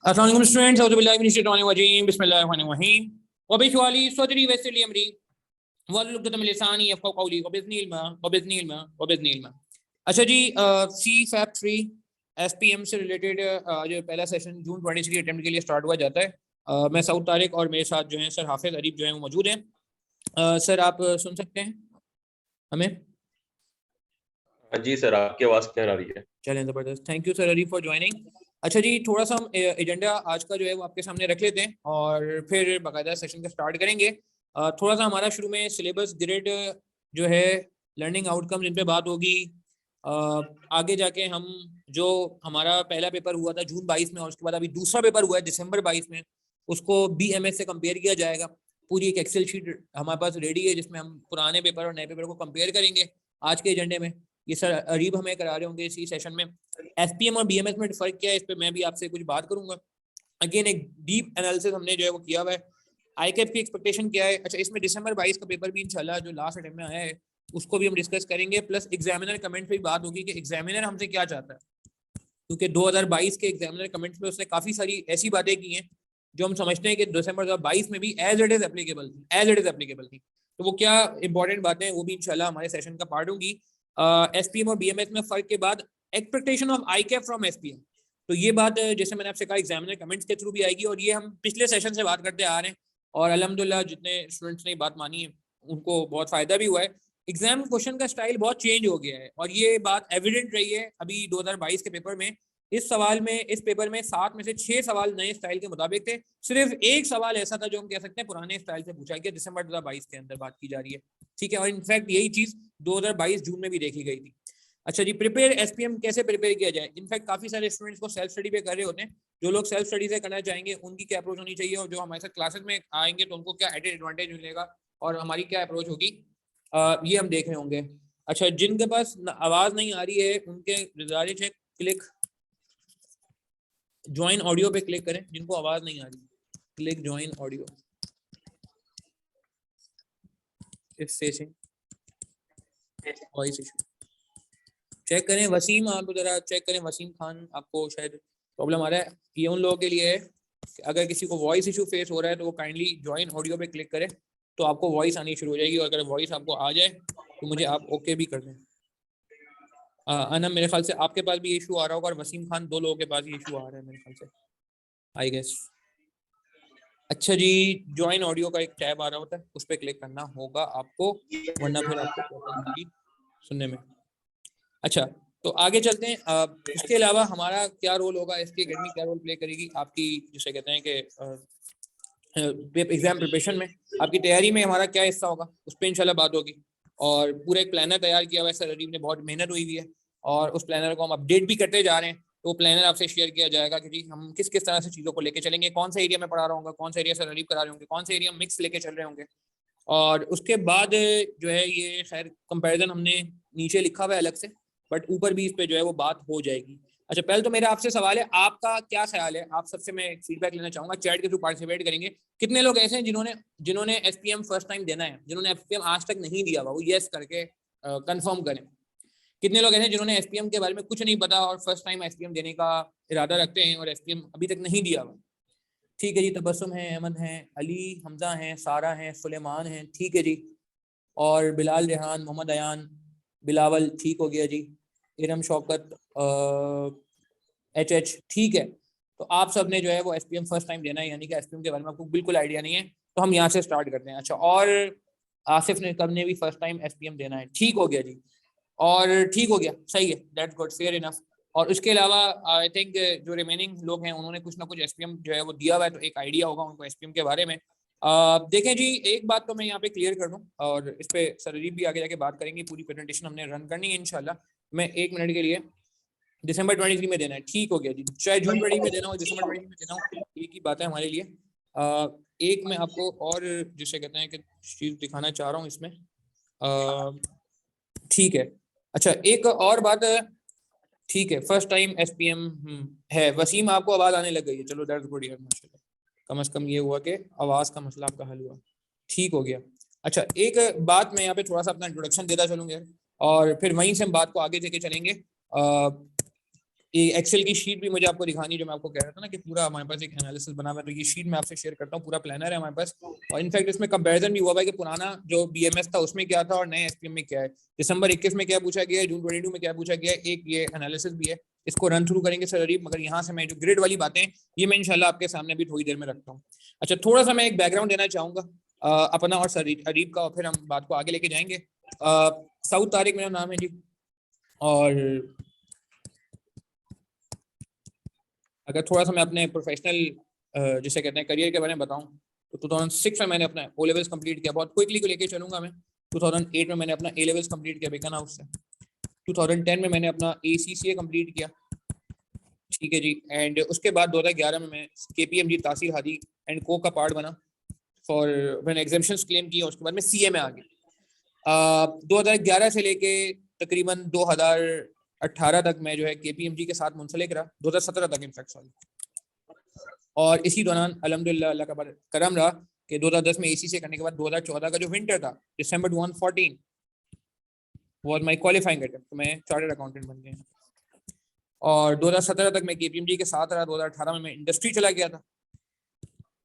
अस्सलाम वालेकुम स्टूडेंट्स, औज़ु बिल्लाहि मिनश शैतानिर रजीम, बिस्मिल्लाहिर्रहमानिर्रहीम। व बिशवाली सदरी वयस्सिर अमरी वहलुल उक़दतम मिन लिसानी यफ़क़हू क़ौली व बिइज़निल्लाह। अच्छा जी, सी फैब 3 एसपीएम से रिलेटेड जो पहला सेशन जून 23 अटेम्प्ट के लिए स्टार्ट हुआ जाता है। मैं सऊद तारिक और मेरे साथ जो है सर हाफिज़ अरीफ जो है वो मौजूद हैं। सर आप सुन सकते हैं हमें? जी सर, आपकी आवाज़ क्लियर आ रही है। चलें, ज़बरदस्त। Thank you sir Arif for joining. अच्छा जी, थोड़ा सा हम एजेंडा आज का जो है वो आपके सामने रख लेते हैं और फिर बाकायदा सेशन का स्टार्ट करेंगे। थोड़ा सा हमारा शुरू में सिलेबस ग्रेड जो है लर्निंग आउटकम इन पे बात होगी। आगे जाके हम जो हमारा पहला पेपर हुआ था जून 22 में और उसके बाद अभी दूसरा पेपर हुआ है दिसंबर 22 में, उसको BMS से कंपेयर किया जाएगा। पूरी एक एक्सेल शीट हमारे पास रेडी है जिसमें हम पुराने पेपर और नए पेपर को कंपेयर करेंगे आज के एजेंडे में। ये सर अरीब हमें करा रहे होंगे इसी सेशन में। एसपीएम और बीएमएस में फर्क क्या है इस पे मैं भी आपसे कुछ बात करूंगा। अगेन एक डीप एनालिसिस हमने जो है वो किया हुआ है। आईकैप की एक्सपेक्टेशन क्या है। अच्छा, इसमें दिसंबर 22 का पेपर भी इंशाल्लाह जो लास्ट अटेम्प्ट में आया है उसको भी हम डिस्कस करेंगे, प्लस एग्जामिनर कमेंट पे भी बात होगी कि एग्जामिनर हमसे क्या चाहता है, क्योंकि 2022 के एग्जामिनर कमेंट्स में उसने काफी सारी ऐसी बातें की हैं जो हम समझते हैं कि दिसंबर 2022 में भी एज इट इज एप्लीकेबल थी। तो वो क्या इंपॉर्टेंट बातें हैं वो भी इंशाल्लाह हमारे सेशन का पार्ट होगी। एसपीएम और बीएमएस में फर्क के बाद एक्सपेक्टेशन ऑफ आईकैप फ्रॉम एसपीएम, तो ये बात जैसे मैंने आपसे कहा एग्जामिनर कमेंट्स के थ्रू भी आएगी और ये हम पिछले सेशन से बात करते आ रहे हैं और अल्हम्दुलिल्लाह जितने स्टूडेंट्स ने बात मानी है उनको बहुत फायदा भी हुआ है। एग्जाम क्वेश्चन का स्टाइल बहुत चेंज हो गया है और ये बात एविडेंट रही है अभी 2022 के पेपर में। इस पेपर में 7 में से 6 सवाल नए स्टाइल के मुताबिक थे। सिर्फ एक सवाल ऐसा था जो हम कह सकते हैं पुराने स्टाइल से पूछा गया, दिसंबर 2022 के अंदर बात की जा रही है, ठीक है। और इनफैक्ट यही चीज 2022 जून में भी देखी गई थी। अच्छा जी, प्रिपेयर एसपीएम कैसे प्रिपेयर किया जाए। इनफैक्ट काफी सारे स्टूडेंट्स को सेल्फ स्टडी पे कर रहे होते हैं। जो लोग सेल्फ स्टडी से करना चाहेंगे उनकी क्या अप्रोच होनी चाहिए और जो हमारे साथ क्लासेस में आएंगे तो उनको क्या एडेड एडवांटेज मिलेगा और हमारी क्या अप्रोच होगी, ये हम देख रहे होंगे। अच्छा, जिनके पास आवाज नहीं आ रही है उनके गुजारिश है क्लिक ज्वाइन ऑडियो पे क्लिक करें। जिनको आवाज नहीं आ रही click join audio if facing voice issue. Check करें वसीम, आप जरा चेक करें वसीम खान, आपको शायद प्रॉब्लम आ रहा है। ये उन लोगों के लिए है कि अगर किसी को वॉइस इशू फेस हो रहा है तो वो काइंडली ज्वाइन ऑडियो पे क्लिक करें तो आपको वॉइस आनी शुरू हो जाएगी और अगर वॉइस आपको आ जाए तो मुझे आप ओके भी कर दें। अनम, मेरे ख्याल से आपके पास भी इशू आ रहा होगा और वसीम खान, दो लोगों के पास ये इशू आ रहा है मेरे ख्याल से, आई गेस। अच्छा जी, ज्वाइन ऑडियो का एक टैब आ रहा होता है उस पर क्लिक करना होगा आपको, वरना फिर आपको प्रॉब्लम होगी सुनने में। अच्छा, तो आगे चलते हैं। इसके अलावा हमारा क्या रोल होगा, एसपी एकेडमी क्या रोल प्ले करेगी आपकी जिसे कहते हैं कि एग्जाम प्रिपरेशन में, आपकी तैयारी में हमारा क्या हिस्सा होगा उस पर इंशाल्लाह बात होगी। और पूरा एक प्लानर तैयार किया हुआ है सर अरीब ने, बहुत मेहनत हुई है और उस प्लानर को हम अपडेट भी करते जा रहे हैं। तो प्लानर आपसे शेयर किया जाएगा कि जी हम किस किस तरह से चीज़ों को लेके चलेंगे, कौन सा एरिया में पढ़ा रहा हूँ, कौन सा एरिया सर अरीब करा रहे होंगे, कौन सा एरिया मिक्स लेके चल रहे होंगे। और उसके बाद जो है ये खैर कंपैरिजन हमने नीचे लिखा हुआ है अलग से, बट ऊपर भी इस पे जो है वो बात हो जाएगी। अच्छा, पहले तो मेरा आपसे सवाल है, आपका क्या ख्याल है, आप सबसे मैं फीडबैक लेना चाहूंगा, चैट के थ्रू पार्टिसिपेट करेंगे। कितने लोग ऐसे हैं जिन्होंने एसपीएम फर्स्ट टाइम देना है, जिन्होंने एसपीएम आज तक नहीं दिया हुआ, वो यस करके कंफर्म करें। कितने लोग ऐसे हैं जिन्होंने एसपीएम के बारे में कुछ नहीं पता और फर्स्ट टाइम एसपीएम देने का इरादा रखते हैं और एसपीएम अभी तक नहीं दिया हुआ। ठीक है जी, तबस्सुम है, अहमद है, अली, हमजा है, सारा है, सुलेमान है, ठीक है जी। और बिलाल, रेहान, मोहम्मद अयान, बिलावल, ठीक हो गया जी। इरम, शौकत, एच, ठीक है। तो आप सब ने जो है वो एसपीएम फर्स्ट टाइम देना है, यानी कि एसपीएम के बारे में आपको बिल्कुल आइडिया नहीं है, तो हम यहाँ से स्टार्ट करते हैं। अच्छा, और आसिफ ने कब ने भी फर्स्ट टाइम एसपीएम देना है, ठीक हो गया जी। और ठीक हो गया, सही है, दैट्स गुड, फेयर इनफ। और उसके अलावा आई थिंक जो रिमेनिंग लोग हैं उन्होंने कुछ ना कुछ एसपीएम जो है वो दिया हुआ है, तो एक आइडिया होगा उनको एसपीएम के बारे में। देखें जी, एक बात तो मैं यहाँ पे क्लियर कर दूं और इस पे सरजीत भी आगे जाके बात करेंगे, पूरी प्रेजेंटेशन हमने रन करनी है इंशाल्लाह। मैं 1 मिनट के लिए, दिसंबर 23 में देना है, ठीक हो गया जी। चाहे जून 20 में देना हो, दिसंबर 23 में देना हो, एक ही बात है हमारे लिए। एक मैं आपको और जिसे कहते हैं कि चीज दिखाना चाह रहा हूँ इसमें, ठीक है। अच्छा, एक और बात है, ठीक है, फर्स्ट टाइम एसपीएम है। वसीम, आपको आवाज आने लग गई है, चलो दैट्स गुड यार, माशाल्लाह। कम से कम ये हुआ कि आवाज का मसला आपका हल हुआ, ठीक हो गया। अच्छा, एक बात मैं यहाँ पे थोड़ा सा अपना इंट्रोडक्शन देता चलूंगा और फिर वहीं से हम बात को आगे लेके चलेंगे। एक्सेल की शीट भी मुझे आपको दिखानी है, जो मैं आपको कह रहा था ना कि पूरा हमारे पास एक एनालिसिस बना हुआ है, तो ये शीट मैं आपसे शेयर करता हूँ, पूरा प्लानर है हमारे पास। और इनफैक्ट इसमें कंपैरिजन भी हुआ है कि पुराना जो बीएमएस था उसमें क्या था और नए एसपीएम में क्या है, दिसंबर 21 में क्या पूछा गया है, जून 22 में क्या पूछा गया है, एक ये एनालिसिस भी है, इसको रन थ्रू करेंगे सर अरीब। मगर यहाँ से मैं जो ग्रिड वाली बातें ये मैं इंशाल्लाह आपके सामने भी थोड़ी देर में रखता हूँ। अच्छा, थोड़ा सा मैं एक बैकग्राउंड देना चाहूंगा अपना और सर अरीब का, और फिर हम बात को आगे लेके जाएंगे। सऊद तारिक मेरा नाम है जी, और अगर थोड़ा सा मैं अपने प्रोफेशनल जिसे कहते हैं करियर के बारे में बताऊं, तो 2006 में मैंने अपना ओ लेवल्स कंप्लीट किया। बहुत क्विकली को लेके चलूंगा मैं। 2008 में मैंने अपना ए लेवल्स कंप्लीट किया बेकन हाउस से। 2010 में मैंने अपना ACCA कंप्लीट किया, ठीक है जी। एंड उसके बाद 2011 में मैं KPMG तासीर हादी एंड को का पार्ट बना फॉर मैंने एग्जामिशंस क्लेम किया। उसके बाद मैं CA में आ गया। 2011 से लेके तकरीबन 2018 तक मैं जो है KPMG के साथ मुंसलिक रहा, 2017 तक इनफैक्ट सॉरी। और इसी दौरान अल्हम्दुलिल्लाह अल्लाह का करम रहा कि 2010 में ACCA करने के बाद 2014 का जो विंटर था, दिसंबर 2014 वाज माय क्वालिफाइंग अटेम्प्ट, तो मैं चार्टर्ड अकाउंटेंट बन गया। और 2017 तक मैं KPMG के साथ रहा। 2018 में मैं इंडस्ट्री चला गया था,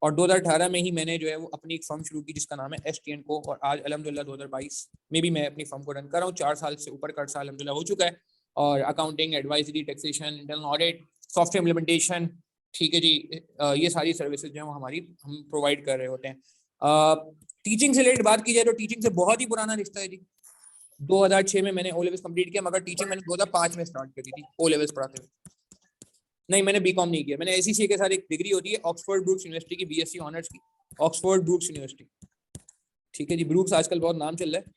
और 2018 में ही मैंने जो है वो अपनी एक फर्म शुरू की जिसका नाम है ST & Co। और आज अल्हम्दुलिल्लाह 2022 में भी मैं अपनी फर्म को रन कर रहा हूँ। 4 साल से ऊपर का अर्सा अल्हम्दुलिल्लाह हो चुका है। और accounting, advisory, taxation, internal audit, software implementation, ठीक है जी, ये सारी सर्विसेज जो है हम प्रोवाइड कर रहे होते हैं। टीचिंग से रिलेटेड बात की जाए तो टीचिंग से बहुत ही पुराना रिश्ता है जी। 2006 में मैंने ओ लेवल्स कंप्लीट किया, मगर टीचिंग मैंने 2005 में स्टार्ट करी थी ओ लेवल्स पढ़ाते हुए। नहीं, मैंने बीकॉम नहीं किया। मैंने ACCA के साथ एक डिग्री होती है ऑक्सफोर्ड ब्रूक्स यूनिवर्सिटी की, BSc ऑनर्स की, ऑक्सफोर्ड ब्रूक्स यूनिवर्सिटी, ठीक है जी। ब्रूक्स आजकल बहुत नाम चल रहा है,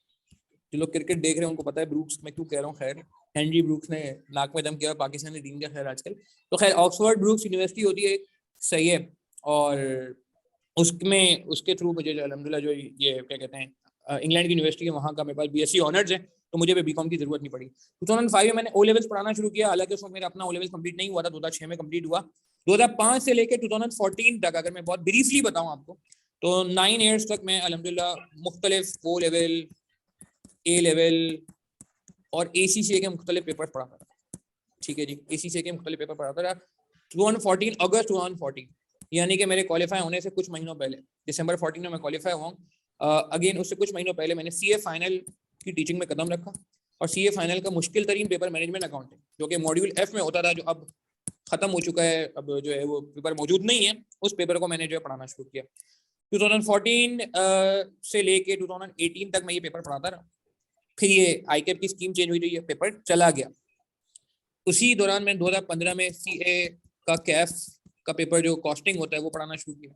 जो लोग क्रिकेट देख रहे हैं उनको पता है ब्रूक्स मैं क्यों कह रहा हूँ। खैर, हेनरी ब्रूक्स ने नाक में दम किया पाकिस्तानी टीम का, खैर आजकल तो खैर ऑक्सफोर्ड ब्रूक्स यूनिवर्सिटी होती है, सही है। और उसमें उसके थ्रू मुझे जो अल्हम्दुलिल्लाह जो ये क्या कहते हैं इंग्लैंड की यूनिवर्सिटी है, वहाँ का मेरे पास BSc ऑनर्स है, तो मुझे बीकॉम की जरूरत नहीं पड़ी। 2005 में मैंने ओ लेवल्स पढ़ाना शुरू किया, हालांकि उसमें मेरा अपना ओ लेवल्स कंप्लीट नहीं हुआ था, 2006 में कंप्लीट हुआ। 2005 से लेकर 2014 तक अगर मैं बहुत ब्रीफली बताऊं आपको, तो 9 ईयर्स तक मैं अल्हम्दुलिल्लाह मुख्तलिफ ओ लेवल, A लेवल और ACCA के मुख्तलिफ पेपर पढ़ाता था, ठीक है जी। ACCA के मुख्तलिफ पेपर पढ़ाता था। 2014 अगस्त 2014 यानी कि मेरे क्वालिफाई होने से कुछ महीनों पहले, दिसंबर 14 में मैं क्वालिफाई हुआ। अगेन उससे कुछ महीनों पहले मैंने CA फाइनल की टीचिंग में कदम रखा। और CA फाइनल का मुश्किल तरीन पेपर मैनेजमेंट अकाउंटिंग, जो कि मॉड्यूल F में होता था, जो अब खत्म हो चुका है, अब जो है वो पेपर मौजूद नहीं है, उस पेपर को मैंने जो है पढ़ाना शुरू किया। 2014 से लेके 2018 तक मैं ये पेपर पढ़ाता रहा। फिर ये ICAP की स्कीम चेंज हुई तो ये पेपर चला गया। उसी दौरान मैंने 2015 में CA का कैफ का पेपर जो कॉस्टिंग होता है वो पढ़ाना शुरू किया।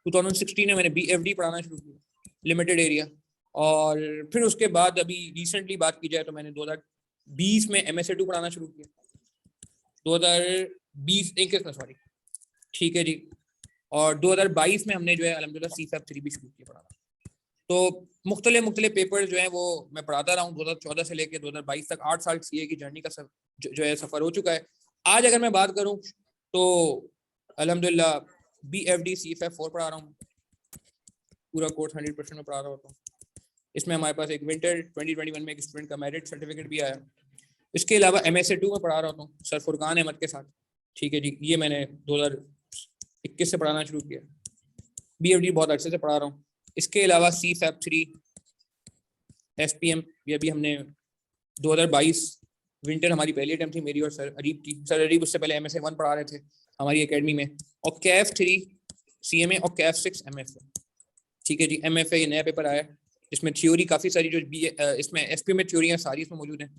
2016 में मैंने BFD पढ़ाना शुरू किया, लिमिटेड एरिया। और फिर उसके बाद अभी रिसेंटली बात की जाए तो मैंने 2020 में MSA2 पढ़ाना शुरू किया, 2021 में सॉरी, ठीक है जी। और 2022 में हमने जो है अल्हम्दुलिल्लाह CFAP 3 भी शुरू किया पढ़ाना। तो मुख्तलिफ पेपर जो है वो मैं पढ़ाता रहा हूँ 2014 से लेकर 2022 तक। 8 साल CA की जर्नी का जो है सफ़र हो चुका है। आज अगर मैं बात करूँ तो अल्हम्दुलिल्लाह BFD CFAP 4 पढ़ा रहा हूँ, पूरा कोर्स 100% में पढ़ा रहा होता हूँ। इसमें हमारे पास एक विंटर 2021 में एक स्टूडेंट का मेरिट सर्टिफिकेट भी आया। इसके अलावा MSA2 में पढ़ा रहा होता हूँ सर फुरकान अहमद के साथ, ठीक है जी। ये मैंने 2021 से पढ़ाना शुरू किया। BFD बहुत अच्छे से पढ़ा रहा हूँ। इसके अलावा CFAP 3 SPM ये भी हमने 2022 विंटर हमारी पहली अटेम्प्ट थी, मेरी और सर अरीब की। सर अरीब उससे पहले MSA1 पढ़ा रहे थे हमारी एकेडमी में। और CAF 3 CMA और CAF 6 MFA, ठीक है जी। MFA ये नया पेपर आया, इसमें थ्योरी काफ़ी सारी जो इसमें SPM में थ्योरी सारी इसमें मौजूद हैं।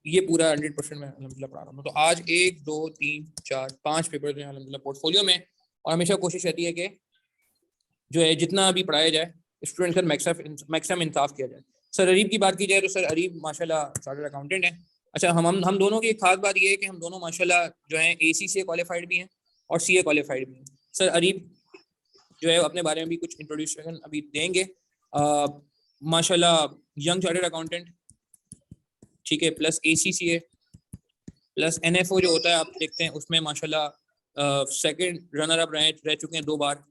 ये पूरा 100% मैं अल्हम्दुलिल्लाह पढ़ा रहा हूँ। तो आज 1 2 3 4 5 पेपर जो है अल्हम्दुलिल्लाह पोर्टफोलियो में। और हमेशा कोशिश रहती है कि जो है जितना भी पढ़ाया जाए स्टूडेंट का मैक्सिमम इंसाफ किया जाए। सर अरीब की बात की जाए तो सर अरीब माशाल्लाह चार्टर्ड अकाउंटेंट हैं। अच्छा, हम दोनों की एक खास बात ये है कि हम दोनों माशाल्लाह जो है ACCA क्वालिफाइड भी हैं और CA क्वालिफाइड भी हैं। सर अरीब जो है अपने बारे में भी कुछ इंट्रोड्यूशन अभी देंगे। माशाल्लाह यंग चार्टर्ड अकाउंटेंट, ठीक है, प्लस ACCA प्लस NFO जो होता है आप देखते हैं उसमें माशाल्लाह सेकंड रनर अप रह चुके हैं 2 बार,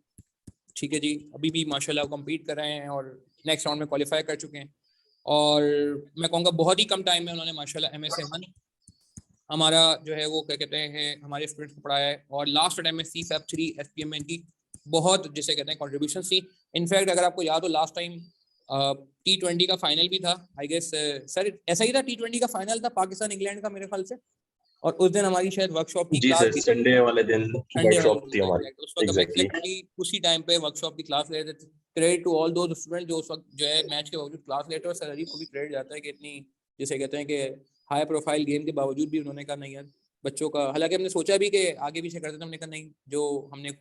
ठीक है जी। अभी भी माशाल्लाह कम्पीट कर रहे हैं और नेक्स्ट राउंड में क्वालिफाई कर चुके हैं। और मैं कहूँगा बहुत ही कम टाइम में उन्होंने माशाल्लाह MSA1 हमारा जो है वो क्या कहते हैं हमारे स्टूडेंट्स को पढ़ाया है, और लास्ट टाइम में CFAP3 SPM में इनकी बहुत जिसे कहते हैं कॉन्ट्रीब्यूशन थी। इनफैक्ट अगर आपको याद हो लास्ट टाइम T20 का फाइनल भी था, आई गेस सर ऐसा ही था, T20 का फाइनल था पाकिस्तान इंग्लैंड का मेरे ख्याल से, और उस दिन हमारी शायद वर्कशॉप की जी क्लास सर, थी, संडे वाले दिन संडे वाले वर्कशॉप दिन थी था हमारी। exact। उस वक्त हम एग्जैक्टली। एग्जैक्टली उसी टाइम पे वर्कशॉप की क्लास ले रहे थे। Credit to all those student जो उस वक्त जो है मैच के बावजूद क्लास लेते, और सर को भी क्रेडिट जाता है कि इतनी जिसे कहते हैं कि हाई प्रोफाइल गेम के बावजूद भी उन्होंने कहा नहीं यार बच्चों का, हालांकि हमने सोचा भी कि आगे पीछे करते थे, हमने कहा नहीं जो हमने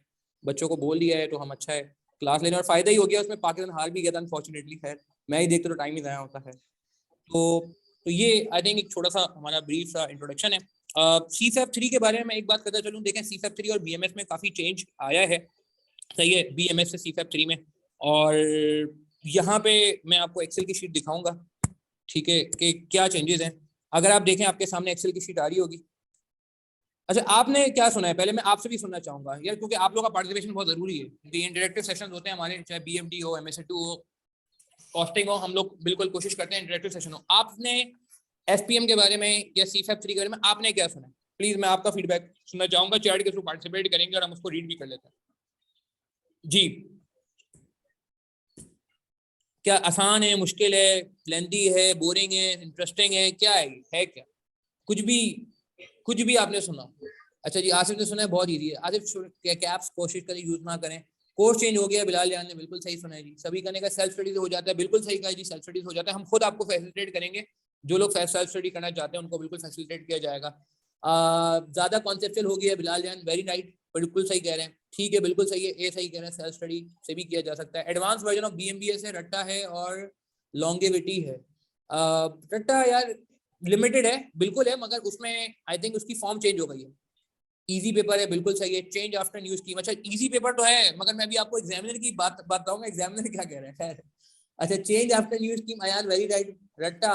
बच्चों को बोल दिया है तो हम अच्छा है क्लास लेने, और फायदा ही हो गया उसमें। पाकिस्तान हार भी गया था अनफॉर्चुनेटली, खैर मैं ही देखते तो टाइम ही ज़ाया होता है। तो ये आई थिंक एक छोटा सा हमारा ब्रीफ सा इंट्रोडक्शन है। CFAP3 के बारे में मैं एक बात करता चलूँ। देखें CFAP3 और BMS में काफ़ी चेंज आया है, सही है, BMS से CFAP3 में। और यहाँ पे मैं आपको एक्सेल की शीट दिखाऊंगा, ठीक है, कि क्या चेंजेस हैं। अगर आप देखें आपके सामने एक्सेल की शीट आ रही होगी। अच्छा, आपने क्या सुना है पहले मैं आपसे भी सुनना चाहूंगा यार, क्योंकि आप लोगों का पार्टिसिपेशन बहुत जरूरी है, क्योंकि इंटरेक्टिव सेशन होते हैं हमारे, चाहे BMD हो, MSA2 हो, कॉस्टिंग हो, हम लोग बिल्कुल कोशिश करते हैं इंटरेक्टिव सेशन हो। आपने SPM के बारे में या CFAP3 के बारे में आपने क्या सुना? प्लीज मैं आपका फीडबैक सुनना चाहूंगा, चैट के थ्रू पार्टिसिपेट करेंगे और हम उसको रीड भी कर लेते हैं। जी, क्या आसान है, मुश्किल है, लेंथी है, बोरिंग है, इंटरेस्टिंग है क्या? कुछ भी आपने सुना? अच्छा जी, आसिफ ने सुना है बहुत ईजी है। आसिफ क्या आप कोशिश करें यूज ना करें, कोर्स चेंज हो गया। बिलाल यान ने बिल्कुल सही सुना है जी। सभी करने का सेल्फ स्टडीज हो जाता है, बिल्कुल सही कहा जी, सेल्फ स्टडीज हो जाता है। हम खुद आपको फैसिलिटेट करेंगे, जो लोग सेल्फ स्टडी करना चाहते हैं उनको बिल्कुल फैसिलिटेट किया जाएगा। ज्यादा कॉन्सेप्चुअल हो गया, बिलाल यान वेरी राइट, बिल्कुल सही कह रहे हैं, ठीक है, बिल्कुल सही है, ये सही कह रहे हैं, सेल्फ स्टडी से भी किया जा सकता है। एडवांस वर्जन ऑफ BMBS है, रट्टा है और लॉन्गेविटी है। रट्टा यार लिमिटेड है, बिल्कुल है, मगर उसमें आई थिंक उसकी फॉर्म चेंज हो गई है। इजी पेपर है, बिल्कुल सही है। चेंज आफ्टर न्यू स्कीम, अच्छा इजी पेपर तो है, मगर मैं भी आपको एग्जामिनर की बात बताऊंगा, एग्जामिनर क्या कह रहे हैं। खैर अच्छा, change after new scheme, Ayaan very right. रट्टा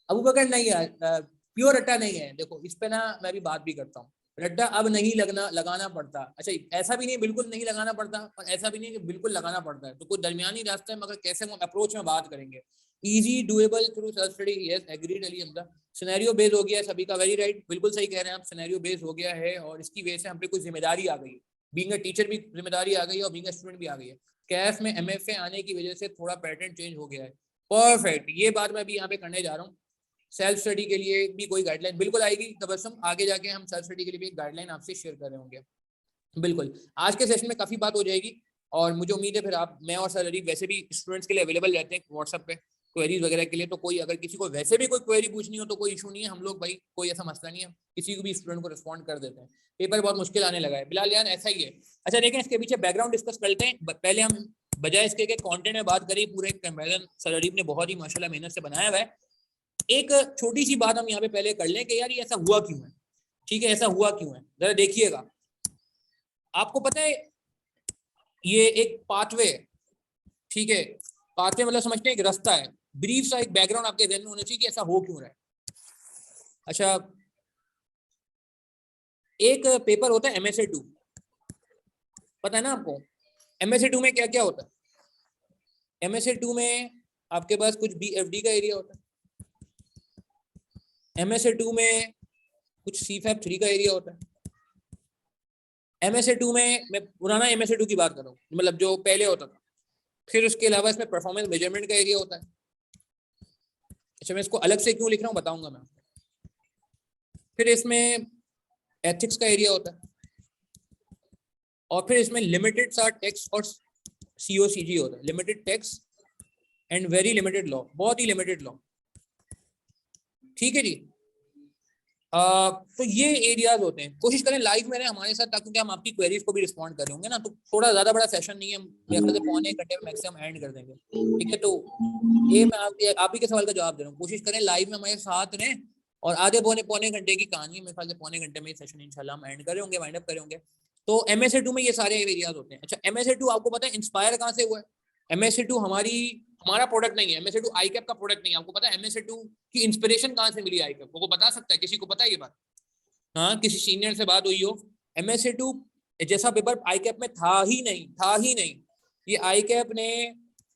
अबू बकर नहीं है, प्योर रट्टा नहीं है। देखो इस पे ना मैं भी बात भी करता हूँ, रट्टा अब नहीं लगाना पड़ता। अच्छा, ऐसा भी नहीं बिल्कुल नहीं लगाना पड़ता, और ऐसा भी नहीं कि बिल्कुल लगाना पड़ता है, तो कोई दरमियानी रास्ता है, मगर कैसे हम अप्रोच में बात करेंगे। Easy doable through self study, yes agreed Ali Hamza. Scenario base हो गया सभी का, वेरी राइट, बिल्कुल सही कह रहे हैं आप, सिनेरियो बेस हो गया है, और इसकी वजह से हम पे कोई जिम्मेदारी आ गई है। बीइंग अ टीचर भी जिम्मेदारी आ गई है, और बीइंग अ स्टूडेंट भी आ गई है। कैफ में MFA आने की वजह से थोड़ा पैटर्न चेंज हो गया है। परफेक्ट, ये बात मैं भी यहाँ पे करने जा रहा हूँ। सेल्फ स्टडी के लिए भी कोई गाइडलाइन बिल्कुल आएगी तबस्सुम, आगे जाके हम सेल्फ स्टडी के लिए भी एक गाइडलाइन आपसे शेयर कर रहे होंगे। बिल्कुल, आज के सेशन में काफी बात हो जाएगी, और मुझे उम्मीद है फिर आप, मैं और सर वैसे भी स्टूडेंट्स के लिए अवेलेबल रहते हैं व्हाट्सएप पे क्वेरीज वगैरह के लिए। तो कोई अगर किसी को वैसे भी कोई क्वेरी पूछनी हो तो कोई इशू नहीं है, हम लोग भाई कोई ऐसा मसला नहीं है, किसी को भी स्टूडेंट को रिस्पॉन्ड कर देते हैं। पेपर बहुत मुश्किल आने लगा है बिलाल यान, ऐसा ही है। अच्छा देखें, इसके पीछे बैकग्राउंड डिस्कस करते हैं। पहले हम बजाय इसके कंटेंट में बात करें, पूरे कंपैरिजन सर ने बहुत ही माशाल्लाह मेहनत से बनाया हुआ है। एक छोटी सी बात हम यहाँ पे पहले कर लें कि यार ये ऐसा हुआ क्यों है, ठीक है, ऐसा हुआ क्यों है, जरा देखिएगा। आपको पता है ये एक पाथवे, ठीक है, पाथवे मतलब समझते हैं एक रास्ता है, ब्रीफ सा एक बैकग्राउंड आपके जहन में होना चाहिए कि ऐसा हो क्यों रहा है। अच्छा, एक पेपर होता है MSA2, पता है ना आपको? MSA2 में क्या क्या होता है? MSA2 में आपके पास कुछ BFD का एरिया होता है, MSA2 में कुछ CFAP3 का एरिया होता है, MSA2 में, मैं पुराना MSA2 की बात कर रहा हूँ, मतलब जो पहले होता था। फिर उसके अलावा इसमें परफॉर्मेंस मेजरमेंट का एरिया होता है। अच्छा, मैं इसको अलग से क्यों लिख रहा हूँ बताऊंगा मैं। फिर इसमें एथिक्स का एरिया होता है, और फिर इसमें लिमिटेड सा टेक्स्ट और COCG होता है, limited text and very limited law, बहुत ही लिमिटेड लॉ, ठीक है जी। तो ये एरियाज होते हैं। कोशिश करें लाइव में रहें हमारे साथ, ताकि हम आपकी क्वेरीज को भी रिस्पॉन्ड कर होंगे ना, तो थोड़ा ज्यादा बड़ा सेशन नहीं है, मेरे ख्याल से पौने 1 घंटे में मैक्सिमम एंड कर देंगे, ठीक है। तो ये मैं आप ही के सवाल का जवाब दे रहा हूँ, कोशिश करें लाइव में हमारे साथ रहें, और आधे पौने घंटे की कहानी, मेरे ख्याल से पौने घंटे में सेशन इंशाल्लाह हम एंड करे होंगे, वाइंड अप करे होंगे। तो MSA2 में ये सारे एरियाज होते हैं। अच्छा, MSA2 आपको पता है इंस्पायर कहाँ से हुआ है? MSA2 हमारा प्रोडक्ट नहीं है, MSA2 ICAP का प्रोडक्ट नहीं है। आपको पता है MSA2 की इंस्पिरेशन कहाँ से मिली ICAP को? वो बता सकता है? किसी को पता है ये बात? हाँ, किसी सीनियर से बात हुई हो? MSA2 जैसा पेपर ICAP में था ही नहीं। ये ICAP ने,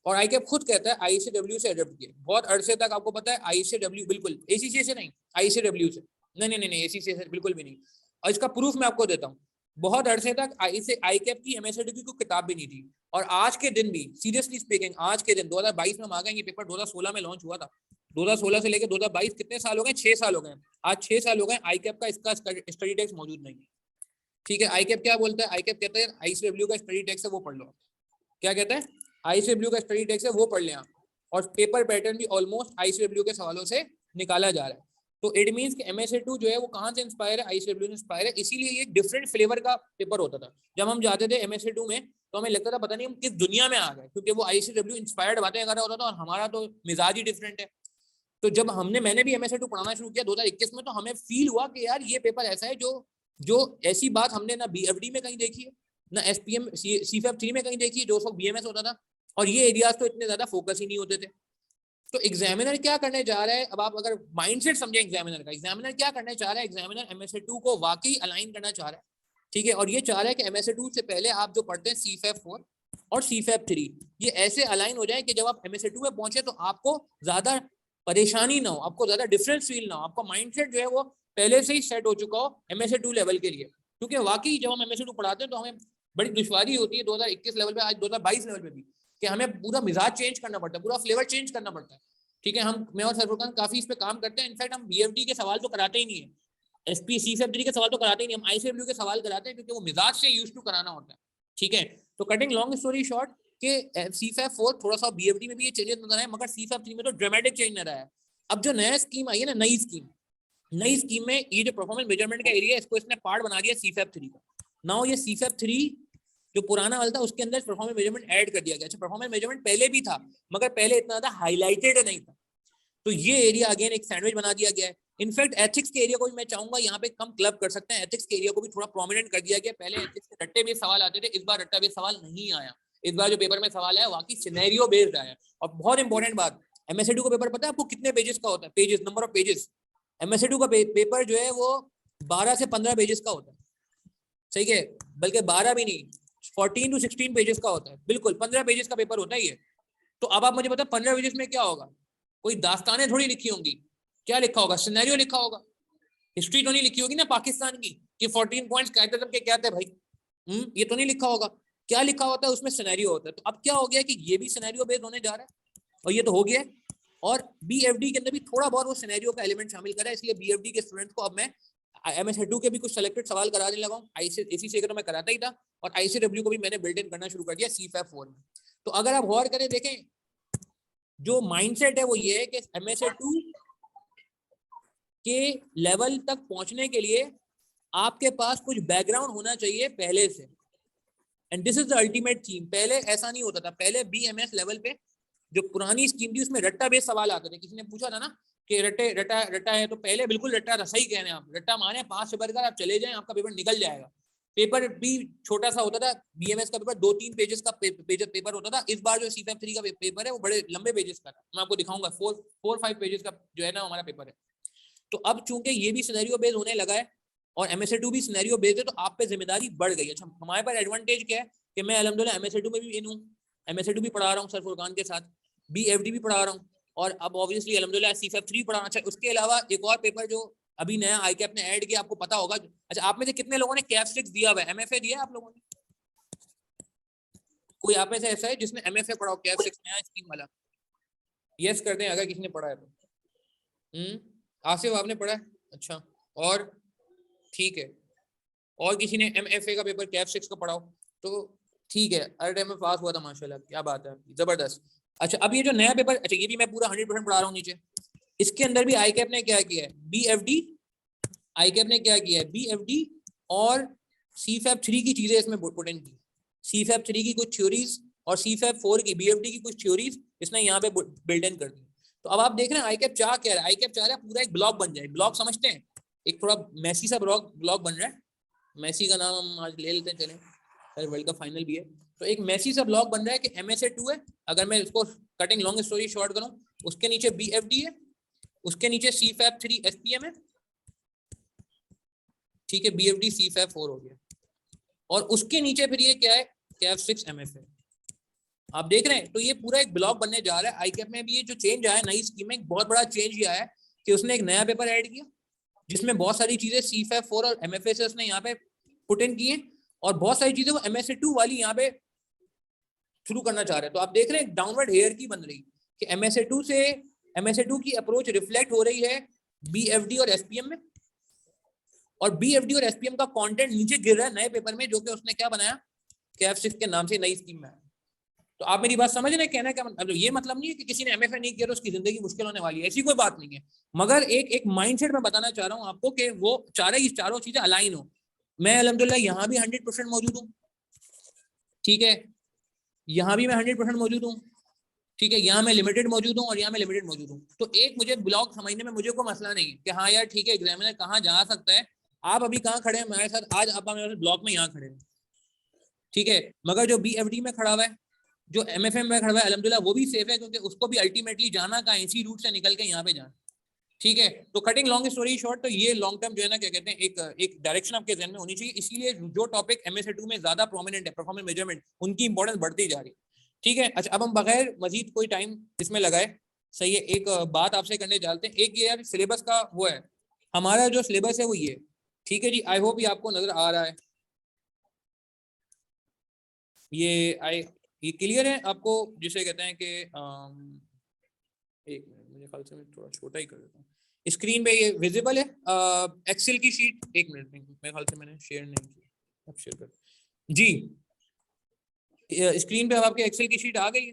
और ICAP खुद कहता है ICW से अडॉप्ट किया बहुत अरसे तक। आपको पता है ICW बिल्कुल ACCA से नहीं, ICW से। नहीं नहीं नहीं, ACCSH बिल्कुल भी नहीं। और इसका प्रूफ मैं आपको देता हूँ। बहुत अरसे तक आई कैप की MSAT की कोई किताब भी नहीं थी, और आज के दिन भी सीरियसली स्पीकिंग, आज के दिन 2022 में हम आ गए, ये पेपर 2016 में लॉन्च हुआ था। 2016 से लेकर 2022 कितने साल हो गए? 6 साल हो गए। आज 6 साल हो गए, आई कैप का इसका स्टडी टेक्स्ट मौजूद नहीं है। ठीक है, आई कैप क्या बोलता है? आई कैप कहता है ICW का स्टडी टेक्स्ट है वो पढ़ लो। क्या कहता है? ICW का स्टडी टेक्स्ट है वो पढ़ लें आप, और पेपर पैटर्न भी ऑलमोस्ट ICW के सवालों से निकाला जा रहा है। तो इट मींस कि MSA2 जो है वो कहाँ से इंस्पायर है? ICW से इंस्पायर है। इसीलिए ये डिफरेंट फ्लेवर का पेपर होता था। जब हम जाते थे MSA2 में तो हमें लगता था पता नहीं हम किस दुनिया में आ गए, क्योंकि वो ICW इंस्पायर्ड बातें कर रहा होता था और हमारा तो मिजाज ही डिफरेंट है। तो जब मैंने भी MSA2 पढ़ाना शुरू किया 2021 में, तो हमें फील हुआ कि यार ये पेपर ऐसा है जो ऐसी बात हमने ना BFD में कहीं देखी है, ना SPM CFAP 3 में कहीं देखी है, जो सब BMS होता था, और ये एरियाज तो इतने ज्यादा फोकस ही नहीं होते थे। तो एग्जामिनर क्या करने जा रहा है? अब आप अगर माइंडसेट समझे एग्जामिनर का, एग्जामिनर क्या करने चाह रहा है? एग्जामिनर MSA2 को वाकई अलाइन करना चाह रहा है। ठीक है, और ये चाह रहा है कि MSA2 से पहले आप जो पढ़ते हैं CFAP 4 और CFAP 3, ये ऐसे अलाइन हो जाए कि जब आप MSA2 में पहुंचे तो आपको ज्यादा परेशानी ना हो, आपको ज्यादा डिफरेंस फील ना हो, आपका माइंडसेट जो है वो पहले से ही सेट हो चुका हो MSA2 लेवल के लिए। क्योंकि वाकई जब हम MSA2 पढ़ाते हैं तो हमें बड़ी दुश्वारी होती है 2021 लेवल पे, आज 2022 लेवल पे भी, कि हमें पूरा मिजाज चेंज करना पड़ता है, पूरा फ्लेवर चेंज करना पड़ता है। ठीक है, मैं और सरफुरखान काफी इस पे काम करते हैं। इनफैक्ट हम BFD के सवाल तो कराते ही नहीं है, SP CFAP 3 के सवाल तो कराते ही नहीं, हम ICW के सवाल कराते हैं, क्योंकि वो मिजाज से यूज टू कराना होता है। ठीक है, तो कटिंग लॉन्ग स्टोरी शॉर्ट कि CFAP 4 थोड़ा सा BFD में भी ये चेंजेस नजर आए, मगर CFAP 3 में तो ड्रामेटिक चेंज नजर आया। अब जो नया स्कीम आई है ना, नई स्कीम में ये जो परफॉर्मेंस मेजरमेंट का एरिया है, इसको इसने पार्ट बना दिया CFAP 3 का। नाउ ये CFAP 3 जो पुराना वाला था उसके अंदर परफॉर्मेंस मेजरमेंट ऐड कर दिया गया। अच्छा, परफॉर्मेंस मेजरमेंट पहले भी था, मगर पहले इतना ज्यादा हाईलाइटेड नहीं था। तो ये एरिया अगेन एक सैंडविच बना दिया गया है। इनफैक्ट एथिक्स के एरिया को भी मैं चाहूंगा यहाँ पे कम क्लब कर सकते हैं, एथिक्स के एरिया को भी थोड़ा प्रोमिनेंट कर दिया गया। पहले एथिक्स के रट्टे बेस्ड सवाल आते थे, इस बार रट्टा बेस्ड सवाल नहीं आया। इस बार जो पेपर में सवाल आया वाकई सिनेरियो बेस्ड आया। और बहुत इंपॉर्टेंट बात, MSA2 का पेपर पता है आपको कितने पेजेस का होता है? Pages, number of pages. MSA2 का पेपर जो है वो 12 से 15 पेजेस का होता है। सही है, बल्कि 12 भी नहीं, 14 to 16 पेजेस का होता है। बिल्कुल 15 पेजेस का पेपर होता है ये। तो अब आप मुझे बताओ 15 पेजेस में क्या होगा? कोई दास्तानें थोड़ी लिखी होंगी। क्या लिखा होगा? सिनेरियो लिखा होगा। हिस्ट्री तो नहीं लिखी होगी ना पाकिस्तान की कि 14 पॉइंट्स कायदे के क्या थे भाई। ये तो नहीं लिखा होगा। क्या लिखा होता है उसमें? सिनेरियो होता है। तो अब क्या हो गया कि ये भी सिनेरियो बेस्ड होने जा रहा है, और ये तो हो गया है। और BFD के अंदर भी थोड़ा बहुत वो सिनेरियो का एलिमेंट शामिल करा है, इसलिए BFD के स्टूडेंट्स को अब मैं MSA2 के भी कुछ सेलेक्टेड सवाल कराने लगा हूँ। ACCA तो मैं कराता ही था, और ICW को भी मैंने बिल्ट इन करना शुरू कर दिया CFAP 4 में। तो अगर आप गौर करें, देखें, जो माइंडसेट है वो ये है कि MSA2 के लेवल तक पहुंचने के लिए आपके पास कुछ बैकग्राउंड होना चाहिए पहले से। And this is the ultimate theme. पहले ऐसा नहीं होता था। पहले BMS लेवल पे जो पुरानी स्कीम थी उसमें रट्टा बेस्ड सवाल आते थे। किसी ने पूछा था ना कि रट्टा है, तो पहले बिल्कुल रट्टा था। सही कह रहे हैं आप, रट्टा माने 5 से बढ़कर आप चले जाएं, आपका पेपर निकल जाएगा। पेपर भी छोटा सा होता था। BMS का पेपर 2-3 पेजेस का पेपर होता था। इस बार जो CFAP 3 का पेपर है वो बड़े लंबे पेजेस का था। मैं आपको दिखाऊंगा, 4-5 पेजेस का जो है ना हमारा पेपर है। तो अब चूंकि ये भी सिनेरियो बेस्ड होने लगा है और MSA2 भी सिनेरियो बेस्ड है, तो आप पे जिम्मेदारी बढ़ गई है। अच्छा, हमारे पास एडवांटेज क्या है कि मैं अल्हम्दुलिल्लाह MSA2 में भी इन हूँ, MSA2 भी पढ़ा रहा हूँ सर फुरकान के साथ, BFD भी पढ़ा रहा हूँ, और अब ऑब्वियसली अल्हम्दुलिल्लाह CFAP 3 पढ़ाना। अच्छा, उसके अलावा एक और पेपर जो अभी नया ICAP ने ऐड किया, आपको पता होगा। अच्छा, आप में से कितने लोगों ने CAF 6 दिया हुआ है? MFA दिया है आप लोगों ने? कोई आप में से ऐसा है जिसने MFA पढ़ा हो, CAF 6 नया स्कीम वाला? यस कर दें अगर किसी ने पढ़ा है तो। आसिफ आपने पढ़ा है? अच्छा, और ठीक है, और किसी ने MFA का पेपर CAF 6 का पढ़ा हो तो ठीक है, हर टाइम में पास हुआ था माशाल्लाह, क्या बात है, जबरदस्त। अच्छा, अब ये जो नया पेपर, अच्छा ये भी मैं पूरा 100% पढ़ा रहा हूँ नीचे। इसके अंदर भी ICAP ने क्या किया है? ICAP ने क्या किया है? BFD और CFAP 3 की चीजें इसमें पुट इन की। CFAP 3 की कुछ थ्योरीज और CFAP 4 की, BFD की कुछ थ्योरीज इसने यहाँ पे बिल्ड इन कर दी। तो अब आप देख रहे हैं ICAP चाह क्या रहा है? ICAP चाह रहा है पूरा एक ब्लॉग बन जाए। ब्लॉग समझते हैं? एक थोड़ा मैसी सा ब्लॉग बन रहा है। मैसी का नाम हम आज ले लेते हैं, चलें, कल वर्ल्ड कप फाइनल भी है, तो एक मैसी सा ब्लॉग बन रहा है कि MSA2 है। अगर मैं इसको कटिंग लॉन्ग स्टोरी शॉर्ट करूं, उसके नीचे BFD है, उसके नीचे CFAP 3 SPM है, ठीक है, BFD CFAP 4 हो गया, और उसके नीचे फिर ये क्या है? CAF 6 MFA। आप देख रहे हैं, तो ये पूरा एक ब्लॉक बनने जा रहा है। ICAP में भी ये जो चेंज आया नई स्कीम में, एक बहुत बड़ा चेंज ये आया कि उसने एक नया पेपर ऐड किया, जिसमें बहुत सारी चीजें CFA4 और MFSS ने यहाँ पे पुट इन की हैं, और बहुत सारी चीजें वो MSA2 वाली यहाँ पे शुरू करना चाह रहे हैं। तो आप देख रहे हैं डाउनवर्ड हेयर की बन रही कि MSA2 की अप्रोच रिफ्लेक्ट हो रही है BFD और SPM में, और BFD और SPM का कंटेंट नीचे गिर रहा है नए पेपर में, जो कि उसने क्या बनाया, KF6 के नाम से नई स्कीम में। तो आप मेरी बात समझ रहे हैं, कहना क्या मतलब, ये मतलब नहीं है कि किसी ने MFA नहीं किया तो उसकी जिंदगी मुश्किल होने वाली है, ऐसी कोई बात नहीं है, मगर एक माइंडसेट में बताना चाह रहा हूँ आपको कि वो चारों चीजें अलाइन हो। मैं अल्हम्दुलिल्लाह यहाँ भी 100% मौजूद हूँ, ठीक है, यहाँ भी मैं 100% मौजूद हूँ, ठीक है, यहाँ मैं लिमिटेड मौजूद हूँ और यहाँ मैं लिमिटेड मौजूद हूँ। तो एक मुझे ब्लॉक समझने में मुझे कोई मसला नहीं है कि हाँ यार ठीक है, एग्जामिनर कहाँ जा सकता है, आप अभी कहाँ खड़े हैं मेरे साथ, आज आप मेरे ब्लॉक में यहाँ खड़े हैं, ठीक है, मगर जो BFD में खड़ा हुआ है, जो MFM में खड़ा हुआ है, अल्हम्दुलिल्लाह वो भी सेफ है, क्योंकि उसको भी अल्टीमेटली जाना का इसी रूट से निकल के यहाँ पे जाना, ठीक है। तो कटिंग लॉन्ग स्टोरी शॉर्ट, तो ये लॉन्ग टर्म जो है ना, क्या कहते हैं, एक डायरेक्शन आपके जहन में होनी चाहिए, इसीलिए जो टॉपिक MSA2 में ज्यादा प्रोमिनेंट है, परफॉर्मेंस मेजरमेंट, उनकी इंपॉर्टेंस बढ़ती जा रही है, ठीक है। अच्छा, अब हम बगैर मजीद कोई टाइम इसमें लगाए, सही है, एक बात आपसे करने जाते हैं। एक ये यार सिलेबस का वो है, हमारा जो सिलेबस है वो ये, ठीक है जी, आई होप ये आपको नजर आ रहा है, ये क्लियर है आपको, जिसे कहते हैं कि एक मिनट, मुझे ख्याल से मैं थोड़ा छोटा ही कर देता हूँ, स्क्रीन पे ये विजिबल है एक्सेल की शीट, एक मिनट, मेरे ख्याल से मैंने शेयर नहीं की, अब शेयर कर जी, स्क्रीन पे अब आपके एक्सेल की शीट आ गई है,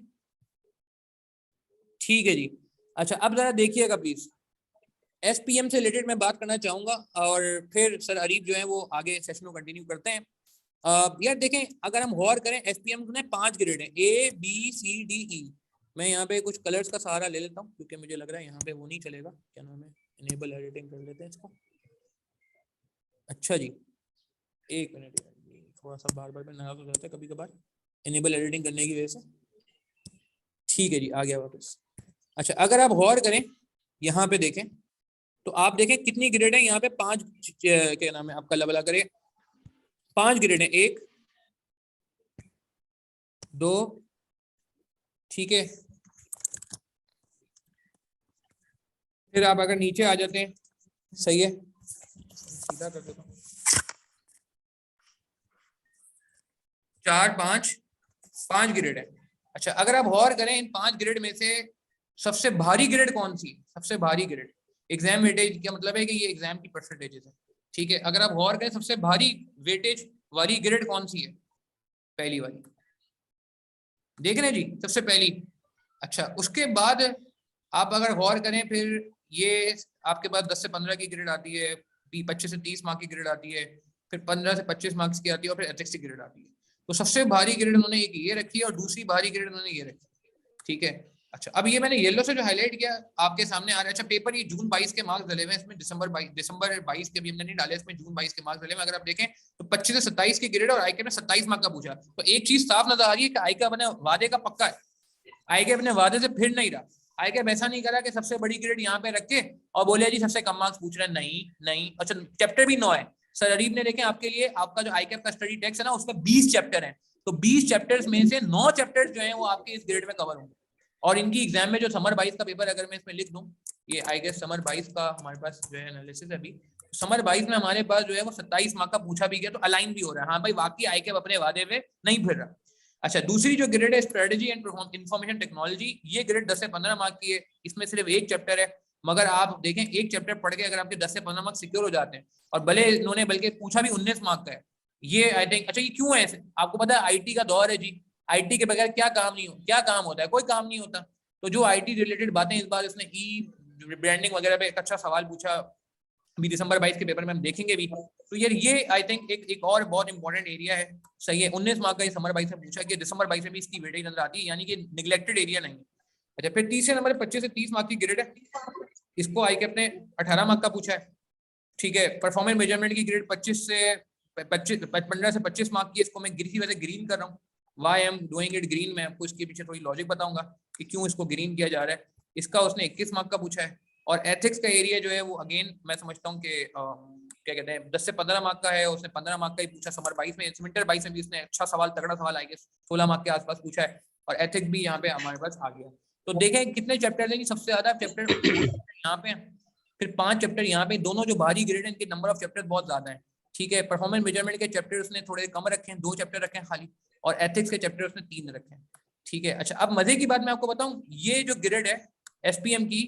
ठीक है जी। अच्छा, अब जरा देखिएगा प्लीज, SPM से रिलेटेड मैं बात करना चाहूंगा, और फिर सर अरीफ जो है वो आगे सेशन को कंटिन्यू करते हैं। यार देखें, अगर हम गौर करें, SPM में 5 ग्रेड हैं, ABCDE। मैं यहाँ पे कुछ कलर्स का सहारा ले लेता हूँ, क्योंकि मुझे लग रहा है यहाँ पे वो नहीं चलेगा, क्या नाम है, इनेबल एडिटिंग कर लेते हैं इसको। अच्छा जी, एक मिनट, थोड़ा सा बार बार नाराज हो जाता है कभी कभार इनेबल एडिटिंग करने की वजह से, ठीक है जी, आ गया वापस। अच्छा, अगर आप गौर करें यहाँ पे देखें, तो आप देखें कितनी ग्रेड है यहाँ पे, 5, क्या नाम है आपका, लबला करें, 5 ग्रेड है, 1 2, ठीक है, फिर आप अगर नीचे आ जाते हैं, सही है, सीधा कर देता हूँ, 4 5 ग्रेड है। अच्छा, अगर आप गौर करें इन 5 ग्रेड में से सबसे भारी ग्रेड कौन सी, सबसे भारी ग्रेड, एग्जाम वेटेज का मतलब है कि ये एग्जाम की परसेंटेजेस है, ठीक है। अगर आप गौर करें सबसे भारी वेटेज वाली ग्रेड कौन सी है, पहली वाली, देख रहे हैं जी, सबसे पहली। अच्छा, उसके बाद आप अगर गौर करें, फिर ये आपके पास 10 से 15 की ग्रेड आती है, 25 से 30 मार्क की ग्रेड आती है, फिर 15 से 25 मार्क्स की आती है, और फिर एथिक्स की ग्रेड आती है। तो सबसे भारी ग्रेड उन्होंने एक ये रखी है, और दूसरी भारी ग्रेड उन्होंने ये रखी, ठीक है। अच्छा, अब ये मैंने येलो से जो हाईलाइट किया आपके सामने आ रहा है। अच्छा, पेपर ये जून 22 के मार्क्स डले हुए हैं, इसमें दिसंबर 22 के भी हमने नहीं डाले, इसमें जून 22 के मार्क्स डले हुए। अगर आप देखें तो 25 से 27 की ग्रेड, और आईके में 27 मार्क का पूछा, तो एक चीज साफ नजर आ रही है कि आईके अपने वादे का पक्का है, आईके अपने वादे से फिर नहीं रहा, आईके ऐसा नहीं करा कि सबसे बड़ी ग्रेड यहाँ पे रख के और बोले जी सबसे कम मार्क्स पूछ रहे हैं, नहीं नहीं। अच्छा, चैप्टर भी 9 है सर अरीब ने, देखें आपके लिए, आपका जो आईके का स्टडी टेक्स्ट है ना, उसमें 20 चैप्टर है, तो 20 चैप्टर्स में से 9 चैप्टर्स जो है वो आपके इस ग्रेड में कवर होंगे। और इनकी एग्जाम में जो समर 22 का पेपर, अगर मैं इसमें लिख दूं, ये आई गेस समर 22 का हमारे पास जो है एनालिसिस है अभी, समर 22 में हमारे पास जो है वो 27 मार्क का पूछा भी गया, तो अलाइन भी हो रहा है, हाँ भाई वाकई आईके अपने वादे पे नहीं फिर रहा। अच्छा, दूसरी जो ग्रेड है स्ट्रेटेजी एंड इंफॉर्मेशन टेक्नोलॉजी, ये ग्रेड 10 से 15 मार्क की है, इसमें सिर्फ एक चैप्टर है, मगर आप देखें एक चैप्टर पढ़ के अगर आपके 10 से 15 मार्क सिक्योर हो जाते हैं, और भले इन्होंने बल्कि पूछा भी 19 मार्क का है, ये आई थिंक। अच्छा, ये क्यों है ऐसे, आपको पता है आईटी का दौर है जी, आईटी के बगैर क्या काम होता है, कोई काम नहीं होता। तो जो आईटी रिलेटेड बातें, इस बार इसने ब्रांडिंग वगैरह पे एक अच्छा सवाल पूछा, अभी दिसंबर 22 के पेपर में हम देखेंगे भी। तो यार ये आई थिंक एक और बहुत इंपॉर्टेंट एरिया है, सही है। 19 मार्क का ये समर 22 में पूछा कि दिसंबर 22 में भी इसकी वेटेज नजर आती है, यानी कि निगलेक्टेड एरिया नहीं है। अच्छा, फिर तीसरे नंबर 25 से 30 मार्क की ग्रेड है, इसको आई के अपने 18 मार्क का पूछा है, ठीक है। परफॉर्मेंस मेजरमेंट की ग्रेड 15 से 25 मार्क की, इसको मैं इसी वजह से ग्रीन कर रहा हूँ, why am doing it green. मैं आपको इसके पीछे थोड़ी लॉजिक बताऊंगा कि क्यों इसको ग्रीन किया जा रहा है। इसका उसने 21 मार्क का पूछा है, और एथिक्स का एरिया जो है वो अगेन मैं समझता हूँ कि क्या कहते हैं 10 से 15 मार्क का है, उसने 15 मार्क का ही पूछा समर 22 में, विंटर 22 में भी इसने अच्छा सवाल, तगड़ा सवाल आएगा 16 मार्क के आसपास पूछा है, और एथिक्स भी यहाँ पे हमारे पास आ गया। तो देखें कितने चैप्टर हैं, सबसे ज्यादा चैप्टर यहाँ पे फिर 5 चैप्टर यहाँ पे, दोनों जो भारी ग्रेड है इनके नंबर ऑफ चैप्टर बहुत ज्यादा है, ठीक है। परफॉर्मेंस मेजरमेंट के चैप्टर उसने थोड़े कम रखे हैं, 2 चैप्टर रखे हैं खाली, और एथिक्स के चैप्टर उसने 3 रखे हैं, ठीक है। अच्छा, अब मजे की बात मैं आपको बताऊं, ये जो ग्रेड है एसपीएम की,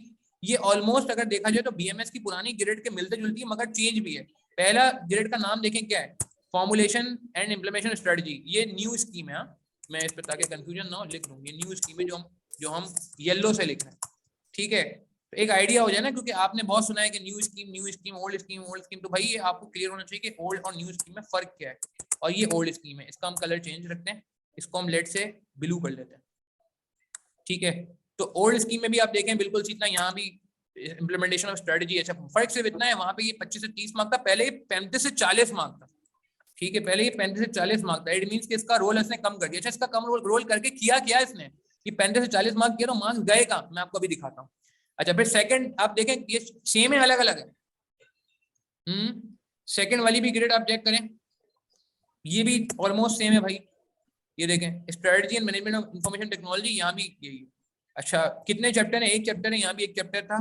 ये ऑलमोस्ट अगर देखा जाए तो बीएमएस की पुरानी ग्रेड के मिलते जुलती है, मगर चेंज भी है। पहला ग्रेड का नाम देखें क्या है, फॉर्मुलेशन एंड इम्प्लीमेंटेशन स्ट्रेटजी, ये न्यू स्कीम है। मैं इस पर ताकि कंफ्यूजन ना हो लिख दूं, ये न्यू स्कीम है जो हम येलो से लिख रहे हैं, ठीक है। तो एक आइडिया हो जाए ना, क्योंकि आपने बहुत सुना है कि न्यू स्कीम ओल्ड स्कीम, तो भाई ये आपको क्लियर होना चाहिए कि ओल्ड और न्यू स्कीम में फर्क क्या है। और ये ओल्ड स्कीम है, इसका हम कलर चेंज रखते हैं, इसको हम लेड से ब्लू कर लेते हैं, ठीक है। तो ओल्ड स्कीम में भी आप देखें बिल्कुल सीखना, यहाँ भी इम्प्लीमेंटेशन ऑफ स्ट्रेटजी। अच्छा, फर्क सिर्फ इतना है, वहां पे ये 25 से 30 मार्क था, पहले ये 35 से 40 मार्क था, ठीक है। पहले ये 35 से 40 मार्क था, इट मींस कि इसका रोल इसने कम कर दिया। अच्छा, इसका कम रोल करके किया क्या इसने, कि 35 से 40 मार्क किया, तो मार्क्स गए कहाँ, मैं आपको अभी दिखाता हूँ। अच्छा, फिर सेकंड आप देखें, ये सेम है अलग अलग है। सेकंड वाली भी ग्रेड आप चेक करें, ये भी ऑलमोस्ट सेम है भाई, ये देखें strategy and management of information technology, यहाँ भी यही है। अच्छा, कितने चैप्टर है, एक चैप्टर है, यहाँ भी एक चैप्टर था।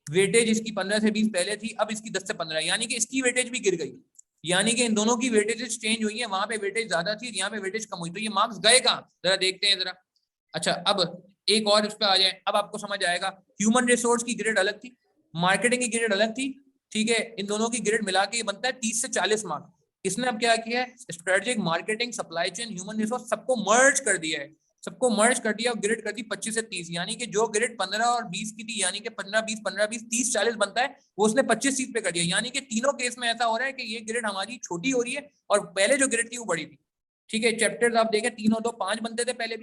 वेटेज इसकी 15 से 20 पहले थी, अब इसकी 10 से 15, यानी कि इसकी वेटेज भी गिर गई, यानी कि इन दोनों की वेटेज चेंज हुई है, वहां पे वेटेज ज्यादा थी, यहाँ पे वेटेज कम हुई, तो ये मार्क्स गए कहाँ, जरा देखते हैं जरा। अच्छा, अब एक और उस पर आ जाए, अब आपको समझ आएगा। ह्यूमन रिसोर्स की ग्रेड अलग थी, मार्केटिंग की ग्रेड अलग थी, ठीक है। इन दोनों की ग्रेड मिला के बनता है 30 से 40 मार्क्स। इसने अब क्या किया है, strategic, marketing, supply chain, human resource सबको मर्ज कर दिया है, सबको मर्ज कर दिया और ग्रेड कर दी 25 से 30, यानी कि जो ग्रेड 15 और 20 की थी, यानी कि 15 20 15 20 30 40 बनता है, वो उसने 25 30 पे कर दिया। यानी कि तीनों केस में ऐसा हो रहा है कि ये ग्रेड हमारी छोटी हो रही है और पहले जो ग्रेड थी वो बड़ी थी, ठीक है। चैप्टर्स आप देखें, तीनों तो 5 बनते थे, पहले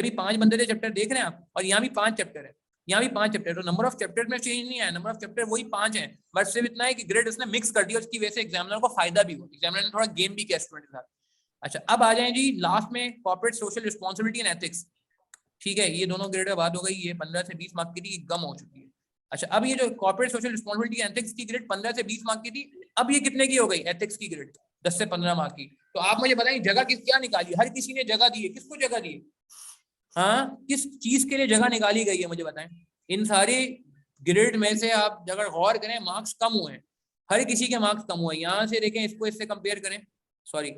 भी 5 बनते थे चैप्टर, देख रहे हैं आप, और यहाँ भी 5 चैप्टर है, यहाँ भी 5 चैप्टर, तो नंबर ऑफ चैप्टर में चेंज नहीं आया, नंबर ऑफ चैप्टर वही 5 है, बट सिर्फ इतना है कि ग्रेड उसने मिक्स कर दिया, उसकी वजह से एग्जामिनर को फायदा भी हुआ, एग्जामिनर ने थोड़ा गेम भी किया स्टूडेंट के साथ। अच्छा, अब आ जाए जी लास्ट में, corporate social responsibility and ethics, ठीक है। ये दोनों ग्रेड बात हो गई, ये 15 से 20 मार्क की थी, कम हो चुकी है। अच्छा, अब ये जो corporate social responsibility and ethics की ग्रेड 15 से 20 मार्क की थी, अब ये कितने की हो गई, एथिक्स की ग्रेड 10 से 15 मार्क की। तो आप मुझे बताइए जगह किस क्या निकाली, हर किसी ने जगह दी है, किसको जगह दी है, हाँ, किस चीज के लिए जगह निकाली गई है, मुझे बताएं। इन सारे ग्रेड में से आप अगर गौर करें, मार्क्स कम हुए हैं, हर किसी के मार्क्स कम हुए, यहाँ से देखें, इसको इससे कंपेयर करें, सॉरी,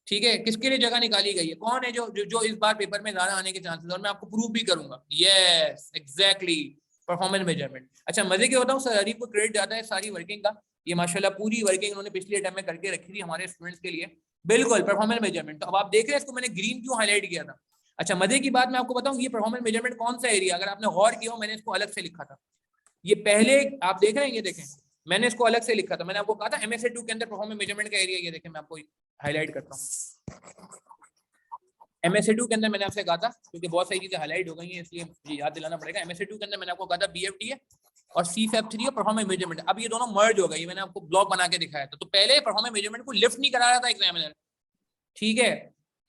ठीक है। किसके लिए जगह निकाली गई है, कौन है जो इस बार पेपर में ज्यादा आने के चांसेस, और मैं आपको प्रूव भी करूंगा, यस एग्जैक्टली, परफॉर्मेंस मेजरमेंट। अच्छा, मजे के बताऊं, सर अरीफ को क्रेडिट जाता है सारी वर्किंग का, ये माशाल्लाह पूरी वर्किंग उन्होंने पिछले टाइम में करके रखी थी हमारे स्टूडेंट्स के लिए, बिल्कुल परफॉर्मेंस मेजरमेंट। तो अब आप देख रहे हैं, इसको मैंने ग्रीन क्यों हाईलाइट किया था। अच्छा, मजे की बात मैं आपको बताऊं, ये परफॉर्मेंस मेजरमेंट कौन सा एरिया, अगर आपने गौर किया हो, मैंने इसको अलग से लिखा था, ये पहले आप देख रहे हैं, ये देखें, मैंने इसको अलग से लिखा था, मैंने आपको कहा था MSA 2 के अंदर परफॉर्मेंस मेजरमेंट का एरिया, ये देखें, मैं आपको हाईलाइट करता हूँ। MSA 2 के अंदर मैंने आपसे कहा था, क्योंकि बहुत सारी चीजें हाईलाइट हो गई हैं, इसलिए मुझे याद दिलाना पड़ेगा। MSA 2 के अंदर मैंने आपको कहा था BFT है और CFAP3 और परफॉर्मेंस मेजरमेंट, अब ये दोनों मर्ज हो गई, मैंने आपको ब्लॉक बना के दिखाया था। तो पहले परफॉर्मेंस मेजरमेंट को लिफ्ट नहीं करा रहा था एग्जामिनर, ठीक है,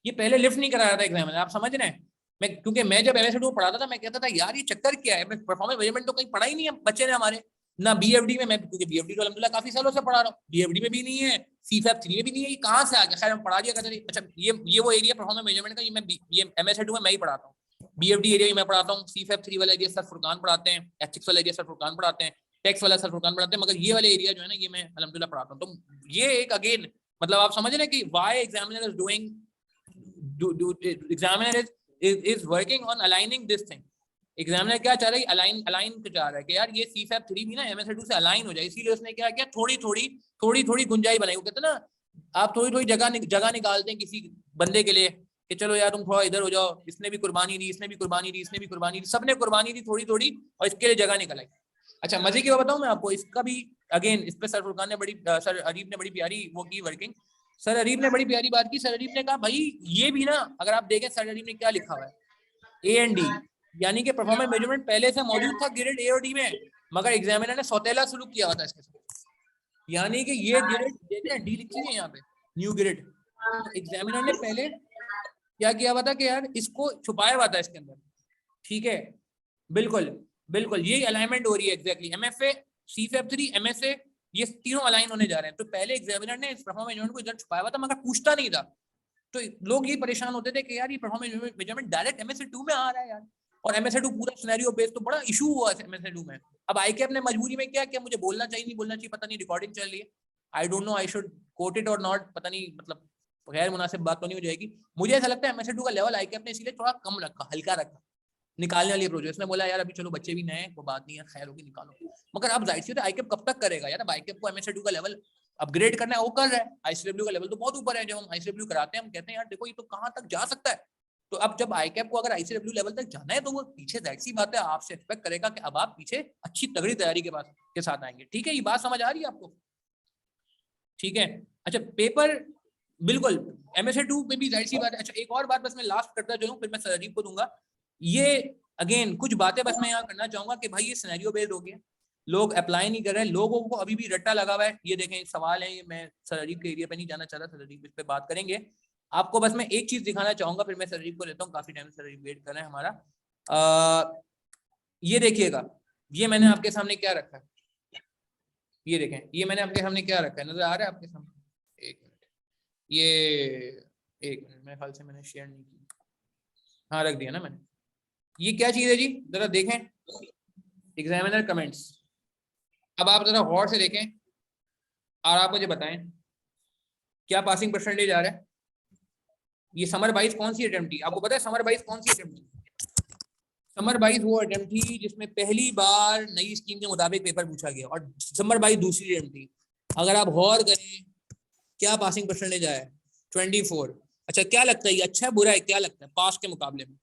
ये पहले लिफ्ट नहीं करा रहा था एग्जामिनर, आप समझ रहे हैं। क्योंकि मैं जब MSA 2 पढ़ाता था, मैं कहता था यार ये चक्कर क्या है, मैं परफॉर्मेंस मेजरमेंट तो कहीं पढ़ा ही नहीं है बच्चे ने हमारे, ना BFD में, मैं क्योंकि BFD तो अल्हम्दुलिल्लाह काफी सालों से पढ़ा रहा हूँ, BFD में भी नहीं है, CFAP3 में भी नहीं है, ये कहाँ से आ गया, खैर मैं पढ़ा दिया करता। अच्छा, ये वो एरिया परफॉर्मेंस मेजरमेंट का, ये MSA 2 में मैं ही पढ़ाता हूँ, BFD एरिया मैं पढ़ाता हूँ, CFAP3 वाला एरिया सर फुरकान पढ़ाते हैं, एथिक्स वाला एरिया सर फुरकान पढ़ाते हैं, टैक्स वाला सर फुरकान पढ़ाते हैं, मगर ये वाले एरिया जो है ना, ये मैं अल्हम्दुलिल्लाह पढ़ाता हूँ। तो ये एक अगेन मतलब आप समझ रहे हैं कि why examiner is doing examiner is working on aligning this thing। Examiner क्या चाह रहा है, अलाइन चाह रहा है कि यार ये CFAP3 भी ना MSA 2 से अलाइन हो जाए, इसीलिए उसने क्या किया, थोड़ी गुंजाइश बनाई। वो कहते ना, आप थोड़ी जगह निकालते हैं किसी बंदे के लिए कि चलो यार तुम थोड़ा इधर हो जाओ, इसने भी कुर्बानी दी, इसने भी कुर्बानी दी, इसने भी कुर्बानी दी, सबने कुर्बानी दी थोड़ी, और इसके लिए जगह निकल आई। अच्छा, मजे की बात बताऊं मैं आपको, इसका भी अगेन इस पे सर फुरकान ने सर अरीफ ने बड़ी प्यारी वो की वर्किंग, सर अरीफ ने बड़ी प्यारी बात की। सर अरीफ ने कहा भाई ये भी ना, अगर आप देखें सर अरीफ ने क्या लिखा हुआ है, A&D, यानी कि परफॉर्मेंस मेजरमेंट पहले से मौजूद था ग्रेड A और D में, मगर एग्जामिनर ने सौतेला सलूक किया हुआ था इसके साथ, यानी कि ये ग्रेड देख रहे हैं, D लिखी है यहाँ पे, न्यू ग्रेड, तो एग्जामिनर ने पहले क्या किया हुआ था कि यार इसको छुपाया हुआ था इसके अंदर, ठीक है, बिल्कुल यही अलाइनमेंट हो रही है एग्जैक्टली। MFA CFAP3 MSA ये तीनों अलाइन होने जा रहे हैं। तो पहले एग्जामिनर ने इस परफॉर्मेंस मेजरमेंट को इधर छुपाया हुआ था, मगर पूछता नहीं था, तो लोग ये परेशान होते थे कि यार ये परफॉर्मेंस मेजरमेंट डायरेक्ट MSA 2 में आ रहा है यार, और MSA2 पूरा सिनेरियो बेस्ड तो बड़ा इशू हुआ MSA2 में। अब ICAP ने मजबूरी में क्या किया, मुझे बोलना चाहिए नहीं बोलना चाहिए पता नहीं, रिकॉर्डिंग चल रही है, I don't know I should quote it और नॉट, पता नहीं, मतलब गैर मुनासिब बात तो नहीं हो जाएगी। मुझे ऐसा लगता है MSA2 का लेवल ICAP ने इसलिए थोड़ा कम रखा, हल्का रखा निकालने वाली अप्रोच। इसने बोला यार अभी चलो बच्चे भी नए, वो बात नहीं है, खैर होगी निकालो। मगर अब जाहिर सी बात है ICAP कब तक करेगा यार, अब ICAP को MSA2 का लेवल अपग्रेड करना है, वो कर रहा है। ICW का लेवल तो बहुत ऊपर है, जब हम ICW कराते हैं हम कहते हैं यार देखो ये तो कहाँ तक जा सकता है। तो अब जब ICAP को अगर ICW लेवल तक जाना है तो वो पीछे जाहिर सी बात है आपसे एक्सपेक्ट करेगा कि अब आप पीछे अच्छी तगड़ी तैयारी के साथ आएंगे। ठीक है, ये बात समझ आ रही है आपको? ठीक है, अच्छा पेपर बिल्कुल MSA2 पे भी जाहिर सी बात है। अच्छा एक और बात बस मैं लास्ट करता चलूं, फिर मैं सरजीव को दूंगा। ये अगेन कुछ बातें बस मैं यहाँ करना चाहूंगा कि भाई ये सिनेरियो बेस्ड हो गया, लोग अप्लाई नहीं कर रहे हैं, लोगों को अभी भी रट्टा लगा हुआ है। ये देखें सवाल है, ये मैं सरजीव के एरिया पे नहीं जाना चाह रहा, सरजीव इस पे बात करेंगे। आपको बस मैं एक चीज दिखाना चाहूंगा, फिर मैं सरजीव को लेता हूँ, काफी टाइम से सरजीव वेट कर रहे हैं हमारा। ये देखिएगा, ये मैंने आपके सामने क्या रखा है, ये देखें, ये मैंने आपके सामने क्या रखा है, नजर आ रहा है आपके सामने? एक मिनट, ये एक मिनट, मेरे ख्याल से मैंने शेयर नहीं की, हाँ रख दिया ना मैंने। ये क्या चीज है जी, जरा देखें, एग्जामिनर कमेंट्स। अब आप जरा गौर से देखें और आप मुझे बताएं क्या पासिंग परसेंटेज आ रहा है। ये समर 22 कौन सी अटेम्प्ट थी, आपको पता है समर 22 कौन सी अटेम्प्ट थी? समर 22 वो अटेम्प्ट थी जिसमें पहली बार नई स्कीम के मुताबिक पेपर पूछा गया, और समर 22 दूसरी अटेम्प्ट थी। अगर आप गौर करें क्या पासिंग परसेंटेज आया है, 24। अच्छा क्या लगता है ये अच्छा है बुरा है, क्या लगता है पास के मुकाबले में?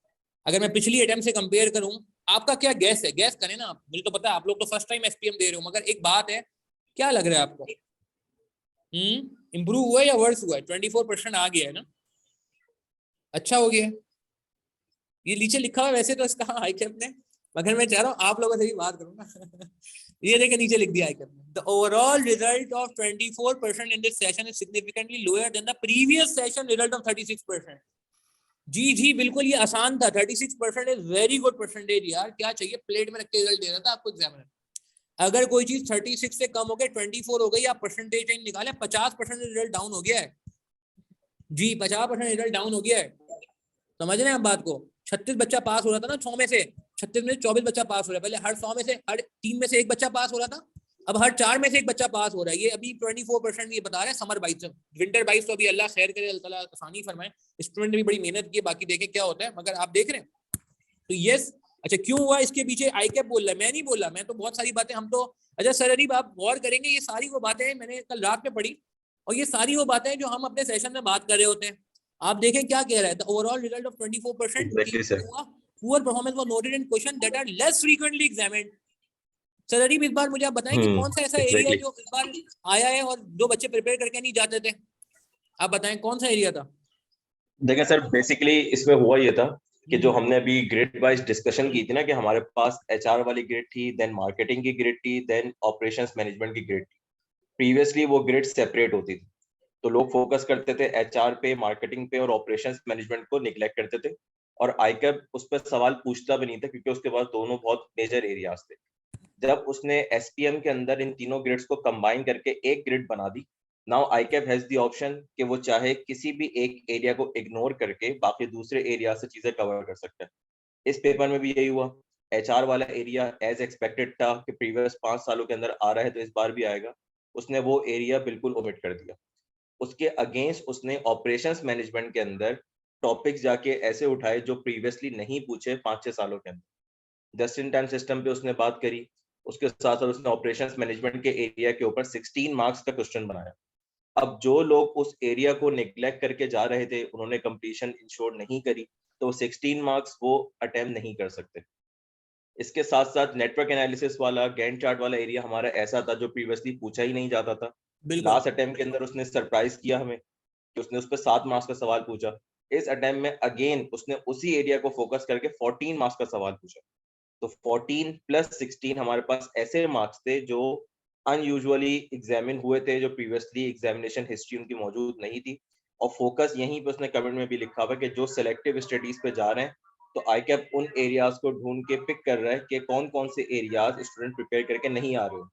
अगर मैं पिछली अटेम्प्ट से कंपेयर करूं, आपका क्या गैस है, गैस करें ना आप, मुझे तो पता है आप लोग तो फर्स्ट टाइम SPM दे रहे हो, मगर एक बात है, क्या लग रहा है आपको? इंप्रूव हुआ है या वर्स हुआ है? 24% आ गया है ना, अच्छा हो गया। ये नीचे लिखा हुआ है वैसे तो इसका ICAP ने, मगर मैं चाह रहा हूँ आप लोगों से भी बात करूंगा। ये देखिए नीचे लिख दिया ICAP ने, the overall result of 24% in this session is significantly lower than the previous session result of 36%। जी जी बिल्कुल, ये आसान था, 36% इज वेरी गुड परसेंटेज यार, क्या चाहिए, प्लेट में रख के रिजल्ट दे रहा था आपको एग्जामिनर। अगर कोई चीज 36 से कम हो गई, 24 हो गई, आप परसेंटेज निकाले, 50% रिजल्ट डाउन हो गया है जी, 50% रिजल्ट डाउन हो गया है। समझ रहे हैं आप बात को? 36 बच्चा पास हो रहा था ना 100 में से, 36 में 24 बच्चा पास हो रहा है, पहले हर 100 में से हर 3 में से एक बच्चा पास हो रहा था, अब हर 4 में से एक बच्चा पास हो रहा है। ये अभी 24% ये बता रहे हैं समर 22 से। विंटर 22 तो अभी अल्लाह खैर करे, अल्लाह ताला आसानी फरमाए, स्टूडेंट ने भी बड़ी मेहनत की, बाकी देखें क्या होता है, मगर आप देख रहे हैं तो यस। अच्छा क्यों हुआ इसके पीछे ICAP बोल रहा है, मैं नहीं बोला, मैं तो बहुत सारी बातें हम तो, अच्छा सर अरीब आप गौर करेंगे ये सारी वो बातें मैंने कल रात में पढ़ी, और ये सारी वो बातें जो हम अपने सेशन में बात कर रहे होते हैं। आप देखें क्या कह रहा है, overall result of 24%, poor performance was noted in question that are less frequently examined. Sir Areeb इस बार मुझे आप बताएं कि कौन सा ऐसा एरिया है जो इस बार आया है और जो बच्चे प्रिपेयर करके नहीं जाते थे, आप बताएं कौन सा एरिया था? देखिए सर, बेसिकली इसमें हुआ ये था कि जो हमने अभी ग्रेड वाइज डिस्कशन की थी ना, कि हमारे पास HR वाली ग्रेड थी, देन मार्केटिंग की ग्रेड थी, देन ऑपरेशंस मैनेजमेंट की ग्रेड थी। प्रीवियसली वो ग्रेड सेपरेट होती थी, तो लोग फोकस करते थे HR पे, मार्केटिंग पे और ऑपरेशंस मैनेजमेंट को निग्लेक्ट करते थे, और ICAP उस पर सवाल पूछता भी नहीं था क्योंकि उसके पास दोनों बहुत मेजर एरियाज थे। जब उसने SPM के अंदर इन तीनों ग्रेड्स को कंबाइन करके एक ग्रेड बना दी, now ICAP has the option कि वो चाहे किसी भी एक एरिया को इग्नोर करके बाकी दूसरे एरिया से चीजें कवर कर सकता है। इस पेपर में भी यही हुआ। HR वाला एरिया एज एक्सपेक्टेड था कि प्रीवियस 5 सालों के अंदर आ रहा है तो इस बार भी आएगा, उसने वो एरिया बिल्कुल ओमिट कर दिया। उसके अगेंस्ट उसने ऑपरेशंस मैनेजमेंट के अंदर टॉपिक्स जाके ऐसे उठाए जो प्रीवियसली नहीं पूछे 5-6 सालों के अंदर। जस्ट इन टाइम सिस्टम पे उसने बात करी, उसके साथ साथ उसने ऑपरेशंस मैनेजमेंट के एरिया के ऊपर 16 मार्क्स का क्वेश्चन बनाया। अब जो लोग उस एरिया को निग्लेक्ट करके जा रहे थे, उन्होंने कंप्लीशन इंश्योर नहीं करी, तो 16 मार्क्स वो अटेम्प्ट नहीं कर सकते। इसके साथ साथ नेटवर्क एनालिसिस वाला, गैंट चार्ट वाला एरिया हमारा ऐसा था जो प्रीवियसली पूछा ही नहीं जाता था। लास्ट अटेम्प्ट के अंदर उसने सरप्राइज किया हमें कि उसने उस पर 7 मार्क्स का सवाल पूछा। इस अटेम्प्ट में अगेन उसने उसी एरिया को फोकस करके 14 मार्क्स का सवाल पूछा। तो 14 प्लस 16 हमारे पास ऐसे मार्क्स थे जो अनयूजुअली एग्जामिन हुए थे, जो प्रीवियसली एग्जामिनेशन हिस्ट्री उनकी मौजूद नहीं थी। और फोकस यहीं पे उसने कमेंट में भी लिखा हुआ कि जो सिलेक्टिव स्टडीज पे जा रहे हैं, तो ICAP उन एरियाज को ढूंढ के पिक कर रहा है कि कौन कौन से एरियाज स्टूडेंट प्रिपेयर करके नहीं आ रहे हो,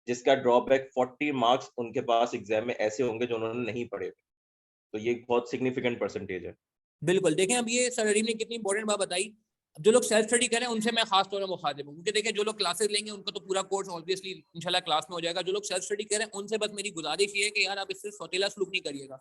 जिसका ड्रॉबैक 40 मार्क्स उनके पास एग्जाम में ऐसे होंगे जो उन्होंने नहीं पढ़े। तो ये बहुत सिग्निफिकेंट परसेंटेज है। बिल्कुल, देखें अब ये सर अरीब ने कितनी इंपॉर्टेंट बात बताई जो लोग सेल्फ स्टडी करें उनसे मैं खास तौर पर मुखातिब हूँ, क्योंकि देखिए जो लोग क्लासेस लेंगे उनका तो पूरा कोर्स ऑब्वियसली इंशाल्लाह क्लास में हो जाएगा। जो लोग सेल्फ स्टडी करें उनसे बस मेरी गुजारिश ये है कि यार आप इससे सौतेला सलूक नहीं करिएगा,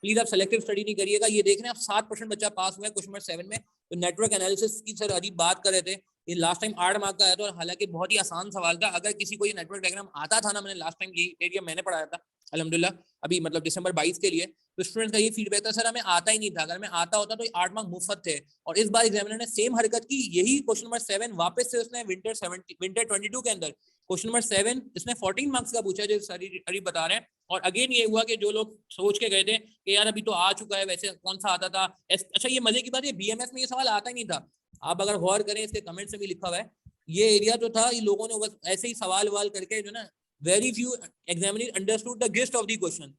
प्लीज आप सेलेक्टिव स्टडी नहीं करिएगा। ये देख रहे हैं आप 7% बच्चा पास हुआ है क्वेश्चन नंबर 7 में। तो नेटवर्क एनालिसिस की सर अजीब बात कर रहे थे, ये लास्ट टाइम 8 मार्क का आया था और हालांकि बहुत ही आसान सवाल था। अगर किसी को ये नेटवर्क डायग्राम आता था ना, मैंने लास्ट टाइम ये एरिया मैंने पढ़ाया था अल्हम्दुलिल्लाह, अभी मतलब दिसंबर 22 के लिए, तो स्टूडेंट्स का ये फीडबैक था सर हमें आता ही नहीं था, अगर हमें आता होता तो 8 मार्क मुफ्त थे। और इस बार एग्जामिनर ने सेम हरकत की, यही क्वेश्चन नंबर 7 वापस से उसने विंटर 22 के अंदर क्वेश्चन नंबर 7 इसने 14 मार्क्स का पूछा, जो सर बता रहे हैं। और अगेन ये हुआ कि जो लोग सोच के गए थे कि यार अभी तो आ चुका है, वैसे कौन सा आता था। अच्छा ये मजे की बात है, बीएमएस में ये सवाल आता ही नहीं था। आप अगर गौर करें, इसके कमेंट्स में भी लिखा हुआ है, ये एरिया जो था ये लोगों ने बस ऐसे ही सवाल वाल करके जो ना, very few examiner understood the gist of the question.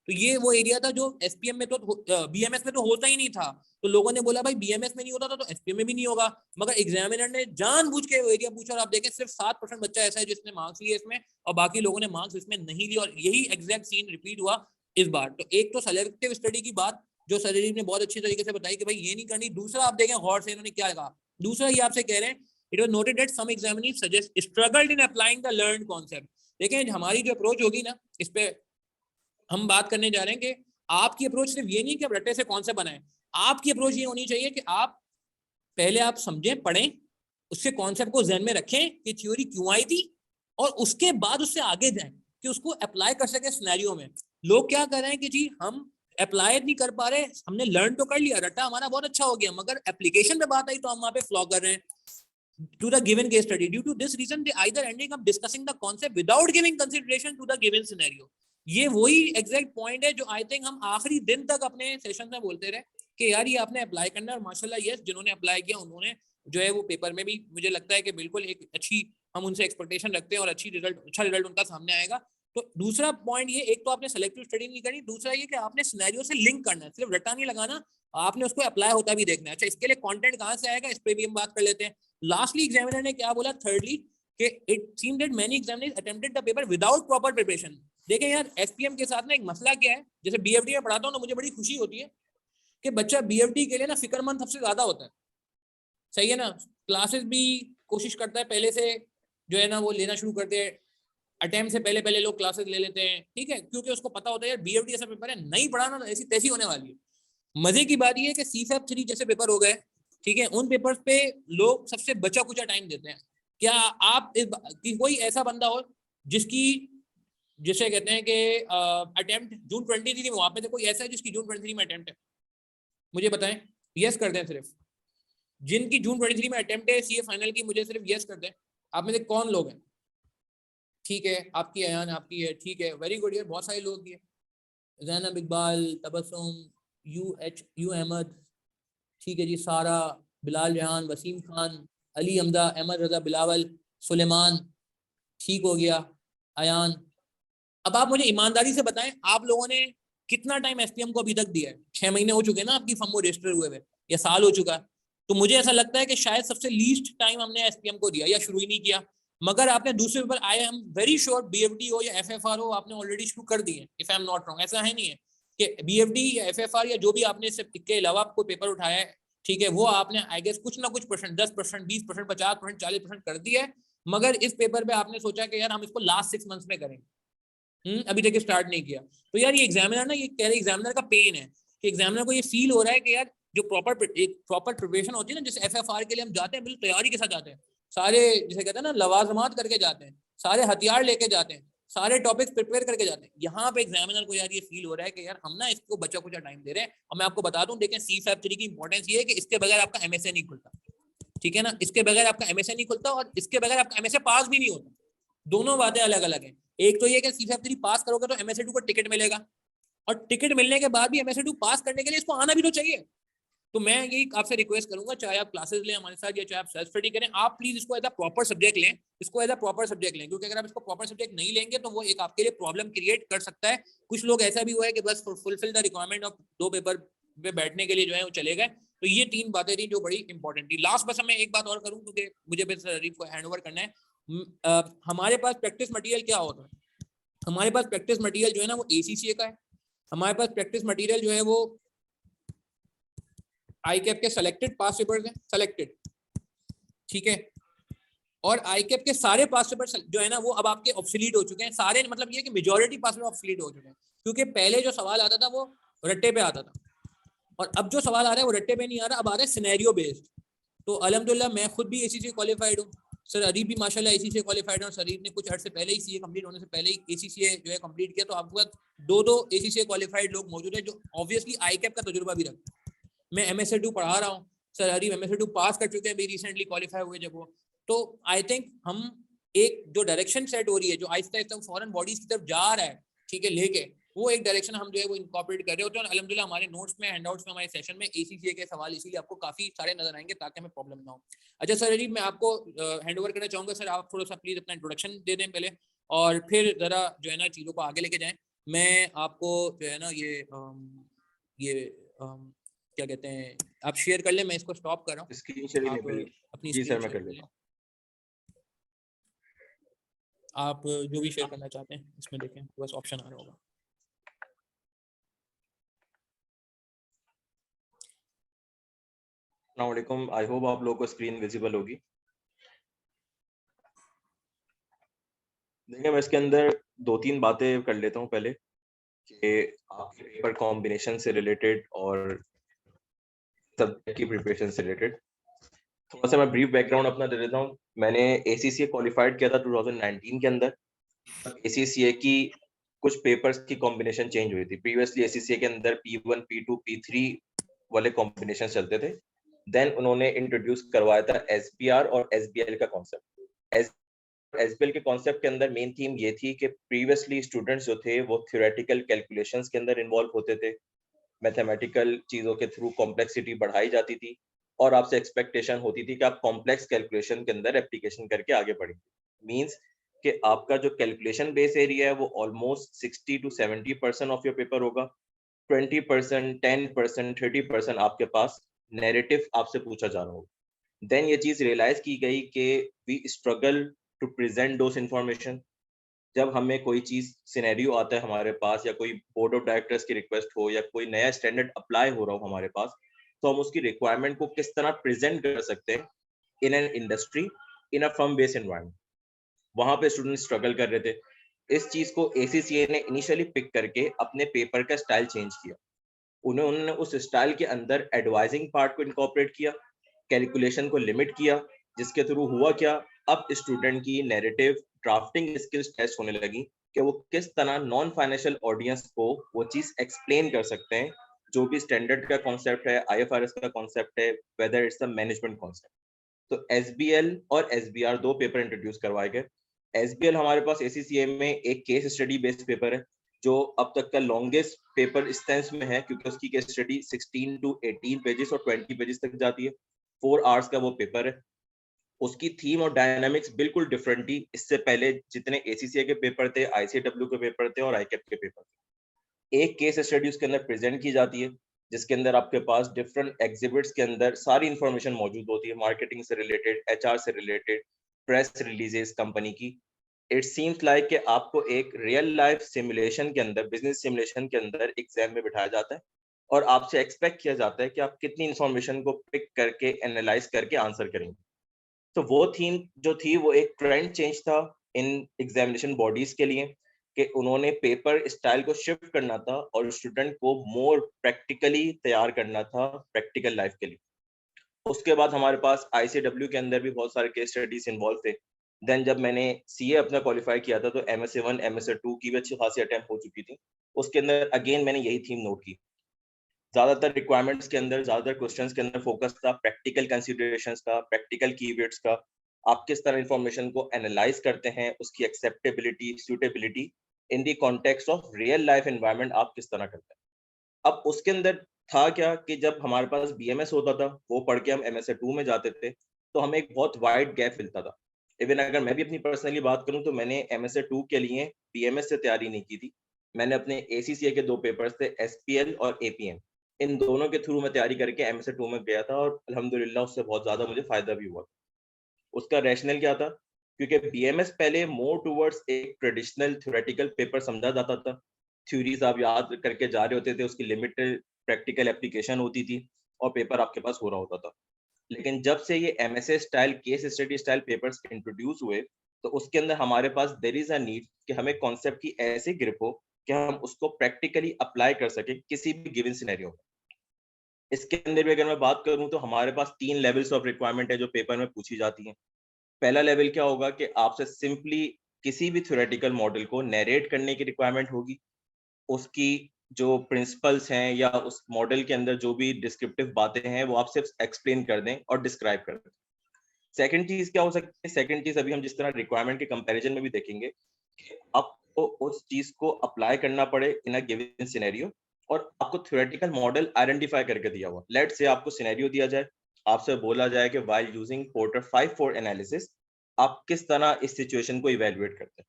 तो ये वो एरिया था जो एसपीएम में तो बीएमएस में तो होता ही नहीं था। तो लोगों ने बोला भाई बीएमएस में नहीं होता था तो एसपीएम में भी नहीं होगा, मगर एग्जामिनर ने जानबूझ के वो एरिया पूछा। और आप देखें सिर्फ 7% बच्चा ऐसा है जिसने मार्क्स लिए इसमें, और बाकी लोगों ने मार्क्स इसमें नहीं लिए। और यही एग्जैक्ट सीन रिपीट हुआ इस बार। तो एक तो सेलेक्टिव स्टडी की बात जो सर ने बहुत अच्छी तरीके से बताई कि भाई ये नहीं करनी। दूसरा आप देखें गौर से इन्होंने क्या कहा, दूसरा ये आपसे कह रहे हैं, it was noted that some examiners suggest struggled in applying the learned concept. देखें हमारी जो अप्रोच होगी ना, इस पे हम बात करने जा रहे हैं कि आपकी अप्रोच सिर्फ ये नहीं कि आप रट्टे से कौन से बनाएं, आपकी अप्रोच ये होनी चाहिए कि आप पहले आप समझें, पढ़ें, उसके कॉन्सेप्ट को ध्यान में रखें कि थ्योरी क्यों आई थी, और उसके बाद उससे आगे जाएं कि उसको अप्लाई कर सके सिनेरियो में। लोग क्या कर रहे हैं कि जी हम अप्लाई नहीं कर पा रहे, हमने लर्न तो कर लिया, रट्टा हमारा बहुत अच्छा हो गया, मगर एप्लीकेशन पे बात आई तो हम वहां पे फ्लॉ कर रहे हैं to the given case study. Due to this reason, they either ending up discussing the concept without giving consideration to the given scenario. ये वही एग्जैक्ट पॉइंट है जो आई थिंक हम आखिरी दिन तक अपने सेशन में बोलते रहे कि यार ये आपने अप्लाई करना है। और माशाल्लाह यस, जिन्होंने अप्लाई किया उन्होंने जो है वो पेपर में भी मुझे लगता है कि बिल्कुल एक अच्छी, हम उनसे एक्सपेक्टेशन रखते हैं और अच्छा रिजल्ट उनका सामने आएगा। तो दूसरा पॉइंट ये, एक तो आपने सेलेक्टिव स्टडी नहीं करनी, दूसरा ये कि आपने सिनेरियो से लिंक करना है, सिर्फ रट्टा नहीं लगाना, आपने उसको अप्लाई होता भी देखना है। अच्छा इसके लिए कंटेंट कहाँ से आएगा, इस पे भी हम बात कर लेते हैं। लास्टली एग्जामिनर ने क्या बोला, थर्डली, कि it seemed that many examiners attempted the paper without proper preparation. देखें यार एसपीएम के साथ ना एक मसला क्या है, जैसे बीएफडी में पढ़ाता हूँ ना, मुझे बड़ी खुशी होती है कि बच्चा बीएफडी के लिए ना फिक्रमंद सबसे ज्यादा होता है, सही है ना। क्लासेस भी कोशिश करता है पहले से जो है ना वो लेना शुरू करते हैं, अटेम्प्ट से पहले पहले लोग क्लासेस ले लेते हैं, ठीक है, क्योंकि उसको पता होता है यार बीएफडी ऐसा पेपर है, नहीं पढ़ाना ऐसी तैसी होने वाली है। मजे की बात यह है कि सीफैप 3 जैसे पेपर हो गए, ठीक है, उन पेपर्स पे लोग सबसे बचा कुचा टाइम देते हैं। क्या आप कोई ऐसा बंदा हो जिसकी, जिसे कहते हैं कि अटेम्प्ट जून 23 में, वहां पे से कोई ऐसा है जिसकी जून 23 में अटेम्प्ट है, मुझे बताएं, यस कर दें सिर्फ। जिनकी जून 23 में अटेम्प्ट है सीए फाइनल की, मुझे सिर्फ यस कर दें। आप में से कौन लोग हैं? ठीक है, आपकी अयान, आपकी है, ठीक है, वेरी गुड। यार बहुत सारे लोग दिए, जैनब इकबाल, तबस्सुम, यू अहमद, ठीक है जी, सारा, बिलाल जहान, वसीम खान, अली हमदा, अहमद रजा, बिलावल, सुलेमान, ठीक हो गया, अयान। अब आप मुझे ईमानदारी से बताएं, आप लोगों ने कितना टाइम एसपीएम को अभी तक दिया है? 6 महीने हो चुके हैं ना आपकी फर्म को रजिस्टर हुए हुए, या साल हो चुका है। तो मुझे ऐसा लगता है कि शायद सबसे लीस्ट टाइम हमने एसपीएम को दिया, या शुरू ही नहीं किया। मगर आपने दूसरे paper, I am very sure, BFD हो या एफएफआर हो, आपने ऑलरेडी शुरू कर दिए, if I am not wrong. ऐसा है नहीं है कि बीएफडी या एफएफआर या जो भी आपने इसके अलावा कोई पेपर उठाया है, ठीक है, वो आपने आई गेस कुछ ना कुछ परसेंट, 10%, 20%, 50%, 40% कर दिया है। मगर इस पेपर पे आपने सोचा कि यार हम इसको लास्ट 6 मंथ्स में करेंगे, अभी तक स्टार्ट नहीं किया। तो यार ये एग्जामिनर ना, ये कह रहे एग्जामिनर का पेन है कि एग्जामिनर को ये फील हो रहा है कि यार जो प्रॉपर प्रिपरेशन होती है ना, जैसे एफएफआर के लिए हम जाते हैं बिल्कुल तैयारी के साथ जाते हैं, सारे जैसे कहते हैं ना लवाजमात करके जाते हैं, सारे हथियार लेके जाते हैं, सारे टॉपिक्स प्रिपेयर करके जाते हैं। यहाँ पे एग्जामिनर को यार ये फील हो रहा है कि यार हम ना इसको बचा कुचा टाइम दे रहे हैं। और मैं आपको बता दूं, देखें CFAP 3 की इंपॉर्टेंस ये है कि इसके बगैर आपका एमएसए नहीं खुलता, ठीक है ना, इसके बगैर आपका एमएसए नहीं खुलता, और इसके बगैर आपका एमएसए पास भी नहीं होता। दोनों बातें अलग अलग हैं। एक तो ये कि CFAP 3 पास करोगे तो MSA 2 का टिकट मिलेगा, और टिकट मिलने के बाद भी MSA 2 पास करने के लिए इसको आना भी तो चाहिए। तो मैं यही आपसे रिक्वेस्ट करूंगा, चाहे आप क्लासेस लें हमारे साथ या चाहे आप सेल्फ स्टडी करें, आप प्लीज इसको एज अ प्रॉपर सब्जेक्ट लें, इसको एज अ प्रॉपर सब्जेक्ट लें, क्योंकि अगर आप इसको प्रॉपर सब्जेक्ट नहीं लेंगे तो वो एक आपके लिए प्रॉब्लम क्रिएट कर सकता है। कुछ लोग ऐसा भी हुआ है कि बस fulfil the requirement of 2 paper पे बैठने के लिए जो है वो चले गए। तो ये 3 बातें थी जो बड़ी इंपॉर्टेंट थी। लास्ट बस मैं एक बात और करूँ, क्योंकि मुझे बस शरीफ को हैंड ओवर करना है। हमारे पास प्रैक्टिस मटेरियल क्या होता है? हमारे पास प्रैक्टिस मटेरियल जो है ना वो ACCA का है। हमारे पास प्रैक्टिस मटेरियल जो है वो ICAP के सेलेक्टेड पास पेपर्स हैं, सेलेक्टेड, ठीक है। और आईकेप के सारे पास पेपर जो है ना वो अब आपके ऑब्सोलीट हो चुके हैं सारे, मतलब ये कि मेजॉरिटी पास पेपर ऑब्सोलीट हो चुके हैं, क्योंकि पहले जो सवाल आता था वो रट्टे पे आता था, और अब जो सवाल आ रहा है वो रट्टे पे नहीं आ रहा, अब आ रहा है सिनेरियो बेस्ड। तो अल्हम्दुलिल्लाह मैं खुद भी एसीसी क्वालिफाइड हूँ, सर अरीब भी माशाल्लाह एसीसी क्वालिफाइड है, और अरीब ने कुछ अर्से पहले ही सीए कंप्लीट होने से पहले ही एसीसी जो है कंप्लीट किया। तो आपके पास दो एसीसी क्वालिफाइड लोग मौजूद है जो ऑब्वियसली आईकेप का तजुर्बा भी रखते हैं। मैं MSA2 पढ़ा रहा हूँ, सर अरीब MSA2 पास कर चुके हैं, भी रिसेंटली क्वालिफाई हुए जब वो। तो आई थिंक हम एक जो डायरेक्शन सेट हो रही है, जो आहिस्ता आहिस्ता फॉरेन बॉडीज की तरफ जा रहा है, ठीक है, लेके वो एक डायरेक्शन हम जो है वो इनकॉर्पोरेट कर रहे होते हैं। और अल्हम्दुलिल्लाह हमारे नोट्स में, हैंडआउट्स में, हमारे सेशन में ACCA के सवाल इसीलिए आपको काफी सारे नजर आएंगे ताकि हमें प्रॉब्लम ना हो। अच्छा सर अरीब, मैं आपको हैंड ओवर करना चाहूंगा, सर आप थोड़ा सा प्लीज अपना इंट्रोडक्शन दे दें पहले, और फिर जरा जो है ना चीजों को आगे लेके जाएं। मैं आपको जो है ना ये क्या कहते हैं, आप शेयर कर लें, मैं इसको स्टॉप कर रहा हूँ, स्क्रीन शेयरिंग आप अपनी जी स्क्रीन सर मैं शेयर कर कर लेता लें। हूँ। आप जो भी शेयर करना चाहते हैं इसमें देखें, बस ऑप्शन आ रहा होगा। अस्सलाम वालेकुम, आई होप आप लोगों को स्क्रीन विजिबल होगी। देखिए मैं इसके अंदर 2-3 बातें कर लेता हूँ पहले, कि आपके पेपर कॉम्बिनेशन से रिलेटेड और सब्जेक्ट की प्रिपरेशन से रिलेटेड। थोड़ा सा मैं ब्रीफ बैकग्राउंड अपना दे देता हूँ। मैंने ACCA क्वालिफाइड किया था 2019 के अंदर। ACCA की कुछ पेपर्स की कॉम्बिनेशन चेंज हुई थी। प्रीवियसली ACCA के अंदर P1, P2, P3 वाले कॉम्बिनेशन चलते थे। देन उन्होंने इंट्रोड्यूस करवाया था SBR और SBL का कॉन्सेप्ट। SBL के कॉन्सेप्ट के अंदर मेन थीम ये थी कि प्रीवियसली स्टूडेंट्स जो थे वो थ्योरेटिकल कैलकुलेशंस के अंदर इन्वॉल्व होते थे, मैथमेटिकल चीजों के थ्रू कॉम्प्लेक्सिटी बढ़ाई जाती थी, और आपसे एक्सपेक्टेशन होती थी कि आप कॉम्प्लेक्स कैलकुलेशन के अंदर एप्लीकेशन करके आगे बढ़ेंगे। मींस कि आपका जो कैलकुलेशन बेस एरिया है वो almost 60 to 70% of your paper होगा। 20%, 10%, 30% आपके पास नैरेटिव आपसे पूछा जा रहा होगा। देन ये चीज रियलाइज की गई कि we struggle to present those information. जब हमें कोई चीज सिनेरियो आता है हमारे पास, या कोई बोर्ड ऑफ डायरेक्टर्स की रिक्वेस्ट हो, या कोई नया स्टैंडर्ड अप्लाई हो रहा हो हमारे पास, तो हम उसकी रिक्वायरमेंट को किस तरह प्रेजेंट कर सकते हैं in an industry, in a firm based environment. वहां पे स्टूडेंट स्ट्रगल कर रहे थे। इस चीज को ACCA ने इनिशियली पिक करके अपने पेपर का स्टाइल चेंज किया। उन्होंने उस स्टाइल के अंदर एडवाइजिंग पार्ट को इनकॉर्पोरेट किया, कैलकुलेशन को लिमिट किया, जिसके थ्रू हुआ क्या, अब स्टूडेंट की नैरेटिव ड्राफ्टिंग स्किल्स टेस्ट होने लगी कि वो किस तरह नॉन फाइनेंशियल ऑडियंस को वो चीज एक्सप्लेन कर सकते हैं, जो भी स्टैंडर्ड का कॉन्सेप्ट है, IFRS का कॉन्सेप्ट है, whether it's the management concept. तो SBL और SBR दो पेपर इंट्रोड्यूस करवाए गए। SBL हमारे पास ACCA में एक केस स्टडी बेस्ड पेपर है, जो अब तक का लॉन्गेस्ट पेपर इस सेंस में है, क्योंकि उसकी केस स्टडी 16 to 18 पेजेस और 20 पेजेस तक जाती है। 4 आवर्स का वो पेपर है। उसकी थीम और डायनामिक्स बिल्कुल डिफरेंट थी इससे पहले जितने ACCA के पेपर थे, ICW के पेपर थे और ICAP के पेपर थे। एक केस स्टडी उसके अंदर प्रेजेंट की जाती है, जिसके अंदर आपके पास डिफरेंट एग्जिबिट्स के अंदर सारी इंफॉर्मेशन मौजूद होती है, मार्केटिंग से रिलेटेड, HR से रिलेटेड, प्रेस रिलीजेस कंपनी की। इट सीम्स लाइक कि आपको एक रियल लाइफ सिमुलेशन के अंदर, बिजनेस सिमुलेशन के अंदर एग्जाम में बिठाया जाता है, और आपसे एक्सपेक्ट किया जाता है कि आप कितनी इंफॉर्मेशन को पिक करके एनालाइज करके आंसर करेंगे। तो वो थीम जो थी वो एक ट्रेंड चेंज था इन एग्जामिनेशन बॉडीज के लिए, कि उन्होंने पेपर स्टाइल को शिफ्ट करना था और स्टूडेंट को मोर प्रैक्टिकली तैयार करना था प्रैक्टिकल लाइफ के लिए। उसके बाद हमारे पास ICW के अंदर भी बहुत सारे केस स्टडीज इन्वॉल्व थे। देन जब मैंने CA अपना क्वालिफाई किया था तो MSA1, MSA2 की भी अच्छी खासी अटेम्प्ट हो चुकी थी। उसके अंदर अगेन मैंने यही थीम नोट की। ज्यादातर रिक्वायरमेंट्स के अंदर, ज्यादातर क्वेश्चंस के अंदर फोकस था प्रैक्टिकल कंसीडरेशंस का, प्रैक्टिकल कीवर्ड्स का। आप किस तरह इंफॉर्मेशन को एनालाइज करते हैं, उसकी acceptability, suitability in the context of real life environment आप किस तरह करते हैं। अब उसके अंदर था क्या कि जब हमारे पास BMS होता था, वो पढ़ के हम MSA2 में जाते थे, तो हमें एक बहुत वाइड गैप मिलता था। इवन अगर मैं भी अपनी पर्सनली बात करूं तो मैंने MSA2 के लिए BMS से तैयारी नहीं की थी। मैंने अपने ACCA के 2 पेपर्स थे, SPL और APM। इन दोनों के थ्रू मैं तैयारी करके MSA2 में गया था, और अल्हम्दुलिल्लाह उससे बहुत ज्यादा मुझे फायदा भी हुआ। उसका रैशनल क्या था, क्योंकि BMS पहले मोर टुवर्ड्स एक ट्रेडिशनल थ्योरेटिकल पेपर समझा जाता था। थ्योरीज आप याद करके जा रहे होते थे, उसकी लिमिटेड प्रैक्टिकल एप्लीकेशन होती थी, और पेपर आपके पास हो रहा होता था। लेकिन जब से ये MSA style case study style papers introduce हुए, तो उसके अंदर हमारे पास देयर इज अ नीड कि हमें कॉन्सेप्ट की ऐसी ग्रिप हो कि हम उसको प्रैक्टिकली अप्लाई कर सकें किसी भी गिवन सिनेरियो में। इसके अंदर भी अगर मैं बात करूं तो हमारे पास 3 लेवल्स ऑफ रिक्वायरमेंट है जो पेपर में पूछी जाती हैं। पहला लेवल क्या होगा कि आपसे सिंपली किसी भी थ्योरेटिकल मॉडल को नैरेट करने की रिक्वायरमेंट होगी। उसकी जो प्रिंसिपल्स हैं या उस मॉडल के अंदर जो भी डिस्क्रिप्टिव बातें हैं वो आप सिर्फ एक्सप्लेन कर दें और डिस्क्राइब कर दें। सेकंड चीज क्या हो सकती है? सेकंड चीज अभी हम जिस तरह रिक्वायरमेंट के कंपैरिजन में भी देखेंगे कि आपको उस चीज को अप्लाई करना पड़े इन अ गिवन सिनेरियो, और आपको थ्योरेटिकल मॉडल आइडेंटिफाई करके दिया हुआ। लेट से आपको सिनेरियो दिया जाए, आपसे बोला जाए कि while using porter 5 for analysis आप किस तरह इस सिचुएशन को इवेल्युएट करते हैं।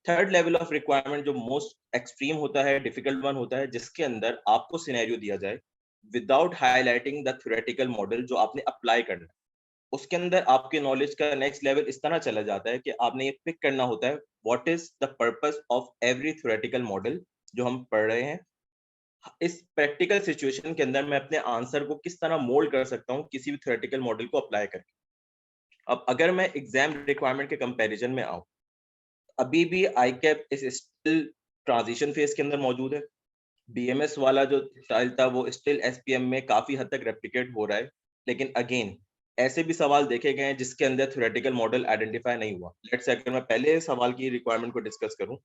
थर्ड लेवल ऑफ रिक्वायरमेंट जो मोस्ट एक्सट्रीम होता है, डिफिकल्ट वन होता है, जिसके अंदर आपको सिनेरियो दिया जाए without highlighting the theoretical model जो आपने अप्लाई करना है। उसके अंदर आपके नॉलेज का नेक्स्ट लेवल इस तरह चला जाता है कि आपने ये पिक करना होता है what is the purpose of every theoretical model जो हम पढ़ रहे हैं। इस प्रैक्टिकल सिचुएशन के अंदर मैं अपने आंसर को किस तरह मोल्ड कर सकता हूँ किसी भी थ्योरेटिकल मॉडल को अप्लाई करके। अब अगर मैं एग्जाम रिक्वायरमेंट के कंपैरिजन में आऊँ, अभी भी आई कैप इस स्टिल ट्रांजिशन फेज के अंदर मौजूद है। BMS वाला जो स्टाइल था वो स्टिल SPM में काफी हद तक रेप्लिकेट हो रहा है, लेकिन अगेन ऐसे भी सवाल देखे गए हैं जिसके अंदर थ्योरेटिकल मॉडल आइडेंटिफाई नहीं हुआ। लेट्स से अगर मैं पहले सवाल की रिक्वायरमेंट को डिस्कस करूं,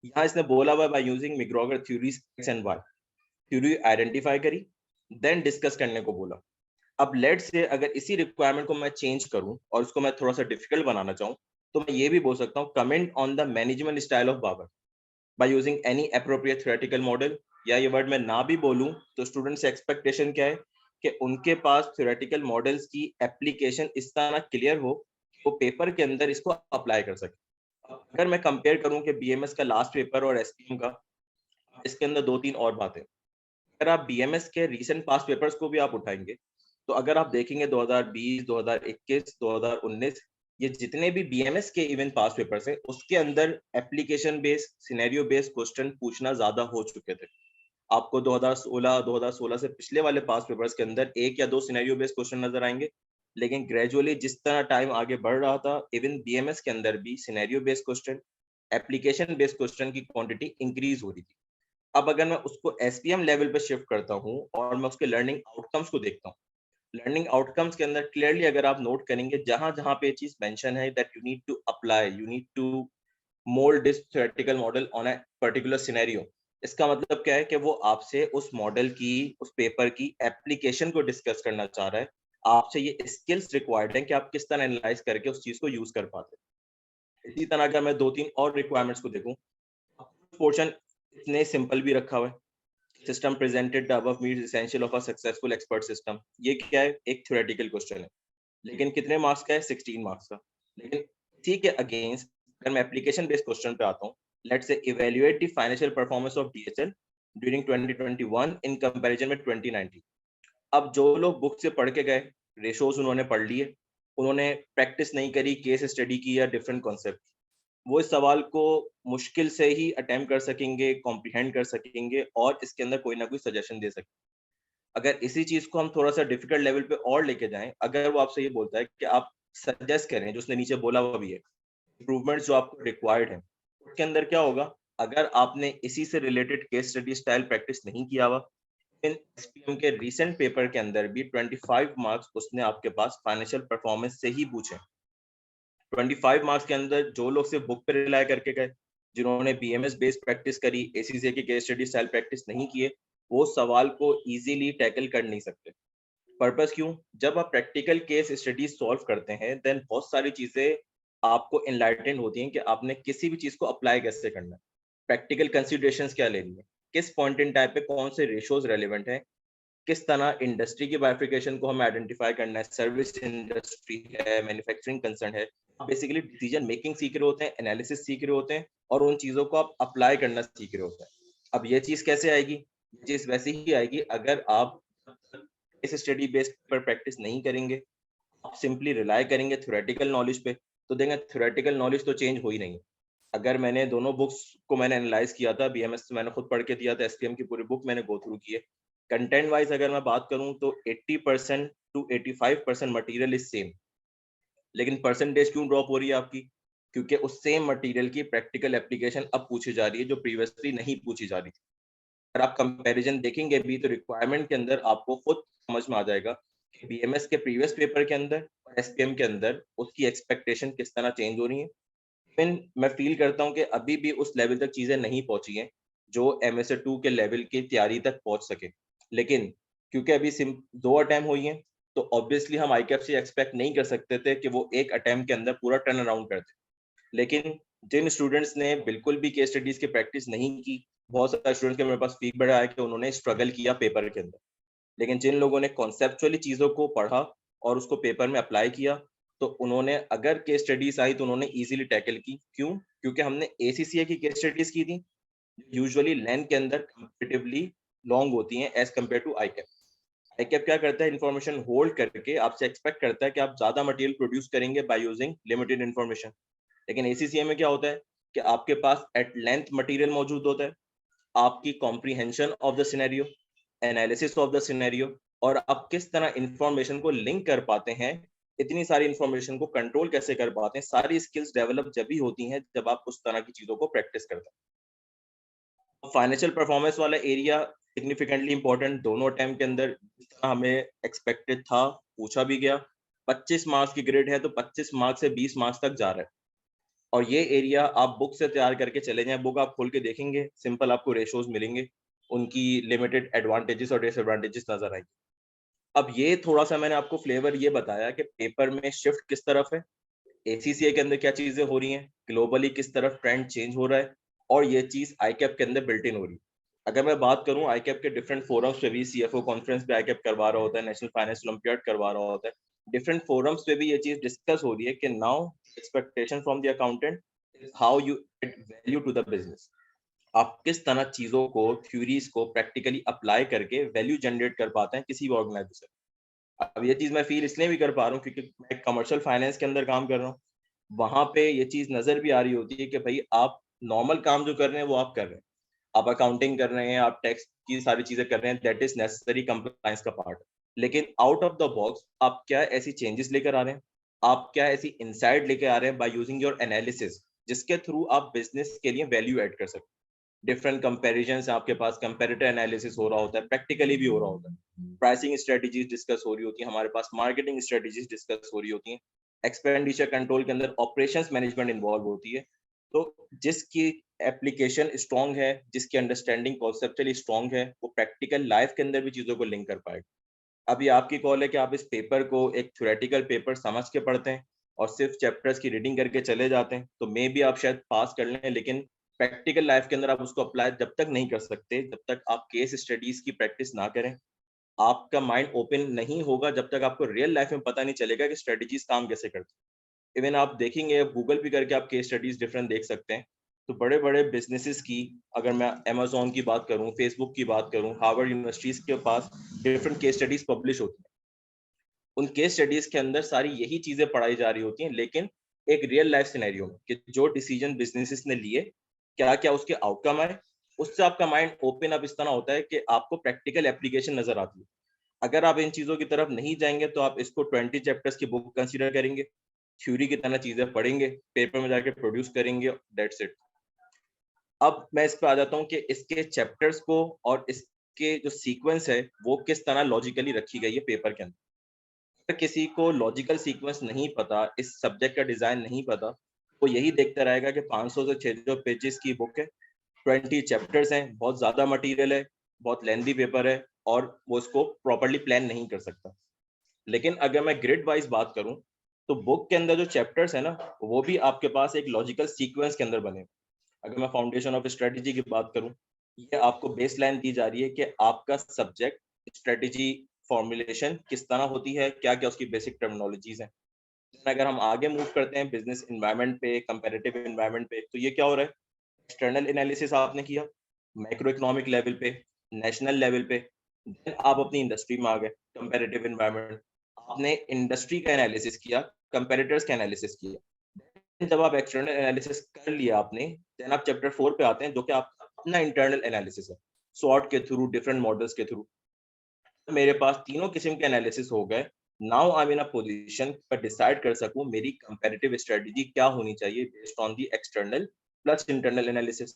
यहाँ इसने बोला हुआ by using McGregor theories X and Y, theory identify करी, देन डिस्कस करने को बोला। अब लेट से अगर इसी रिक्वायरमेंट को मैं चेंज करूं और उसको मैं थोड़ा सा डिफिकल्ट बनाना चाहूं, तो मैं ये भी बोल सकता हूँ comment on the management style of Babur by using any appropriate theoretical model. या ये वर्ड मैं ना भी बोलूं तो स्टूडेंट से एक्सपेक्टेशन क्या है कि उनके पास थ्योरेटिकल मॉडल्स की एप्लीकेशन इस तरह क्लियर हो कि वो पेपर के अंदर इसको अप्लाई कर सके। अगर मैं कंपेयर करूं कि BMS का लास्ट पेपर और SPM का, इसके अंदर दो तीन और बातें। अगर आप BMS के रीसेंट पास्ट पेपर्स को भी आप उठाएंगे, तो अगर आप देखेंगे 2020, 2021, 2019, ये जितने भी BMS के इवन पास्ट पेपर्स हैं, उसके अंदर application based, scenario based question पूछना ज्यादा हो चुके थे। आपको 2016 से पिछले वाले पास्ट पेपर्स के अंदर एक या दो सिनेरियो बेस्ड क्वेश्चन नजर आएंगे, लेकिन ग्रेजुअली जिस तरह टाइम आगे बढ़ रहा था, इवन BMS के अंदर भी scenario based question, application based question की क्वांटिटी इंक्रीज हो रही थी। अब अगर मैं उसको SPM लेवल पे शिफ्ट करता हूँ और मैं उसके लर्निंग आउटकम्स को देखता हूँ, लर्निंग आउटकम्स के अंदर क्लियरली अगर आप नोट करेंगे, जहां जहां पे चीज मेंशन है that you need to apply, you need to mould this theoretical model on a particular scenario, इसका मतलब क्या है कि वो आपसे उस मॉडल की, उस पेपर की एप्लीकेशन को डिस्कस करना चाह रहा है। आपसे ये स्किल्स रिक्वायर्ड है कि आप किस तरह एनालाइज करके उस चीज को यूज कर पाते हैं। इसी तरह अगर मैं दो तीन और रिक्वायरमेंट्स को देखूं, पोर्शन इतने सिंपल भी रखा हुआ है। System presented above means essential of a successful expert system, ये क्या है? एक थ्योरेटिकल क्वेश्चन है, लेकिन कितने मार्क्स का है? 16 मार्क्स का। लेकिन इसी के अगेंस्ट अगर मैं एप्लीकेशन बेस्ड क्वेश्चन पे आता हूँ, let's say evaluate the financial performance of DHL during 2021 in comparison में 2019। अब जो लोग बुक से पढ़ के गए, रेशोज उन्होंने पढ़ लिए, उन्होंने प्रैक्टिस नहीं करी, केस स्टडी की या डिफरेंट कॉन्सेप्ट, वो इस सवाल को मुश्किल से ही अटेम्प्ट कर सकेंगे, कॉम्प्रिहेंड कर सकेंगे और इसके अंदर कोई ना कोई सजेशन दे सकेंगे। अगर इसी चीज को हम थोड़ा सा डिफिकल्ट लेवल पे और लेके जाएं, अगर वो आपसे ये बोलता है कि आप सजेस्ट करें, जो उसने नीचे बोला हुआ भी है, इम्प्रूवमेंट्स जो आपको रिक्वायर्ड है, उसके अंदर क्या होगा? अगर आपने इसी से related case study style practice नहीं किया हुआ, इन SPM के रीसेंट पेपर के अंदर भी 25 मार्क्स उसने आपके पास फाइनेंशियल परफॉर्मेंस से ही पूछे। 25 मार्क्स के अंदर जो लोग सिर्फ बुक पे रिलाय करके गए, जिन्होंने BMS बेस्ड प्रैक्टिस करी, ACCA की केस स्टडी स्टाइल प्रैक्टिस नहीं किए, वो सवाल को इजीली टैकल कर नहीं सकते। पर्पस क्यों? जब आप प्रैक्टिकल केस स्टडी सॉल्व करते हैं, देन बहुत सारी चीजें आपको एनलाइटेंड होती हैं कि आपने किसी भी चीज को अप्लाई कैसे करना है, प्रैक्टिकल कंसिडरेशंस क्या लेनी है, किस पॉइंट इन टाइम पे कौन से रेशियोज रेलिवेंट हैं, किस तरह इंडस्ट्री की बाइफिकेशन को हमें आइडेंटिफाई करना है, सर्विस इंडस्ट्री है, मैन्युफैक्चरिंग कंसर्न है। आप बेसिकली डिसीजन मेकिंग सीख रहे होते हैं, एनालिसिस सीख रहे होते हैं और उन चीजों को आप अप्लाई करना सीख रहे होते हैं। अब ये चीज कैसे आएगी? ये चीज वैसे ही आएगी अगर आप केस स्टडी बेस्ड पर प्रैक्टिस नहीं करेंगे, आप सिंपली रिलाय करेंगे थ्योरेटिकल नॉलेज पे, तो देंगे थ्योरेटिकल नॉलेज तो चेंज हो ही नहीं है। अगर मैंने दोनों बुक्स को मैंने एनालाइज किया था, BMS मैंने खुद पढ़ के दिया था, SPM की पूरी बुक मैंने गो थ्रू की है। कंटेंट वाइज अगर मैं बात करूं तो 80% to 85% मटेरियल इज सेम, लेकिन परसेंटेज क्यों ड्रॉप हो रही है आपकी? क्योंकि उस सेम मटेरियल की प्रैक्टिकल एप्लीकेशन अब पूछी जा रही है जो प्रीवियसली नहीं पूछी जा रही थी। अगर आप कंपैरिजन देखेंगे भी तो रिक्वायरमेंट के अंदर आपको खुद समझ में आ जाएगा कि बीएमएस के प्रीवियस पेपर के अंदर और एसपीएम के अंदर उसकी एक्सपेक्टेशन किस तरह चेंज हो रही है। इवन मैं फील करता हूँ कि अभी भी उस लेवल तक चीजें नहीं पहुंची हैं जो एमएसए 2 के लेवल की तैयारी तक पहुंच सके। लेकिन क्योंकि अभी सिम 2 अटेम्प्ट हुई हैं तो ऑब्वियसली हम आईकैप से एक्सपेक्ट नहीं कर सकते थे कि वो एक अटेम्प्ट के अंदर पूरा टर्न अराउंड करते। लेकिन जिन स्टूडेंट्स ने बिल्कुल भी केस स्टडीज की प्रैक्टिस नहीं की, बहुत सारे स्टूडेंट्स के मेरे पास फीडबैक आया कि उन्होंने स्ट्रगल किया पेपर के अंदर। लेकिन जिन लोगों ने कॉन्सेप्चुअली चीजों को पढ़ा और उसको पेपर में अप्लाई किया तो उन्होंने, अगर केस स्टडीज आई तो उन्होंने इजीली टैकल की। क्यों? क्योंकि हमने एसीसीए की केस स्टडीज की थी, यूजुअली लेंथ के अंदर कंपैरेटिवली लॉन्ग होती हैं एज कम्पेयर टू आईकैप। आईकैप क्या करता है? इन्फॉर्मेशन होल्ड करके आपसे एक्सपेक्ट करता है कि आप ज्यादा मटेरियल प्रोड्यूस करेंगे बाय यूजिंग लिमिटेड इन्फॉर्मेशन। लेकिन एसीसीए में क्या होता है कि आपके पास एट लेंथ मटेरियल मौजूद होता है, आपकी comprehension of the scenario, analysis of the scenario, और आप किस तरह इंफॉर्मेशन को लिंक कर पाते हैं, इतनी सारी इंफॉर्मेशन को कंट्रोल कैसे कर पाते हैं, सारी स्किल्स डेवलप जब भी होती हैं जब आप उस तरह की चीजों को प्रैक्टिस करते हैं। फाइनेंशियल परफॉर्मेंस वाला एरिया सिग्निफिकेंटली इंपॉर्टेंट, दोनों अटेम्प्ट के अंदर जिस तरह हमें एक्सपेक्टेड था पूछा भी गया। 25 मार्क्स की ग्रेड है तो 25 मार्क्स से 20 मार्क्स तक जा रहा है, और ये एरिया आप बुक से तैयार करके चले जाएं, बुक आप खोल के देखेंगे सिंपल आपको रेशोज मिलेंगे, उनकी लिमिटेड एडवांटेजेस और डिसएडवांटेजेस नजर आएंगे। अब ये थोड़ा सा मैंने आपको फ्लेवर ये बताया कि पेपर में शिफ्ट किस तरफ है, एसीसीए के अंदर क्या चीजें हो रही हैं, ग्लोबली किस तरफ ट्रेंड चेंज हो रहा है, और ये चीज आईकैप के अंदर बिल्ट इन हो रही है। अगर मैं बात करूं आईकैप के डिफरेंट फोरम्स पे भी, सीएफओ कॉन्फ्रेंस पे आईकैप करवा रहा होता है, नेशनल फाइनेंस ओलंपियाड करवा रहा होता है, डिफरेंट फोरम्स पे भी ये चीज डिस्कस हो रही है कि now expectation from the accountant is how you add value to the business. आप किस तरह चीजों को, थ्योरीज को प्रैक्टिकली अप्लाई करके वैल्यू जनरेट कर पाते हैं किसी भी ऑर्गेनाइजेशन। अब ये चीज मैं फील इसलिए भी कर पा रहा हूँ क्योंकि मैं कमर्शियल फाइनेंस के अंदर काम कर रहा हूँ, वहां पे ये चीज नजर भी आ रही होती है कि भाई आप नॉर्मल काम जो कर रहे हैं वो आप कर रहे हैं, आप अकाउंटिंग कर रहे हैं, आप टैक्स की सारी चीजें कर रहे हैं, दैट इज नेसेसरी कंप्लायंस का पार्ट। लेकिन आउट ऑफ द बॉक्स आप क्या ऐसी चेंजेस लेकर आ रहे हैं, आप क्या ऐसी इनसाइट लेकर आ रहे हैं बाय यूजिंग योर एनालिसिस, जिसके थ्रू आप बिजनेस के लिए वैल्यू ऐड कर सकते हैं। डिफरेंट कंपैरिजन आपके पास, कंपैरेटर एनालिसिस हो रहा होता है, प्रैक्टिकली भी हो रहा होता है, प्राइसिंग स्ट्रेटजीज डिस्कस हो रही होती है हमारे पास, मार्केटिंग स्ट्रेटजीज डिस्कस हो रही होती हैं, एक्सपेंडिचर कंट्रोल के अंदर ऑपरेशंस मैनेजमेंट इन्वॉल्व होती है। तो जिसकी एप्लीकेशन स्ट्रांग है, जिसकी अंडरस्टैंडिंग कॉन्सेप्चुअली स्ट्रांग है, वो प्रैक्टिकल लाइफ के अंदर भी चीजों को लिंक कर पाएगा। अब ये आपकी कॉल है कि आप इस पेपर को एक थ्योरेटिकल पेपर समझ के पढ़ते हैं और सिर्फ चैप्टर्स की रीडिंग करके चले जाते हैं, तो मे भी आप शायद पास कर लें, लेकिन प्रैक्टिकल लाइफ के अंदर आप उसको अप्लाई जब तक नहीं कर सकते, जब तक आप केस स्टडीज की प्रैक्टिस ना करें, आपका माइंड ओपन नहीं होगा, जब तक आपको रियल लाइफ में पता नहीं चलेगा कि स्ट्रेटजीज काम कैसे करती है। इवन आप देखेंगे गूगल भी करके आप केस स्टडीज डिफरेंट देख सकते हैं, तो बड़े बड़े बिजनेसेस की, अगर मैं अमेजोन की बात करूं, फेसबुक की बात करूं, हार्वर्ड यूनिवर्सिटीज के पास डिफरेंट केस स्टडीज पब्लिश होती हैं। उन केस स्टडीज के अंदर सारी यही चीजें पढ़ाई जा रही होती हैं, लेकिन एक रियल लाइफ सिनेरियो में कि जो डिसीजन बिजनेसेस ने लिए, क्या क्या उसके आउटकम आए, उससे आपका माइंड ओपन अप इस तरह होता है कि आपको प्रैक्टिकल एप्लीकेशन नजर आती है। अगर आप इन चीजों की तरफ नहीं जाएंगे तो आप इसको 20 चैप्टर्स की बुक कंसीडर करेंगे, थ्योरी की तरह चीजें पढ़ेंगे, पेपर में जाके प्रोड्यूस करेंगे, दैट्स इट। अब मैं इस पे आ जाता हूँ कि इसके चैप्टर्स को और इसके जो सीक्वेंस है वो किस तरह लॉजिकली रखी गई है पेपर के अंदर। अगर किसी को लॉजिकल सीक्वेंस नहीं पता, इस सब्जेक्ट का डिजाइन नहीं पता, वो यही देखता रहेगा कि 500 से 600 पेजेस की बुक है, 20 चैप्टर्स हैं, बहुत ज्यादा मटेरियल है, बहुत लेंथी पेपर है, और वो उसको प्रॉपरली प्लान नहीं कर सकता। लेकिन अगर मैं ग्रिड वाइज बात करूं तो बुक के अंदर जो चैप्टर्स है ना, वो भी आपके पास एक लॉजिकल सीक्वेंस के अंदर बने। अगर मैं फाउंडेशन ऑफ स्ट्रेटजी की बात करूं, ये आपको बेसलाइन दी जा रही है कि आपका सब्जेक्ट स्ट्रेटजी फॉर्मुलेशन किस तरह होती है, क्या क्या उसकी बेसिक टर्मिनोलॉजीज हैं। अगर हम आगे मूव करते हैं बिजनेस इन्वायरमेंट पे, कंपैरेटिव इन्वायरमेंट पे, तो ये क्या हो रहा है? एक्सटर्नल एनालिसिस आपने किया मैक्रो इकोनॉमिक लेवल पे, नेशनल लेवल पे, देन आप अपनी इंडस्ट्री में आ गए, कंपैरेटिव इन्वायरमेंट, आपने इंडस्ट्री का एनालिसिस किया, कंपैरेटर्स का एनालिसिस किया। जब आप एक्सटर्नल एनालिसिस कर लिया आपने, देन आप चैप्टर 4 पे आते हैं जो कि आपका अपना इंटरनल एनालिसिस है, सॉर्ट के थ्रू, डिफरेंट मॉडल्स के थ्रू। मेरे पास तीनों किस्म के एनालिसिस हो गए, now I am in a position पर डिसाइड कर सकूं मेरी कंपैरेटिव स्ट्रेटजी क्या होनी चाहिए based on the external plus internal analysis.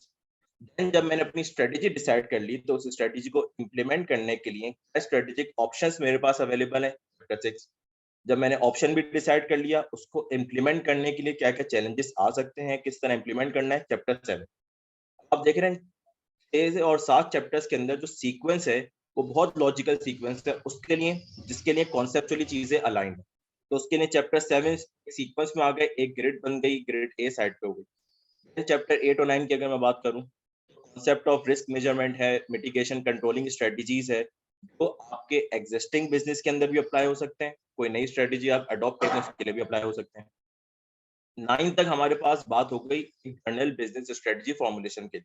Then जब मैंने अपनी स्ट्रेटजी डिसाइड कर ली तो उस स्ट्रेटजी को इम्प्लीमेंट करने के लिए क्या स्ट्रेटेजिक ऑप्शंस मेरे पास अवेलेबल है, चैप्टर 6। जब मैंने ऑप्शन भी डिसाइड कर लिया, उसको इम्प्लीमेंट करने के लिए क्या क्या चैलेंजेस आ सकते हैं, किस तरह इम्प्लीमेंट करना है, चैप्टर 7। आप देख रहे हैं 6 और 7 चैप्टर्स के अंदर जो सीक्वेंस है वो बहुत लॉजिकल सीक्वेंस है उसके लिए, जिसके लिए कॉन्सेप्चुअली चीजें अलाइंड है। तो उसके लिए चैप्टर 7 सीक्वेंस में आ गए, एक ग्रिड बन गई, ग्रिड ए साइड पे हो गई। चैप्टर 8 और 9 की अगर मैं बात करूं, कॉन्सेप्ट ऑफ रिस्क मेजरमेंट है, मिटिगेशन कंट्रोलिंग स्ट्रेटजीज है, जो आपके एग्जिस्टिंग बिजनेस के अंदर भी अप्लाई हो सकते हैं, कोई नई स्ट्रेटजी आप अडॉप्ट करने के लिए भी अप्लाई हो सकते हैं। 9 तक हमारे पास बात हो गई इंटरनल बिजनेस स्ट्रेटजी फॉर्मुलेशन के।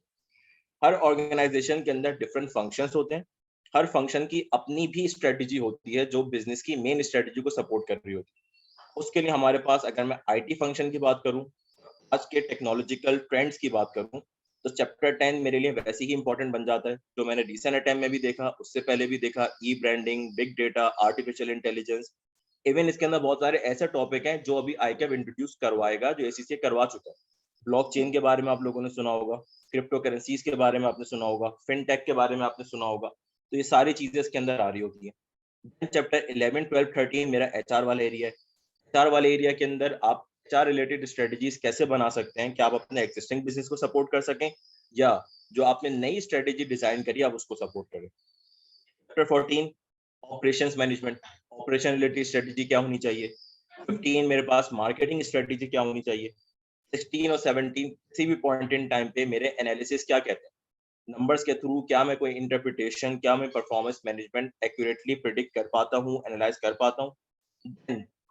हर ऑर्गेनाइजेशन के अंदर डिफरेंट फंक्शंस होते हैं, हर फंक्शन की अपनी भी स्ट्रेटजी होती है जो बिजनेस की मेन स्ट्रेटजी को सपोर्ट कर रही होती है। उसके लिए हमारे पास, अगर मैं आईटी फंक्शन की बात करूं, आज के टेक्नोलॉजिकल ट्रेंड्स की बात करूं, तो चैप्टर 10 मेरे लिए वैसे ही इंपॉर्टेंट बन जाता है, जो मैंने रिसेंट अटेम्प्ट में भी देखा, उससे पहले भी देखा, e branding, big data, artificial intelligence. Even इसके अंदर बहुत सारे ऐसे टॉपिक हैं जो अभी आईकैप इंट्रोड्यूस करवाएगा, जो एसीसी करवा चुका है। ब्लॉकचेन के बारे में आप लोगों ने सुना होगा, क्रिप्टो करेंसीज के बारे में आपने सुना होगा, फिनटेक के बारे में आपने सुना होगा। तो ये सारी चीजें इसके अंदर आ रही होती है। चैप्टर 11, 12, 13 मेरा एचआर वाला एरिया है। एचआर वाले एरिया के अंदर आप एचआर रिलेटेड स्ट्रेटजीज कैसे बना सकते हैं कि आप अपने एक्सिस्टिंग बिजनेस को सपोर्ट कर सकें, या जो आपने नई स्ट्रेटजी डिजाइन करी आप उसको सपोर्ट करें। Chapter 14 operations management, operation related strategy क्या होनी चाहिए। 15 मेरे पास मार्केटिंग स्ट्रेटजी क्या होनी चाहिए। 16 और 17 किसी भी पॉइंट इन टाइम पे मेरे एनालिसिस क्या कहते हैं, नंबर्स के थ्रू क्या मैं कोई इंटरप्रिटेशन, क्या मैं परफॉर्मेंस मैनेजमेंट एक्यूरेटली प्रिडिक्ट कर पाता हूँ, एनालाइज कर पाता हूँ।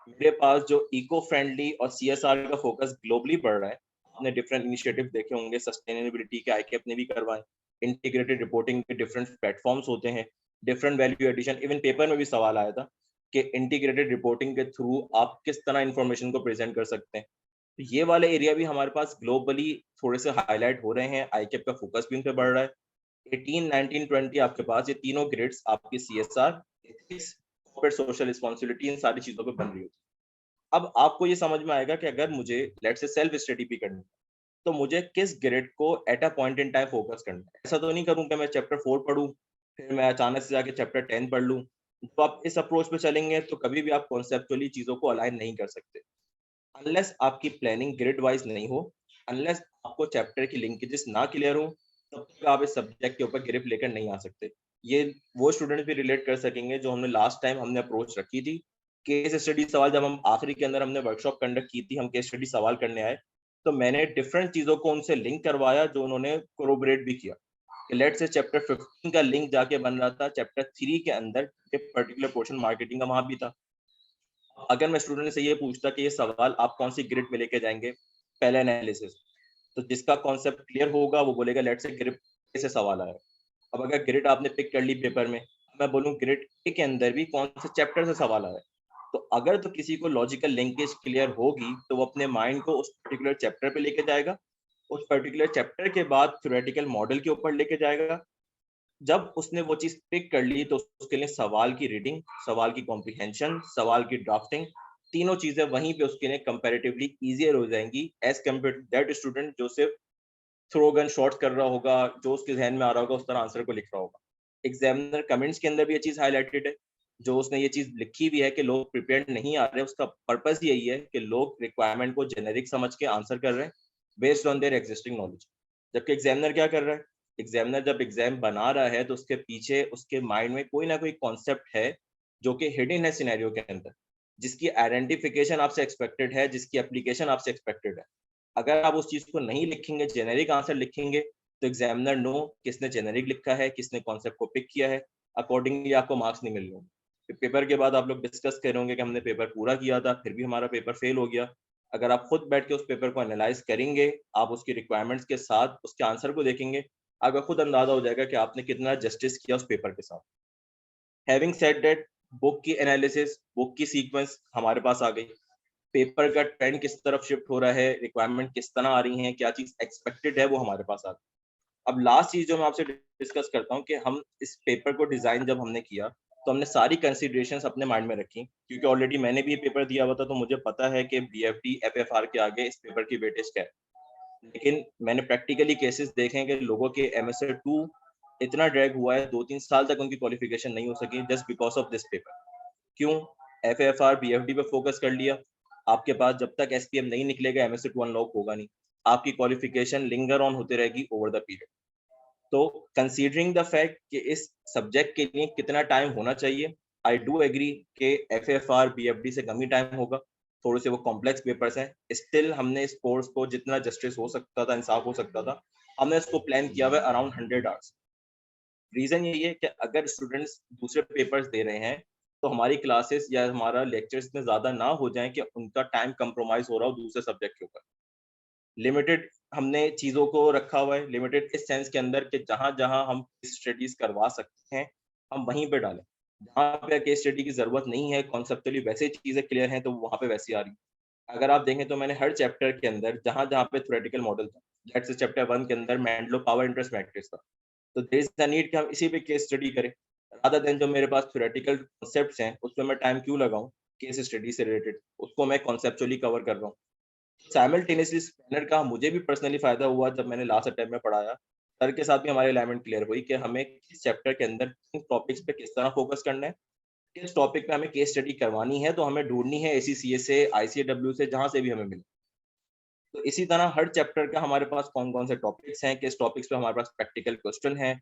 मेरे पास जो इको फ्रेंडली और सीएसआर का फोकस ग्लोबली बढ़ रहा है, आपने डिफरेंट इनिशिएटिव देखे होंगे, सस्टेनेबिलिटी के आईकेप ने भी करवाए, इंटीग्रेटेड रिपोर्टिंग के डिफरेंट प्लेटफॉर्म्स होते हैं, different value addition. Even paper में भी सवाल आया था कि इंटीग्रेटेड रिपोर्टिंग के थ्रू आप किस तरह इंफॉर्मेशन को प्रेजेंट कर सकते हैं। तो ये वाले एरिया भी हमारे पास ग्लोबली थोड़े से हाईलाइट हो रहे हैं, आईकेप का फोकस भी उन पे बढ़ रहा है। 18, 19, 20 आपके पास ये तीनों ग्रेड्स आपकी CSR, ethics, corporate social responsibility, इन सारी चीजों पे बन रही होती है। अब आपको ये समझ में आएगा कि अगर मुझे लेट्स से सेल्फ स्टडी भी करनी है, तो मुझे किस ग्रेड को at a point in time focus करना है। ऐसा तो नहीं करूं कि मैं चैप्टर 4 पढूं, फिर मैं अचानक से जाके चैप्टर 10 पढ़ लूं। तो आप इस अप्रोच पे चलेंगे तो कभी भी आप कॉन्सेप्चुअली चीजों को अलाइन नहीं कर सकते, अनलेस आपकी प्लानिंग ग्रिड वाइज नहीं हो, अनलेस आपको चैप्टर की लिंकेजेस ना क्लियर हो, तब तक आप इस सब्जेक्ट के ऊपर ग्रिप लेकर नहीं आ सकते। ये वो स्टूडेंट भी रिलेट कर सकेंगे जो हमने लास्ट टाइम हमने अप्रोच रखी थी, केस स्टडी सवाल। जब हम आखिरी के अंदर हमने वर्कशॉप कंडक्ट की थी, हम केस स्टडी सवाल करने आए, तो मैंने डिफरेंट चीजों को उनसे लिंक करवाया जो उन्होंने कोरोबरेट भी किया। लेट्स से चैप्टर 15 का लिंक जाके बन रहा था चैप्टर 3 के अंदर, पर्टिकुलर पोर्शन मार्केटिंग का वहां भी था। अगर मैं स्टूडेंट से ये पूछता कि ये सवाल आप कौन सी ग्रिड में लेके जाएंगे, पहले एनालिसिस, तो जिसका कॉन्सेप्ट क्लियर होगा वो बोलेगा लेट्स से ग्रिड से सवाल आया। अब अगर ग्रिड आपने पिक कर ली पेपर में, मैं बोलूँ ग्रिड ए के अंदर भी कौन से चैप्टर से सवाल आया, तो अगर तो किसी को लॉजिकल लिंकेज क्लियर होगी तो वो अपने माइंड को उस पर्टिकुलर चैप्टर पे लेके जाएगा, उस पर्टिकुलर चैप्टर के बाद थ्योरेटिकल मॉडल के ऊपर लेके जाएगा। जब उसने वो चीज पिक कर ली तो उसके लिए सवाल की रीडिंग, सवाल की कॉम्प्रिहेंशन, सवाल की ड्राफ्टिंग, तीनों चीजें वहीं पे उसके लिए कंपैरेटिवली इजियर हो जाएंगी as compare to that student जो सिर्फ थ्रो गन शॉट्स कर रहा होगा, जो उसके जहन में आ रहा होगा उस तरह आंसर को लिख रहा होगा। एग्जामिनर कमेंट्स के अंदर भी ये चीज हाईलाइटेड है, जो उसने ये चीज लिखी भी है कि लोग प्रिपेयर्ड नहीं आ रहे, उसका पर्पस यही है कि लोग रिक्वायरमेंट को जेनेरिक समझ के आंसर कर रहे हैं based on their existing knowledge. जबकि एग्जामिनर क्या कर रहा है, एग्जामिनर जब एग्जाम बना रहा है तो उसके पीछे उसके माइंड में कोई ना कोई कॉन्सेप्ट है जो कि हिडन है सिनेरियो के अंदर, जिसकी आइडेंटिफिकेशन आपसे एक्सपेक्टेड है, जिसकी एप्लीकेशन आपसे एक्सपेक्टेड है। अगर आप उस चीज को नहीं लिखेंगे, जेनेरिक आंसर लिखेंगे, तो एग्जामिनर नो किसने जेनेरिक लिखा है, किसने कॉन्सेप्ट को पिक किया है, अकॉर्डिंगली आपको मार्क्स नहीं मिल रहे। फिर पेपर के बाद आप लोग डिस्कस करेंगे कि हमने पेपर पूरा किया था फिर भी हमारा पेपर फेल हो गया। अगर आप खुद बैठ के उस पेपर को एनालाइज करेंगे, आप उसकी रिक्वायरमेंट्स के साथ उसके आंसर को देखेंगे, आपको खुद अंदाजा हो जाएगा कि आपने कितना जस्टिस किया उस पेपर के साथ। हैविंग सेड दैट, बुक की एनालिसिस, बुक की सीक्वेंस हमारे पास आ गई, पेपर का ट्रेंड किस तरफ शिफ्ट हो रहा है, रिक्वायरमेंट किस तरह आ रही है, क्या चीज एक्सपेक्टेड है, वो हमारे पास आ गई। अब लास्ट चीज जो मैं आपसे डिस्कस करता हूँ कि हम इस पेपर को डिजाइन जब हमने किया, तो हमने सारी कंसिडरेशंस अपने माइंड में रखी, क्योंकि ऑलरेडी मैंने भी ये पेपर दिया हुआ था, तो मुझे पता है कि BFD FFR के आगे इस पेपर की वेटेज क्या है। लेकिन मैंने प्रैक्टिकली केसेस देखे हैं कि लोगों के MSA2 इतना ड्रैग हुआ है, 2-3 साल तक उनकी क्वालिफिकेशन नहीं हो सकी just because of this paper. क्यों? FFR BFD पे फोकस कर लिया, आपके पास जब तक SPM नहीं निकलेगा MSA2 अनलॉक होगा नहीं, आपकी क्वालिफिकेशन लिंगर ऑन होती रहेगी ओवर द पीरियड। तो कंसीडरिंग द फैक्ट कि इस सब्जेक्ट के लिए कितना टाइम होना चाहिए, आई डू एग्री कि FFR BFD से कम ही टाइम होगा, थोड़े से वो कॉम्प्लेक्स पेपर्स हैं। स्टिल हमने इस कोर्स को जितना जस्टिस हो सकता था, इंसाफ हो सकता था, हमने इसको प्लान किया हुआ है अराउंड 100 आवर्स। रीजन यही है कि अगर स्टूडेंट्स दूसरे पेपर्स दे रहे हैं तो हमारी क्लासेस या हमारा लेक्चर्स में ज्यादा ना हो जाएं कि उनका टाइम कंप्रोमाइज हो रहा हो दूसरे सब्जेक्ट के ऊपर। लिमिटेड हमने चीजों को रखा हुआ है, लिमिटेड इस सेंस के अंदर कि जहां जहां हम स्टडीज करवा सकते हैं हम वहीं पे डालें, जहां पे केस स्टडी की जरूरत नहीं है, कॉन्सेप्चुअली वैसे चीजें क्लियर हैं तो वहां पे वैसी आ रही है। अगर आप देखें तो मैंने हर चैप्टर के अंदर जहां जहां पे थ्योरेटिकल मॉडल था, जैसे चैप्टर 1 के अंदर मैंडलो पावर इंटरेस्ट मैट्रिक्स था, तो देयर इज द नीड कि हम इसी पे केस स्टडी करें, रादर देन जो मेरे पास थ्योरेटिकल कॉन्सेप्ट्स हैं उसमें मैं टाइम क्यों लगाऊं, केस स्टडी से रिलेटेड उसको मैं कॉन्सेप्चुअली कवर कर रहा हूँ। साइमल्टेनियसली स्पैनर का मुझे भी पर्सनली फायदा हुआ जब मैंने लास्ट अटेम्प्ट में पढ़ाया, सर के साथ भी हमारी अलाइनमेंट क्लियर हुई कि हमें किस चैप्टर के अंदर किन टॉपिक्स पे किस तरह फोकस करना है, किस टॉपिक पे हमें केस स्टडी करवानी है, तो हमें ढूंढनी है ACCA से, ICAW से, जहां से भी हमें मिले। तो इसी तरह हर चैप्टर का हमारे पास कौन कौन से टॉपिक्स हैं, किस टॉपिक्स पे हमारे पास प्रैक्टिकल क्वेश्चन है,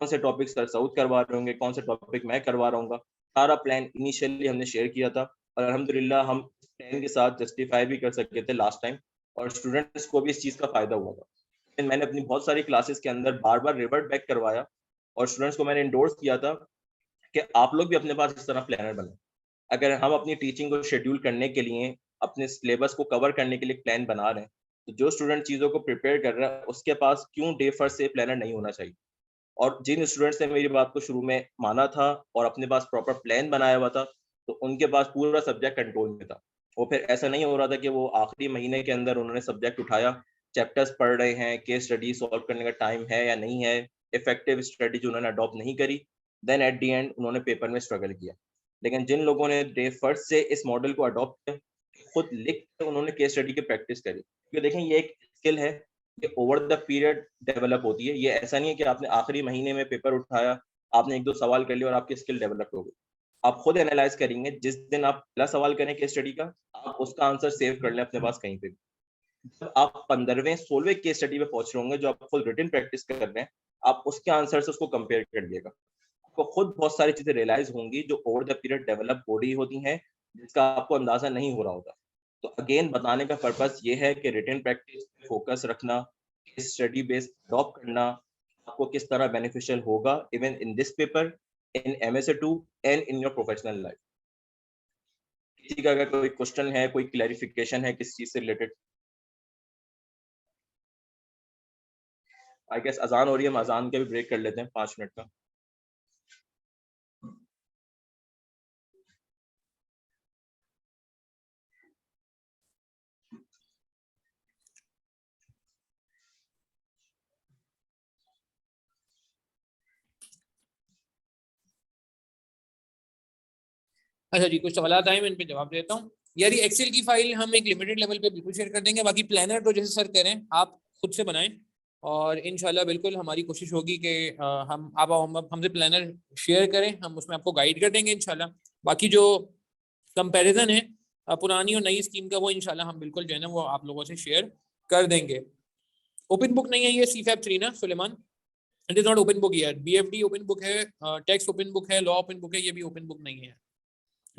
कौन से टॉपिक्स सर साउथ करवा रहे होंगे, कौन से टॉपिक मैं करवा रहा हूँ, सारा प्लान इनिशियली हमने शेयर किया था और अल्हम्दुलिल्लाह हम प्लान के साथ जस्टिफाई भी कर सके थे लास्ट टाइम, और स्टूडेंट्स को भी इस चीज़ का फायदा हुआ था। मैंने अपनी बहुत सारी क्लासेस के अंदर बार बार रिवर्ट बैक करवाया और स्टूडेंट्स को मैंने इंडोर्स किया था कि आप लोग भी अपने पास इस तरह प्लानर बनाएं। अगर हम अपनी टीचिंग को शेड्यूल करने के लिए, अपने सिलेबस को कवर करने के लिए प्लान बना रहे हैं, तो जो स्टूडेंट चीज़ों को प्रिपेयर कर रहा है उसके पास क्यों डे फर्स्ट से प्लानर नहीं होना चाहिए। और जिन स्टूडेंट्स ने मेरी बात को शुरू में माना था और अपने पास प्रॉपर प्लान बनाया हुआ था, तो उनके पास पूरा सब्जेक्ट कंट्रोल में था। वो फिर ऐसा नहीं हो रहा था कि वो आखिरी महीने के अंदर उन्होंने सब्जेक्ट उठाया, चैप्टर्स पढ़ रहे हैं, केस स्टडी सॉल्व करने का टाइम है या नहीं है, इफेक्टिव स्ट्रेटेजी उन्होंने अडॉप्ट नहीं करी, देन एट दी एंड उन्होंने पेपर में स्ट्रगल किया। लेकिन जिन लोगों ने डे फर्स्ट से इस मॉडल को अडॉप्ट किया, खुद लिख के उन्होंने केस स्टडी की प्रैक्टिस करी, क्योंकि देखें ये एक स्किल है, ये ओवर द पीरियड डेवलप होती है। ये ऐसा नहीं है कि आपने आखिरी महीने में पेपर उठाया, आपने 1-2 सवाल कर लिए और आपकी स्किल डेवलप हो गई। आप खुद एनालाइज करेंगे, जिस दिन आप पहला सवाल करें केस स्टडी का, आप उसका आंसर सेव कर लें अपने पास कहीं पे भी। जब आप 15वें 16वें केस स्टडी पे पहुंच रहे होंगे, जो आप खुद रिटन प्रैक्टिस कर रहे हैं, आप उसके आंसर से उसको कंपेयर कर लिएगा। आपको खुद बहुत सारी चीजें रियलाइज होंगी जो ओवर द पीरियड डेवलप हो रही होती हैं, जिसका आपको अंदाजा नहीं हो रहा होता। तो अगेन बताने का पर्पस ये है कि रिटन प्रैक्टिस पे फोकस रखना, केस स्टडी बेस्ड अडॉप्ट करना आपको किस तरह बेनिफिशियल होगा, even in this paper, in MSA2 and in your professional life. किसी का अगर कोई क्वेश्चन है, कोई क्लैरिफिकेशन है किस चीज से रिलेटेड? आई गेस अजान हो रही है, हम अजान का भी ब्रेक कर लेते हैं 5 मिनट का। अच्छा जी, कुछ सवाल आए मैं इन पे जवाब देता हूँ। यार ये एक्सेल की फाइल हम एक लिमिटेड लेवल पे बिल्कुल शेयर कर देंगे, बाकी प्लानर तो जैसे सर करें आप खुद से बनाएं, और इंशाल्लाह बिल्कुल हमारी कोशिश होगी कि हम आप हमसे प्लानर शेयर करें, हम उसमें आपको गाइड कर देंगे इंशाल्लाह। बाकी जो कंपैरिजन है पुरानी और नई स्कीम का, वो इंशाल्लाह हम बिल्कुल जो है ना वो आप लोगों से शेयर कर देंगे। ओपन बुक नहीं है ये CFAP 3 ना Suleman, it is not open book यार। BFD ओपन बुक है, टैक्स ओपन बुक है, लॉ ओपन बुक है, ये भी ओपन बुक नहीं है।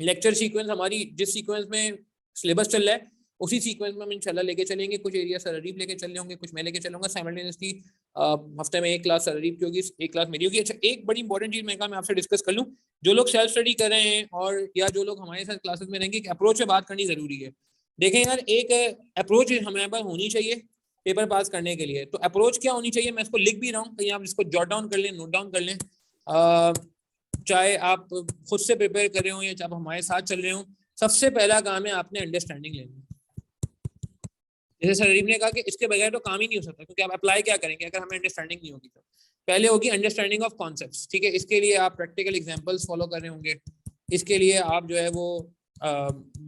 लेक्चर सीक्वेंस हमारी जिस सीक्वेंस में सिलेबस चल रहा है उसी सीक्वेंस में हम इंशाल्लाह लेके चलेंगे। कुछ एरिया सर अरीब लेके चल रहे होंगे, कुछ मैं लेके चलूंगा साइमल्टेनियसली। हफ्ते में एक क्लास सर अरीब की होगी, एक क्लास मेरी होगी। अच्छा, एक बड़ी इंपॉर्टेंट चीज मैं आपसे डिस्कस कर लूँ, जो लोग सेल्फ स्टडी कर रहे हैं और या जो लोग हमारे साथ क्लासेस में रहेंगे, अप्रोच पे बात करनी जरूरी है। देखें यार, एक अप्रोच हमारे पास होनी चाहिए पेपर पास करने के लिए। तो अप्रोच क्या होनी चाहिए, मैं इसको लिख भी रहा हूँ, कहीं आप इसको जॉट डाउन कर लें, नोट डाउन कर लें। चाहे आप खुद से प्रिपेयर कर रहे हो या चाहे आप हमारे साथ चल रहे हो, सबसे पहला काम है आपने अंडरस्टैंडिंग लेनी। जैसे सर अरीब ने कहा कि इसके बगैर तो काम ही नहीं हो सकता, क्योंकि आप अप्लाई क्या करेंगे अगर हमें अंडरस्टैंडिंग नहीं होगी। तो पहले होगी अंडरस्टैंडिंग ऑफ कॉन्सेप्ट्स, ठीक है। इसके लिए आप प्रैक्टिकल एग्जांपल्स फॉलो कर रहे होंगे, इसके लिए आप जो है वो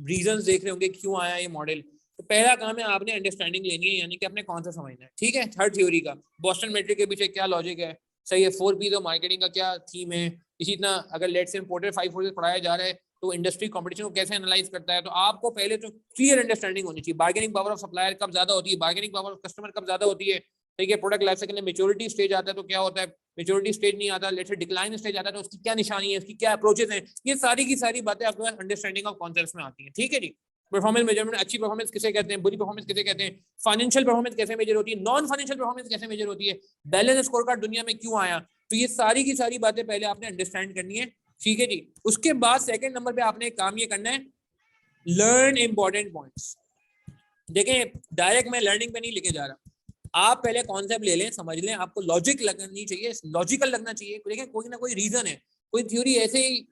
रीजंस देख रहे होंगे क्यों आया ये मॉडल। तो पहला काम है आपने अंडरस्टैंडिंग लेनी है, यानी कि अपने कॉन्सेप्ट समझना है, ठीक है। हर थ्योरी का बोस्टन मैट्रिक के पीछे क्या लॉजिक है, सही है। 4 P's ऑफ मार्केटिंग का क्या थीम है। इसी तरह अगर लेट से इम्पोर्टेड 5 फोर्सेस पढ़ाया जा रहा है तो इंडस्ट्री कंपटीशन को कैसे एनालाइज करता है। तो आपको पहले तो क्लियर अंडरस्टैंडिंग होनी चाहिए, बार्गेनिंग पावर ऑफ सप्लायर कब ज्यादा होती है, बार्गेनिंग पावर ऑफ कस्टमर कब ज्यादा होती है, ठीक है। प्रोडक्ट लाइफ साइकिल में मेच्योरिटी स्टेज आता है तो क्या होता है, मेच्योरिटी स्टेज नहीं आता, लेट्स से डिक्लाइन स्टेज आता है तो उसकी क्या निशानी है, उसकी क्या अप्रोचेस हैं। ये सारी की सारी बातें आपके पास अंडरस्टैंडिंग ऑफ कॉन्सेप्ट्स में आती है, ठीक है जी। परफॉर्मेंस मेजरमेंट, अच्छी परफॉर्मेंस किसे कहते हैं, बुरी परफॉर्मेंस किसे कहते हैं, फाइनेंशियल परफॉर्मेंस कैसे मेजर होती है, नॉन फाइनेंशियल परफॉर्मेंस कैसे मेजर होती है, बैलेंस स्कोर कार्ड दुनिया में क्यों आया। तो ये सारी की सारी बातें पहले आपने अंडरस्टैंड करनी है, ठीक है जी। उसके बाद सेकंड नंबर पे आपने काम ये करना है, लर्न इंपॉर्टेंट पॉइंट्स। देखें डायरेक्ट मैं लर्निंग पे नहीं लेके जा रहा, आप पहले कॉन्सेप्ट ले लें, समझ लें, आपको लॉजिक लगनी चाहिए, लॉजिकल लगना चाहिए। देखें कोई ना कोई रीजन है, कोई थ्योरी ऐसे ही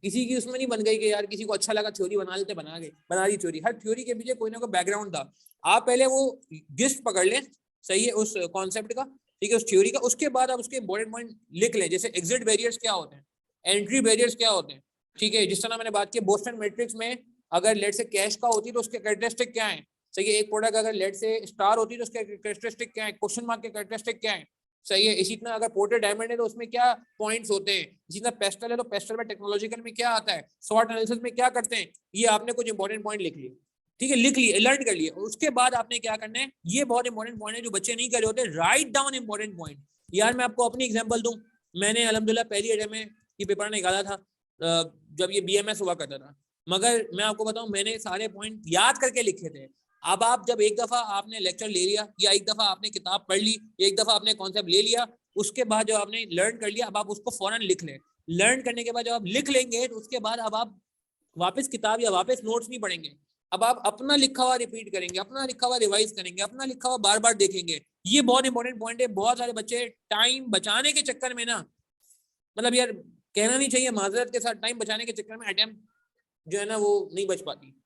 किसी की उसमें नहीं बन गई कि यार किसी को अच्छा लगा थ्योरी बना लेते, बना दी थ्योरी। हर थ्योरी के पीछे कोई ना कोई बैकग्राउंड था। आप पहले वो गिस्ट पकड़ लें, सही है, उस कॉन्सेप्ट का, ठीक है, उस थ्योरी का। उसके बाद आप उसके इंपॉर्टेंट पॉइंट लिख लें, जैसे एग्जिट बैरियर्स क्या होते हैं, एंट्री बैरियर्स क्या होते हैं, ठीक है। जिस तरह मैंने बात की बोस्टन मैट्रिक्स में, अगर लेट से कैश का होती है तो उसके कैरेक्टरिस्टिक क्या है, सही है। एक प्रोडक्ट अगर लेट से स्टार होती है तो उसके कैरेक्टरिस्टिक क्या है, क्वेश्चन मार्क के कैरेक्टरिस्टिक क्या है, सही है। इसी तरह अगर पोर्ट्रेट डायमंड है तो उसमें क्या पॉइंट्स होते हैं, इसी तरह पेस्टल है तो पेस्टल में टेक्नोलॉजिकल में क्या आता है, शॉर्ट एनालिसिस में क्या करते हैं। ये आपने कुछ इंपॉर्टेंट पॉइंट लिख लिए, ठीक है, लिख लिए, लर्न कर लिए। उसके बाद आपने क्या करना है, ये बहुत इंपॉर्टेंट पॉइंट है जो बच्चे नहीं कर रहे होते, राइट डाउन इंपॉर्टेंट पॉइंट। यार मैं आपको अपनी एग्जांपल दूं, मैंने अल्हम्दुलिल्लाह पहली अटेम्प्ट में ये पेपर निकाला था जब ये BMS हुआ करता था, मगर मैं आपको बताऊं मैंने सारे पॉइंट याद करके लिखे थे। अब आप जब एक दफा आपने लेक्चर ले लिया, या एक दफा आपने किताब पढ़ ली, एक दफा आपने कॉन्सेप्ट ले लिया, उसके बाद जब आपने लर्न कर लिया, अब आप उसको फौरन लिख लें। लर्न करने के बाद जब आप लिख लेंगे तो उसके बाद अब आप वापस किताब या वापस नोट्स नहीं पढ़ेंगे, अब आप अपना लिखा हुआ रिपीट करेंगे, अपना लिखा हुआ रिवाइज करेंगे, अपना लिखा हुआ बार बार देखेंगे। ये बहुत इंपॉर्टेंट पॉइंट है। बहुत सारे बच्चे टाइम बचाने के चक्कर में ना, मतलब यार कहना नहीं चाहिए, माजरत के साथ, टाइम बचाने के चक्कर में अटेम्प्ट जो है ना वो नहीं बच पाती।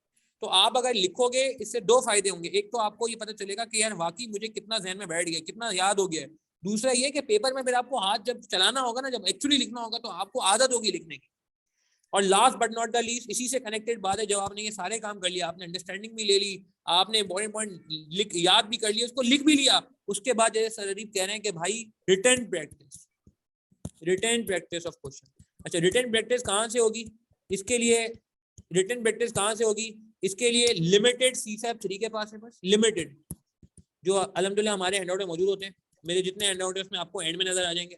तो आप अगर लिखोगे इससे दो फायदे होंगे, एक तो आपको ये पता चलेगा कि यार वाकई मुझे कितना जहन में बैठ गया, कितना याद हो गया। दूसरा ये कि पेपर में फिर आपको हाथ जब चलाना होगा ना, जब एक्चुअली लिखना होगा तो आपको आदत होगी लिखने की। और last but not the least, इसी से कनेक्टेड बात है, जब आपने ये सारे काम कर लिया, आपने अंडरस्टैंडिंग भी ले ली, आपने इंपॉर्टेंट पॉइंट याद भी कर लिया, उसको लिख भी लिया, उसके बाद जैसे सर अरीफ कह रहे हैं कि भाई रिटन प्रैक्टिस ऑफ क्वेश्चन। अच्छा रिटन प्रैक्टिस कहाँ से होगी, इसके लिए रिटन प्रैक्टिस कहाँ से होगी, इसके लिए लिमिटेड CSAP 3 के पास है, बस लिमिटेड, जो अल्हम्दुलिल्लाह हमारे हैंडआउट में मौजूद होते हैं। मेरे जितने हैंडआउट है उसमें आपको एंड में नजर आ जाएंगे।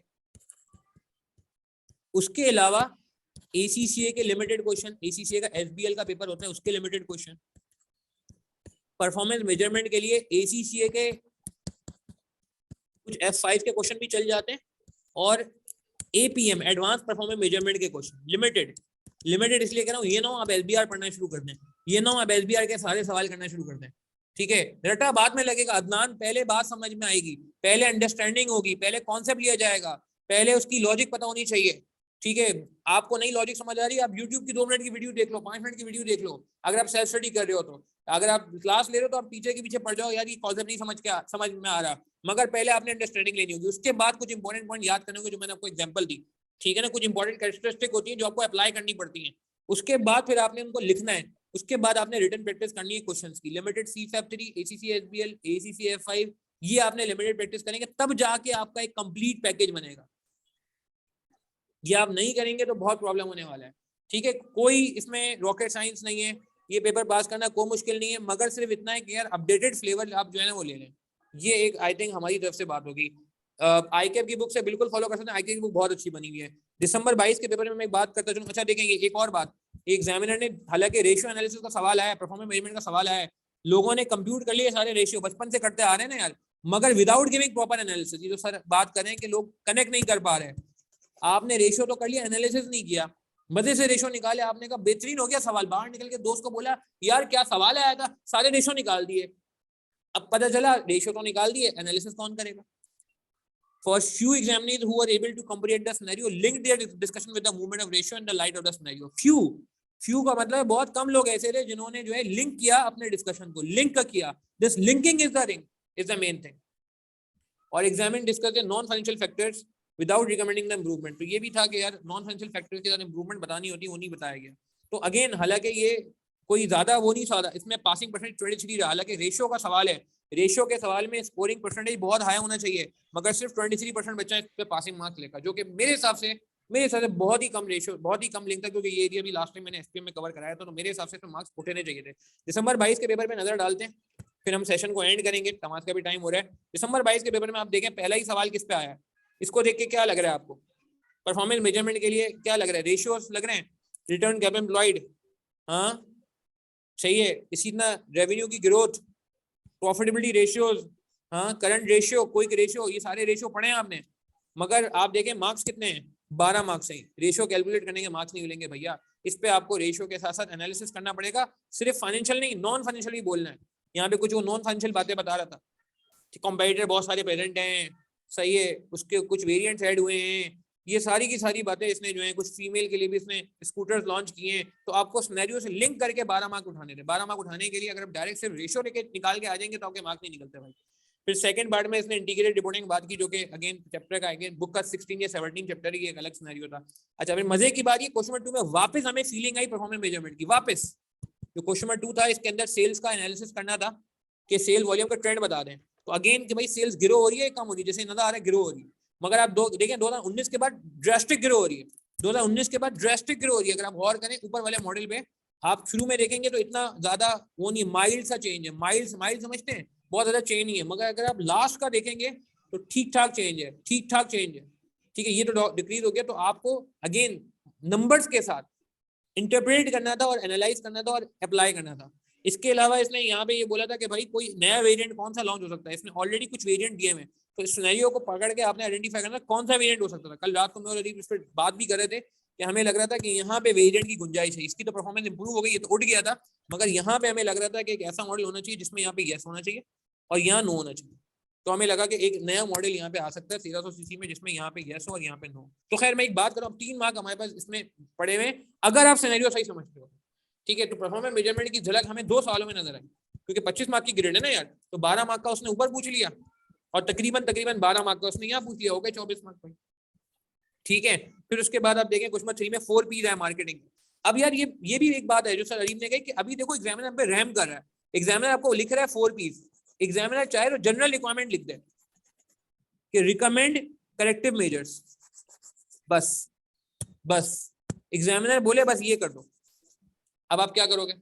उसके अलावा ACCA के लिमिटेड क्वेश्चन, ACCA का SBL का पेपर होता है, उसके लिमिटेड क्वेश्चन। परफॉर्मेंस मेजरमेंट के लिए ACCA के कुछ F5 के क्वेश्चन भी चल जाते हैं, और APM एडवांस परफॉर्मेंस मेजरमेंट के क्वेश्चन लिमिटेड इसलिए कह रहा हूँ, ये ना हो आप SBR पढ़ना शुरू कर दें, ये ना हो आप SBR के सारे सवाल करना शुरू कर दें, ठीक है। रटा बाद में लगेगा अदनान, पहले बात समझ में आएगी, पहले अंडरस्टैंडिंग होगी, पहले कॉन्सेप्ट लिया जाएगा, पहले उसकी लॉजिक पता होनी चाहिए, ठीक है। आपको नई लॉजिक समझ आ रही है, आप YouTube की 2 मिनट की वीडियो देख लो, 5 मिनट की वीडियो देख लो। अगर आप सेल्फ स्टडी कर रहे हो तो, अगर आप क्लास ले रहे हो तो आप टीचर के पीछे पढ़ जाओ, यार ये कॉन्सेप्ट नहीं समझ में आ रहा, मगर पहले आपने अंडरस्टैंडिंग लेनी होगी। उसके बाद कुछ इंपॉर्टेंट पॉइंट याद करने होंगे, जो मैंने आपको एग्जांपल दी, ठीक है ना। कुछ इंपॉर्टेंट कैरेक्टरिस्टिक होती है जो आपको अप्लाई करनी पड़ती है। उसके बाद फिर आपने उनको लिखना है। उसके बाद आपने रिटन प्रैक्टिस करनी है क्वेश्चंस की, limited CSAP 3, ACCA SBL, ACCA F5, ये आपने लिमिटेड प्रैक्टिस करेंगे, तब जाके आपका एक कंप्लीट पैकेज बनेगा। ये आप नहीं करेंगे तो बहुत प्रॉब्लम होने वाला है, ठीक है। कोई इसमें रॉकेट साइंस नहीं है, ये पेपर पास करना कोई मुश्किल नहीं है, मगर सिर्फ इतना है कि यार अपडेटेड फ्लेवर आप जो है ना वो ले लें। ये एक आई थिंक हमारी तरफ से बात होगी। ICAP की बुक से बिल्कुल फॉलो कर सकते हैं, ICAP की बुक बहुत अच्छी बनी हुई है। दिसंबर 22 के पेपर में मैं एक बात करता हूँ। अच्छा देखेंगे एक और बात, एग्जामिनर ने, हालांकि रेशियो एनालिसिस का सवाल आया है, परफॉर्मेंस मैनेजमेंट का सवाल आया है, लोगों ने कंप्यूट कर लिए सारे रेशियो, बचपन से करते आ रहे हैं ना यार, मगर विदाउट गिविंग प्रॉपर एनालिसिस। ये जो सर बात कर रहे हैं कि लोग कनेक्ट नहीं कर पा रहे हैं, आपने रेशियो तो कर लिया, एनालिसिस नहीं किया, मजे से रेशियो निकाले, आपने कहा बेहतरीन हो गया सवाल, बाहर निकल के दोस्त को बोला यार क्या सवाल आया था, सारे रेशियो निकाल दिए। अब पता चला रेशियो तो निकाल दिए, एनालिसिस कौन करेगा। For few examiners who are able to comprehend the scenario, link their discussion with the movement of ratio and the light of the scenario. Few का मतलब है बहुत कम लोग ऐसे थे जिन्होंने जो है लिंक किया अपने डिस्कशन को, लिंक का किया। This linking is the main thing. और examine discuss the non-financial factors without recommending the improvement. तो ये भी था कि यार नॉन फाइनेंशियल फैक्टर्स के साथ इम्प्रूवमेंट बतानी होती है, वो नहीं बताया गया। तो अगेन हालांकि ये कोई ज्यादा वो नहीं सवाल, इसमें पासिंग परसेंटेज 23 रहा, हालांकि रेशियो का सवाल है, रेशियो के सवाल में स्कोरिंग परसेंटेज बहुत हाई होना चाहिए, मगर सिर्फ 23% बच्चा इस पे पासिंग मार्क्स लेगा, जो कि मेरे हिसाब से बहुत ही कम रेशियो, बहुत ही कम लिंक था, क्योंकि ये एरिया भी लास्ट टाइम मैंने एसपीएम में कवर कराया था। तो मेरे हिसाब से तो मार्क्स उठने चाहिए थे। दिसंबर 22 के पेपर में नजर डालते हैं, फिर हम सेशन को एंड करेंगे, तमाश का भी टाइम हो रहा है। दिसंबर 22 के पेपर में आप देखें, पहला ही सवाल किस पे आया है, इसको देख के क्या लग रहा है आपको? परफॉर्मेंस मेजरमेंट के लिए क्या लग रहा है? रेशियोस लग रहे हैं, रिटर्न कैपिटल एम्प्लॉयड, हाँ सही है, इसी तरह रेवेन्यू की ग्रोथ, प्रॉफिटेबिलिटी रेशियोज, हाँ करंट रेशियो, क्विक रेशियो, ये सारे रेशियो पढ़े हैं आपने। मगर आप देखें मार्क्स कितने हैं, 12 मार्क्स हैं। रेशियो कैलकुलेट करने के मार्क्स नहीं मिलेंगे भैया, इस पे आपको रेशियो के साथ साथ एनालिसिस करना पड़ेगा, सिर्फ फाइनेंशियल नहीं नॉन फाइनेंशियल भी बोलना है। यहाँ पे कुछ वो नॉन फाइनेंशियल बातें बता रहा था कि कॉम्पिटिटर बहुत सारे प्रेजेंट हैं, सही है, उसके कुछ वेरिएंट्स ऐड हुए हैं, ये सारी की सारी बातें इसने जो है, कुछ फीमेल के लिए भी इसने स्कूटर्स लॉन्च किए हैं। तो आपको सिनेरियो से लिंक करके 12 मार्क उठाने थे। 12 मार्क उठाने के लिए अगर आप डायरेक्ट सिर्फ रेशियो लेके निकाल के आ जाएंगे तो आपके मार्क नहीं निकलते भाई। फिर सेकंड पार्ट में इसने इंटीग्रेटेड रिपोर्टिंग की बात की, जो कि अगेन चैप्टर का अगेन बुक का 16 या 17 चैप्टर ही एक अलग सिनेरियो था। अच्छा, फिर मजे की बात, ये क्वेश्चन नंबर 2 में वापस हमें फीलिंग आई परफॉर्मेंस मेजरमेंट की। वापस जो क्वेश्चन नंबर 2 था, इसके अंदर सेल्स का एनालिसिस करना था कि सेल वॉल्यूम का ट्रेंड बता दें। तो अगेन कि भाई सेल्स ग्रो हो रही है कम हो रही है, जैसे नजर आ रहा है ग्रो हो रही है, मगर आप देखें 2019 के बाद ड्रास्टिक ग्रो हो रही है। 2019 के बाद ड्रास्टिक ग्रो हो रही है। अगर आप गौर करें ऊपर वाले मॉडल पे, आप शुरू में देखेंगे तो इतना ज्यादा वो नहीं, माइल्ड सा चेंज है, माइल्ड समझते हैं, बहुत ज्यादा चेंज नहीं है। मगर अगर आप लास्ट का देखेंगे तो ठीक ठाक चेंज है, ठीक ठाक चेंज है, ठीक है। ये तो डिक्रीज हो गया। तो आपको अगेन नंबर्स के साथ इंटरप्रेट करना था और एनालाइज करना था और अप्लाई करना था। इसके अलावा इसने यहाँ पे ये बोला था कि भाई कोई नया वेरिएंट कौन सा लॉन्च हो सकता है। इसने ऑलरेडी कुछ वेरिएंट दिए हैं, तो इस सिनेरियो को पकड़ के आपने आइडेंटिफाई करना कौन सा वेरिएंट हो सकता था। कल रात को मैं और अरीब इस पर बात भी कर रहे थे कि हमें लग रहा था कि यहाँ पे वेरिएंट की गुंजाइश है, इसकी तो परफॉर्मेंस इंप्रूव हो गई, ये तो उठ गया था, मगर यहाँ पे हमें लग रहा था कि एक ऐसा मॉडल होना चाहिए जिसमें यहाँ पे यस होना चाहिए और यहाँ नो होना चाहिए। तो हमें लगा कि एक नया मॉडल यहाँ पे आ सकता है 1300 सीसी में, जिसमें यहाँ पे यस हो और यहाँ पे नो। तो खैर मैं एक बात कर रहा हूँ, 3 मार्क हमारे पास इसमें पड़े हुए, अगर आप सिनेरियो सही समझते हो, ठीक है। तो परफॉर्मेंस मेजरमेंट की झलक हमें 2 सालों में नजर आई, क्योंकि 25 मार्क की ग्रेड है ना यार, तो 12 मार्क का उसने ऊपर पूछ लिया और तकरीबन 12 मार्क का उसने यहाँ पूछ लिया, हो गए 24 मार्क पर, ठीक है। फिर उसके बाद आप देखें क्वेश्चन 3 में 4 पीज है मार्केटिंग। अब यार ये भी एक बात है जो सर अरीब ने कही कि अभी देखो एग्जामिनर पे रैम कर रहा है, एग्जामिनर आपको लिख रहा है 4 पीज, एग्जामिनर चाहे तो जनरल रिक्वायरमेंट लिख दे कि रिकमेंड करेक्टिव मेजर्स, बस एग्जामिनर बोले बस ये कर दो। अब आप क्या करोगे?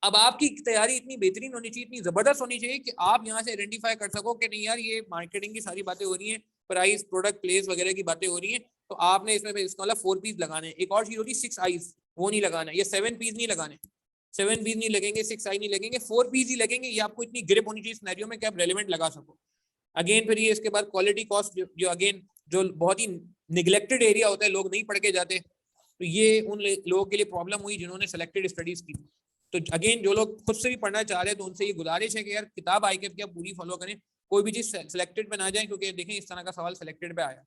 अब आपकी तैयारी इतनी बेहतरीन होनी चाहिए, इतनी जबरदस्त होनी चाहिए कि आप यहाँ से आइडेंटिफाई कर सको कि नहीं यार ये मार्केटिंग की सारी बातें हो रही हैं, प्राइस प्रोडक्ट प्लेस वगैरह की बातें हो रही हैं, तो आपने इसमें इसका मतलब 4 पीस लगाने। एक और चीज होती है 6 आईज, वो नहीं लगाना, ये 7 पीस नहीं लगाने, 7 पीस नहीं लगेंगे, 6 आई नहीं लगेंगे, 4 पीस ही लगेंगे। ये आपको इतनी ग्रिप होनी चाहिए सिनेरियो में कि आप रेलेवेंट लगा सको। अगेन फिर ये इसके बाद क्वालिटी कॉस्ट, जो अगेन जो बहुत ही निगलेक्टेड एरिया होता है, लोग नहीं पढ़ के जाते, तो ये उन लोगों के लिए प्रॉब्लम हुई जिन्होंने सेलेक्टेड स्टडीज की। तो अगेन जो लोग खुद से भी पढ़ना चाह रहे हैं तो उनसे ये गुजारिश है कि यार किताब आईकेएफ की आप पूरी फॉलो करें, कोई भी चीज सेलेक्टेड पे ना जाए, क्योंकि देखें इस तरह का सवाल सेलेक्टेड पे आया।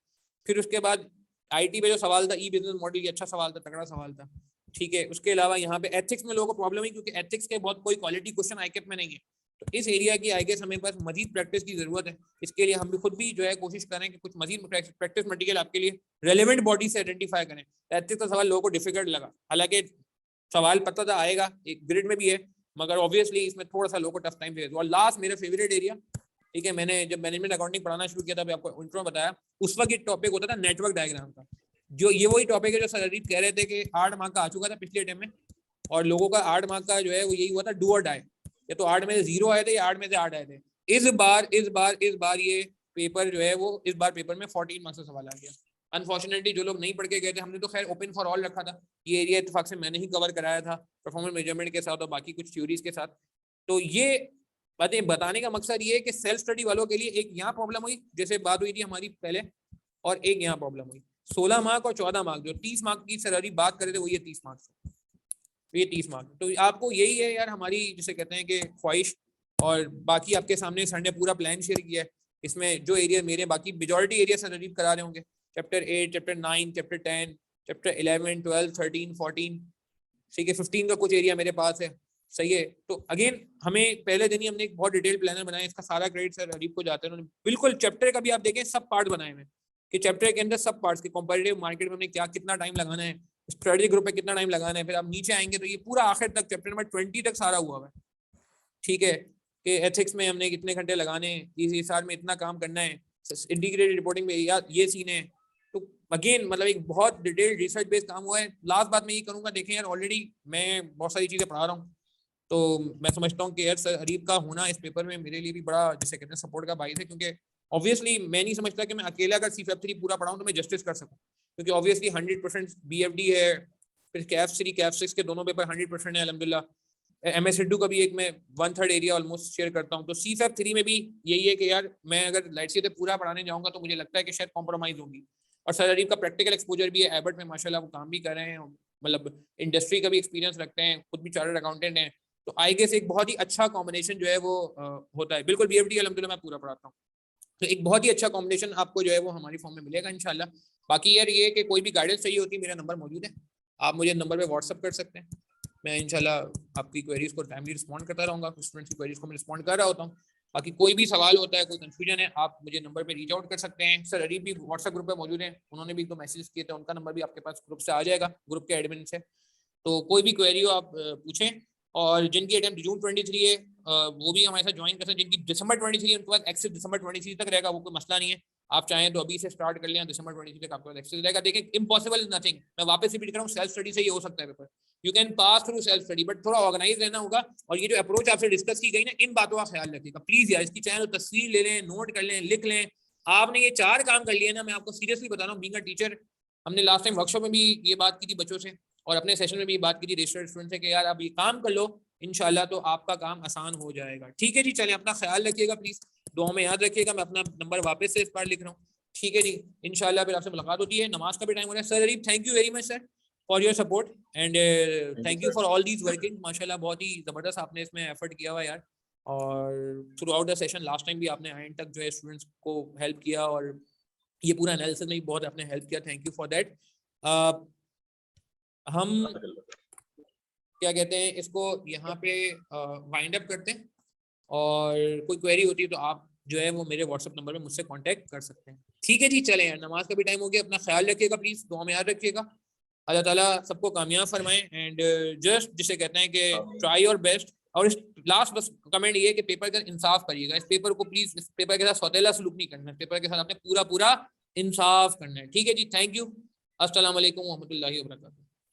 फिर उसके बाद आईटी पे जो सवाल था, ई बिजनेस मॉडल, ये अच्छा सवाल था, तगड़ा सवाल था, ठीक है। उसके अलावा यहाँ पे एथिक्स में लोगों को प्रॉब्लम है, क्योंकि एथिक्स के बहुत कोई क्वालिटी क्वेश्चन आईकेएफ में नहीं है। तो इस एरिया की आई गेस हमें पास मजीद प्रैक्टिस की जरूरत है। इसके लिए हम भी खुद भी जो है कोशिश करें कि कुछ मजीद प्रैक्टिस मटेरियल आपके लिए रेलेवेंट बॉडी से आइडेंटिफाई करें। एथिक्स का सवाल लोगों को डिफिकल्ट लगा, हालांकि सवाल पता था आएगा, एक ग्रिड में भी है, मगर ऑब्वियसली इसमें थोड़ा सा लोगों को टफ टाइम फेस हुआ। और लास्ट मेरा फेवरेट एरिया, ठीक है, मैंने जब मैनेजमेंट अकाउंटिंग पढ़ाना शुरू किया था, आपको इंट्रो बताया, उस वक्त एक टॉपिक होता था नेटवर्क डायग्राम का। जो ये वही टॉपिक है जो सर अरीब कह रहे थे कि 8 मार्क का आ चुका था पिछले टाइम में, और लोगों का 8 मार्क का जो है वो यही हुआ था, डू और डाई, या तो 8 में से 0 आए थे या 8 में से 8 आए थे। इस बार ये पेपर जो है वो इस बार पेपर में 14 मार्क्स का सवाल आ गया। अनफॉर्चुनेटली जो लोग नहीं पढ़ के गए थे, हमने तो खैर ओपन फॉर ऑल रखा था, ये एरिया इत्तेफाक से मैंने ही कवर कराया था परफॉर्मेंस मेजरमेंट के साथ और बाकी कुछ थ्योरीज के साथ। तो ये बातें बताने का मकसद ये है कि सेल्फ स्टडी वालों के लिए एक यहाँ प्रॉब्लम हुई, जैसे बात हुई थी हमारी पहले, और एक यहाँ प्रॉब्लम हुई 16 मार्क और 14 मार्क, जो 30 मार्क की सर बात कर रहे थे, वो ये 30 मार्क्स, ये 30 मार्क। तो आपको यही है यार हमारी जिसे कहते हैं कि ख्वाहिश, और बाकी आपके सामने सर ने पूरा प्लान शेयर किया है। इसमें जो एरिया मेरे बाकी मेजॉरिटी एरिया सर अरीब करा रहे होंगे, चैप्टर 8, चैप्टर 9, चैप्टर 10, चैप्टर 11, 12, 13, 14, ठीक है, 15 का कुछ एरिया मेरे पास है, सही है। तो अगेन हमें पहले दिन ही हमने एक बहुत डिटेल प्लानर बनाया, इसका सारा क्रेडिट सर अरीब को जाता है, उन्होंने बिल्कुल चैप्टर का भी आप देखें सब पार्ट बनाए हुए, कि चैप्टर के अंदर सब पार्ट्स के कॉम्पिटिटिव मार्केट में हमने क्या कितना टाइम लगाना है, स्ट्रेटजी ग्रुप पे कितना टाइम लगाना है, फिर आप नीचे आएंगे तो ये पूरा आखिर तक चैप्टर नंबर 20 तक सारा हुआ है। ठीक है, कि एथिक्स में हमने कितने घंटे लगाने हैं, इस साल में इतना काम करना है, इंटीग्रेटेड रिपोर्टिंग में या ये सीन है। तो अगेन मतलब एक बहुत डिटेल्ड रिसर्च बेस्ड काम हुआ है। लास्ट बात मैं ये करूँगा, देखें यार ऑलरेडी मैं बहुत सारी चीज़ें पढ़ा रहा हूँ, तो मैं समझता हूँ कि यार सर अरीब का होना इस पेपर में मेरे लिए भी बड़ा जिसे कहते हैं सपोर्ट का बाइस है, क्योंकि ऑब्वियसली मैं नहीं समझता कि मैं अकेला अगर CFAP3 पूरा पढ़ाऊँ तो मैं जस्टिस कर सकूँ, क्योंकि ऑब्वियसली 100% BFD है, फिर CAF3 CAF6 के दोनों पेपर 100% है अल्हम्दुलिल्लाह। MS सिड्डू का भी एक मैं 1/3 एरिया ऑलमोस्ट शेयर करता हूँ। तो CFAP3 में भी यही है कि यार मैं अगर लाइट से पूरा पढ़ाने जाऊँगा तो मुझे लगता है कि शायद कॉम्प्रोमाइज़ होगी। और सर अरीब का प्रैक्टिकल एक्सपोजर भी है, एबर्ट में माशाल्लाह वो काम भी कर रहे हैं, मतलब इंडस्ट्री का भी एक्सपीरियंस रखते हैं, खुद भी चार्टर्ड अकाउंटेंट हैं। तो आई गेस एक बहुत ही अच्छा कॉम्बिनेशन जो है वो होता है। बिल्कुल BFD अल्हम्दुलिल्लाह मैं पूरा पढ़ाता हूँ, तो एक बहुत ही अच्छा कॉम्बिनेशन आपको जो है वो हमारी फॉर्म में मिलेगा इंशाल्लाह। बाकी यार ये कि कोई भी गाइडेंस चाहिए होती है, मेरा नंबर मौजूद है, आप मुझे नंबर पे व्हाट्सअप कर सकते हैं। मैं इंशाल्लाह आपकी क्वेरीज को टाइमली रिस्पॉन्ड करता रहूँगा, स्टूडेंट्स की क्वेरीज को मैं रिस्पॉन्ड कर रहा होता हूँ। बाकी कोई भी सवाल होता है, कोई कंफ्यूजन है, आप मुझे नंबर पे रीच आउट कर सकते हैं। सर अरीब भी व्हाट्सएप ग्रुप पे मौजूद है, उन्होंने भी 2 मैसेज किए थे, उनका नंबर भी आपके पास ग्रुप से आ जाएगा, ग्रुप के एडमिन से। तो कोई भी क्वेरी हो आप पूछें। और जिनकी अटेम्प्ट जून 23 है वो भी हमारे साथ ज्वाइन कर सकते हैं। जिनकी दिसंबर 23 उनके पास एक्सेस दिसंबर 23 तक रहेगा, वो कोई मसला नहीं है। आप चाहें तो अभी से स्टार्ट कर लें, दिसंबर 23 तक आपके पास एक्सेस रहेगा। देखिए इम्पॉसिबल इज नथिंग, मैं वापस रिपीट कर रहा हूँ, सेल्फ स्टडी से ये हो सकता है paper, you can pass through self study, but थोड़ा ऑर्गेनाइज रहना होगा। और ये जो अप्रोच आपसे डिस्कस की गई ना, इन बातों का ख्याल रखिएगा प्लीज यार। इसकी चाहे तो तस्वीर ले लें, नोट कर लें, लिख लें। आपने ये 4 काम कर लिए ना, मैं आपको सीरियसली बता रहा हूँ, बीइंग अ टीचर, हमने लास्ट टाइम वर्कशॉप में भी ये बात की थी बच्चों से, और अपने सेशन में भी बात की थी रजिस्टर्ड स्टूडेंट से कि यार आप ये काम कर लो इंशाल्लाह तो आपका काम आसान हो जाएगा। ठीक है जी, चलें, अपना ख्याल रखिएगा प्लीज, दुआ में याद रखिएगा। मैं अपना नंबर वापस से इस बार लिख रहा हूँ। ठीक है जी, इंशाल्लाह फिर आपसे मुलाकात होती है। नमाज का भी टाइम हो रहा है। Sir Areeb thank you very much sir for your support and thank you for all these working. माशाल्लाह बहुत ही जबरदस्त आपने इसमें एफर्ट किया हुआ यार, और through out the session last time भी आपने एंड तक जो है स्टूडेंट्स को हेल्प किया, और ये पूरा एनालिसिस में भी बहुत आपने हेल्प किया, थैंक यू फॉर दैट। हम क्या कहते हैं इसको यहाँ पे वाइंड अप करते हैं, और कोई क्वेरी होती है तो आप जो है वो मेरे व्हाट्सएप नंबर पे मुझसे कांटेक्ट कर सकते हैं। ठीक है जी, चलें यार, नमाज का भी टाइम हो गया, अपना ख्याल रखिएगा प्लीज, दुआ में याद रखिएगा। अल्लाह ताला सबको कामयाब फरमाए एंड जस्ट जिसे कहते हैं कि ट्राई योर बेस्ट। और इस लास्ट बस कमेंट ये है कि पेपर का इंसाफ करिएगा, इस पेपर को प्लीज, इस पेपर के साथ सौतेला सलूक नहीं करना है, पेपर के साथ आपने पूरा पूरा इंसाफ करना है। ठीक है जी, थैंक यू, अस्सलाम वालेकुम व रहमतुल्लाहि व बरकातहू।